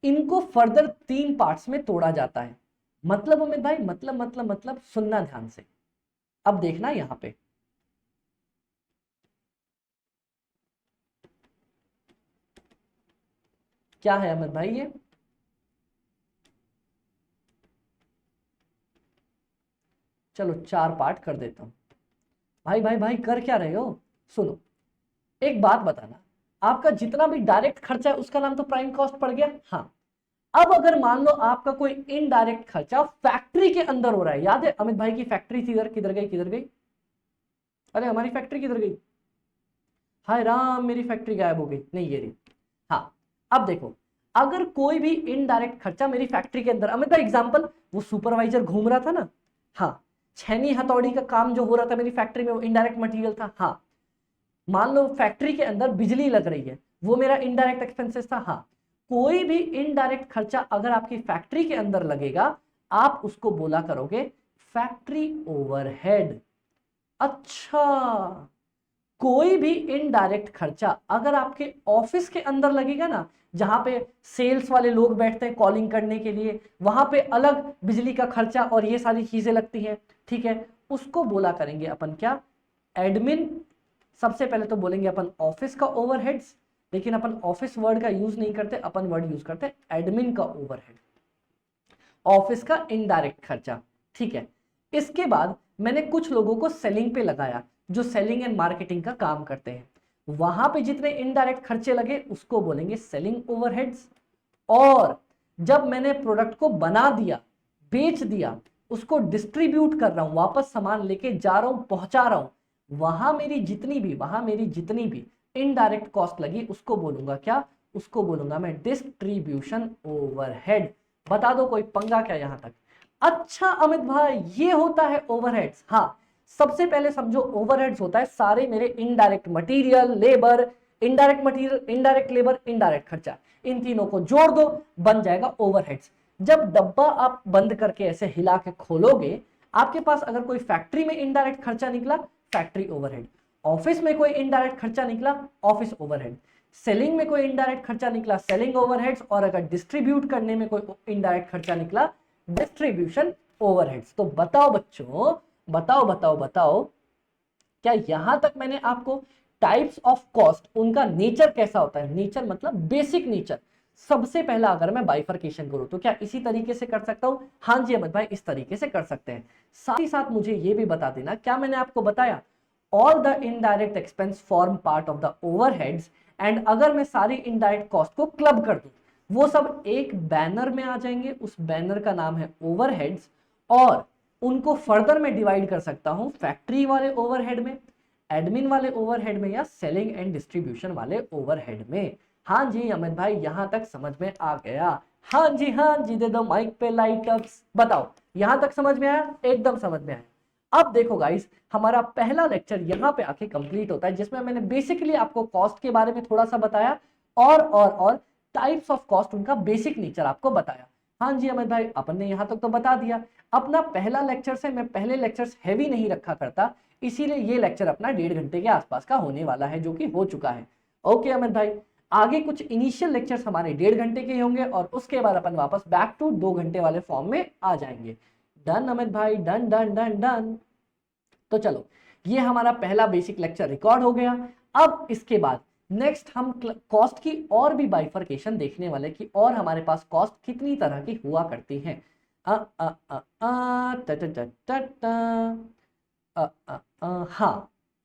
इनको फर्दर 3 पार्ट्स में तोड़ा जाता है। मतलब अमित भाई, मतलब सुनना ध्यान से, अब देखना यहां पे क्या है अमित भाई। ये चलो 4 पार्ट कर देता हूं। भाई भाई भाई कर क्या रहे हो? सुनो, एक बात बताना, आपका जितना भी डायरेक्ट खर्चा है उसका नाम तो प्राइम कॉस्ट पड़ गया। हाँ, अब अगर मान लो आपका कोई इनडायरेक्ट खर्चा फैक्ट्री के अंदर हो रहा है, याद है अमित भाई की फैक्ट्री थी, इधर किधर गई, किधर गई? अरे हमारी फैक्ट्री किधर गई? हाय राम, मेरी फैक्ट्री गायब हो गई। नहीं ये रही। हाँ, अब देखो अगर कोई भी इनडायरेक्ट खर्चा मेरी फैक्ट्री के अंदर, अमित भाई एग्जांपल, वो सुपरवाइजर घूम रहा था ना, हाँ, छैनी हथौड़ी का काम जो हो रहा था मेरी फैक्ट्री में, वो इनडायरेक्ट मटेरियल था। हाँ, मान लो फैक्ट्री के अंदर बिजली लग रही है, वो मेरा इनडायरेक्ट एक्सपेंसेस था। हाँ, कोई भी इनडायरेक्ट खर्चा अगर आपकी फैक्ट्री के अंदर लगेगा, आप उसको बोला करोगे फैक्ट्री ओवरहेड। अच्छा, कोई भी इनडायरेक्ट खर्चा अगर आपके ऑफिस के अंदर लगेगा ना, जहां पे सेल्स वाले लोग बैठते हैं कॉलिंग करने के लिए, वहां पे अलग बिजली का खर्चा और ये सारी चीजें लगती हैं, ठीक है, उसको बोला करेंगे अपन क्या? एडमिन, सबसे पहले तो बोलेंगे अपन ऑफिस का ओवरहेड्स, लेकिन अपन ऑफिस वर्ड का यूज नहीं करते, अपन वर्ड यूज करते हैं एडमिन का ओवरहेड, ऑफिस का इनडायरेक्ट खर्चा। ठीक है, इसके बाद मैंने कुछ लोगों को सेलिंग पे लगाया जो सेलिंग एंड मार्केटिंग का काम करते हैं, वहां पे जितने इनडायरेक्ट खर्चे लगे उसको बोलेंगे सेलिंग ओवरहेड्स। और जब मैंने प्रोडक्ट को बना दिया, बेच दिया, उसको डिस्ट्रीब्यूट कर रहा हूं, वापस सामान लेके जा रहा हूं, पहुंचा रहा हूं, वहां मेरी जितनी भी इनडायरेक्ट कॉस्ट लगी उसको बोलूंगा क्या, उसको बोलूंगा मैं डिस्ट्रीब्यूशन ओवरहेड। बता दो कोई पंगा क्या यहां तक? अच्छा अमित भाई ये होता है ओवरहेड्स। हाँ, सबसे पहले समझो ओवरहेड्स होता है सारे मेरे indirect material, labour, indirect labour, indirect खर्चा, इन तीनों को जोड़ दो, बन जाएगा ओवरहेड्स। जब डब्बा आप बंद करके ऐसे हिला के खोलोगे, आपके पास अगर कोई फैक्ट्री में इनडायरेक्ट खर्चा निकला, फैक्ट्री ओवरहेड, ऑफिस में कोई इनडायरेक्ट खर्चा निकला, ऑफिस ओवरहेड, सेलिंग में कोई इनडायरेक्ट खर्चा निकला, सेलिंग ओवरहेड्स, और अगर डिस्ट्रीब्यूट करने में कोई इनडायरेक्ट खर्चा निकला, डिस्ट्रीब्यूशन ओवरहेड्स। तो बताओ बच्चों, बताओ क्या यहां तक मैंने आपको टाइप्स ऑफ कॉस्ट, उनका नेचर कैसा होता है, नेचर मतलब बेसिक नेचर, सबसे पहला अगर मैं बाइफरकेशन करूं तो क्या इसी तरीके से कर सकता हूं? हाँ जी अमित भाई, इस तरीके से कर सकते हैं। साथ ही साथ मुझे ये भी बता देना, क्या मैंने आपको बताया all the indirect expense form part of the overheads, and अगर मैं सारी इनडायरेक्ट कॉस्ट को क्लब कर दूं, वो सब एक बैनर में आ जाएंगे, उस बैनर का नाम है ओवरहेड्स, और उनको फर्दर में डिवाइड कर सकता हूं फैक्ट्री वाले ओवरहेड में, एडमिन वाले ओवरहेड में, या सेलिंग एंड डिस्ट्रीब्यूशन वाले ओवरहेड में। हाँ जी अमित भाई, यहां तक समझ में आ गया? हाँ जी, दे दो माइक पे लाइट अप्स। बताओ यहां तक समझ में आया? एकदम समझ में आया। अब देखो गाइस, हमारा पहला लेक्चर यहां पे आके कंप्लीट होता है, जिसमें मैंने बेसिकली आपको कॉस्ट के बारे में थोड़ा सा बताया, और टाइप्स ऑफ कॉस्ट, उनका बेसिक नेचर आपको बताया। हाँ जी अमित भाई, अपन ने यहां तक तो बता दिया। अपना पहला लेक्चर से मैं पहले लेक्चर्स हैवी नहीं रखा करता, इसीलिए ये लेक्चर अपना 1.5 घंटे के आसपास का होने वाला है, जो कि हो चुका है। ओके अमित भाई, आगे कुछ इनिशियल लेक्चर्स हमारे 1.5 घंटे के होंगे, और उसके बाद अपन वापस बैक टू 2 घंटे वाले फॉर्म में आ जाएंगे। डन अमित भाई, डन डन डन डन। तो चलो, ये हमारा पहला बेसिक लेक्चर रिकॉर्ड हो गया। अब इसके बाद नेक्स्ट हम कॉस्ट की और भी बाइफरकेशन देखने वाले, कि और हमारे पास कॉस्ट कितनी तरह की हुआ करती है। हाँ,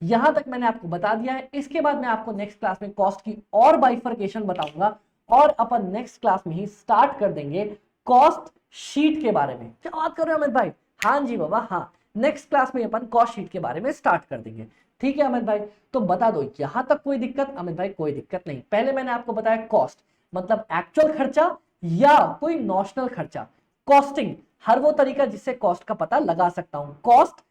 यहां तक मैंने आपको बता दिया है। इसके बाद मैं आपको नेक्स्ट क्लास में कॉस्ट की और बाइफरकेशन बताऊंगा, और अपन नेक्स्ट क्लास में ही स्टार्ट कर देंगे कॉस्ट शीट के बारे में। क्या बात कर रहे हो अमित भाई? हाँ जी बाबा, हाँ, नेक्स्ट क्लास में अपन कॉस्ट शीट के बारे में स्टार्ट कर देंगे। ठीक है अमित भाई, तो बता दो यहां तक कोई दिक्कत? अमित भाई कोई दिक्कत नहीं। पहले मैंने आपको बताया कॉस्ट मतलब एक्चुअल खर्चा या कोई नॉशनल खर्चा, कॉस्टिंग हर वो तरीका जिससे कॉस्ट का पता लगा सकता हूं, कॉस्ट।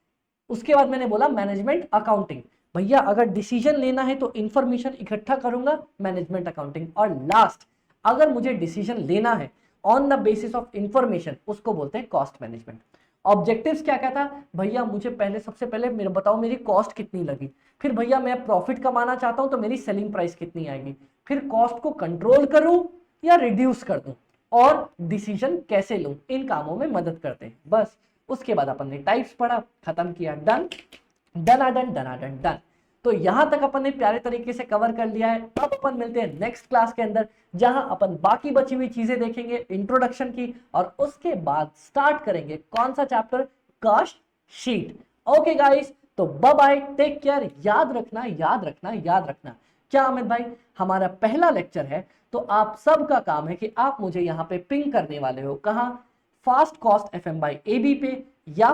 उसके बाद मैंने बोला मैनेजमेंट अकाउंटिंग, भैया अगर डिसीजन लेना है तो इंफॉर्मेशन इकट्ठा करूंगा, मैनेजमेंट अकाउंटिंग। और लास्ट, अगर मुझे डिसीजन लेना है on the basis of information, उसको बोलते हैं कॉस्ट मैनेजमेंट। ऑब्जेक्टिव्स क्या क्या था? भैया मुझे पहले, सबसे पहले मेरे बताओ मेरी कॉस्ट कितनी लगी, फिर भैया मैं प्रॉफिट कमाना चाहता हूं तो मेरी सेलिंग प्राइस कितनी आएगी, फिर कॉस्ट को कंट्रोल करूं या रिड्यूस कर दूं, और डिसीजन कैसे लूं, इन कामों में मदद करते हैं। बस उसके बाद अपन ने टाइप्स पढ़ा, खत्म किया, डन डन डन डन। तो यहां तक अपन ने प्यारे तरीके से कवर कर लिया है। अब अपन मिलते हैं नेक्स्ट क्लास के अंदर, जहां अपन बाकी बची हुई चीजें देखेंगे इंट्रोडक्शन की, और उसके बाद स्टार्ट करेंगे कौन सा chapter? Cost sheet. Okay guys, तो बाय बाय, टेक केयर। याद रखना क्या अमित भाई, हमारा पहला लेक्चर है, तो आप सबका काम है कि आप मुझे यहाँ पे पिंग करने वाले हो, कहाँ? Fast cost FM by AB पे, या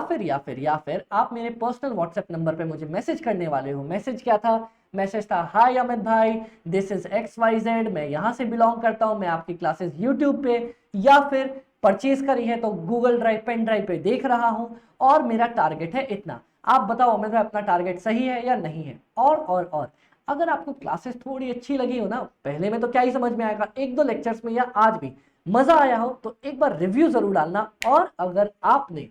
फिर आप मेरे पर्सनल व्हाट्सएप नंबर पे मुझे मैसेज करने वाले हो। मैसेज क्या था? मैसेज था, हाय अमित भाई, दिस इज XYZ, मैं यहाँ से बिलोंग करता हूँ, मैं आपकी क्लासेस यूट्यूब पे या फिर परचेज करी है तो गूगल ड्राइव, पेन ड्राइव पे देख रहा हूँ, और मेरा टारगेट है इतना। आप बताओ अमित भाई अपना टारगेट सही है या नहीं है? और अगर आपको क्लासेस थोड़ी अच्छी लगी हो ना, पहले में तो क्या ही समझ में आएगा, 1-2 लेक्चर्स में या आज भी मजा आया हो तो एक बार रिव्यू जरूर डालना। और अगर आपने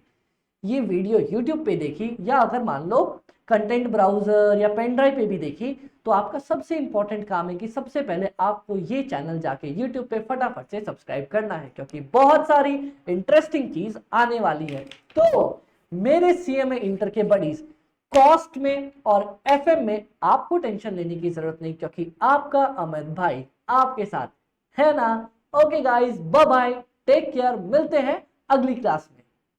ये वीडियो YouTube पे देखी, या अगर मान लो कंटेंट ब्राउजर या पेन ड्राइव पे भी देखी, तो आपका सबसे इंपॉर्टेंट काम है कि सबसे पहले आपको ये चैनल जाके YouTube पे फटाफट से सब्सक्राइब करना है, क्योंकि बहुत सारी इंटरेस्टिंग चीज आने वाली है। तो मेरे CMA इंटर के बडीज, कॉस्ट में और एफएम में आपको टेंशन लेने की जरूरत नहीं, क्योंकि आपका अमित भाई आपके साथ है ना। Okay guys, bye bye, take care, मिलते हैं अगली क्लास में।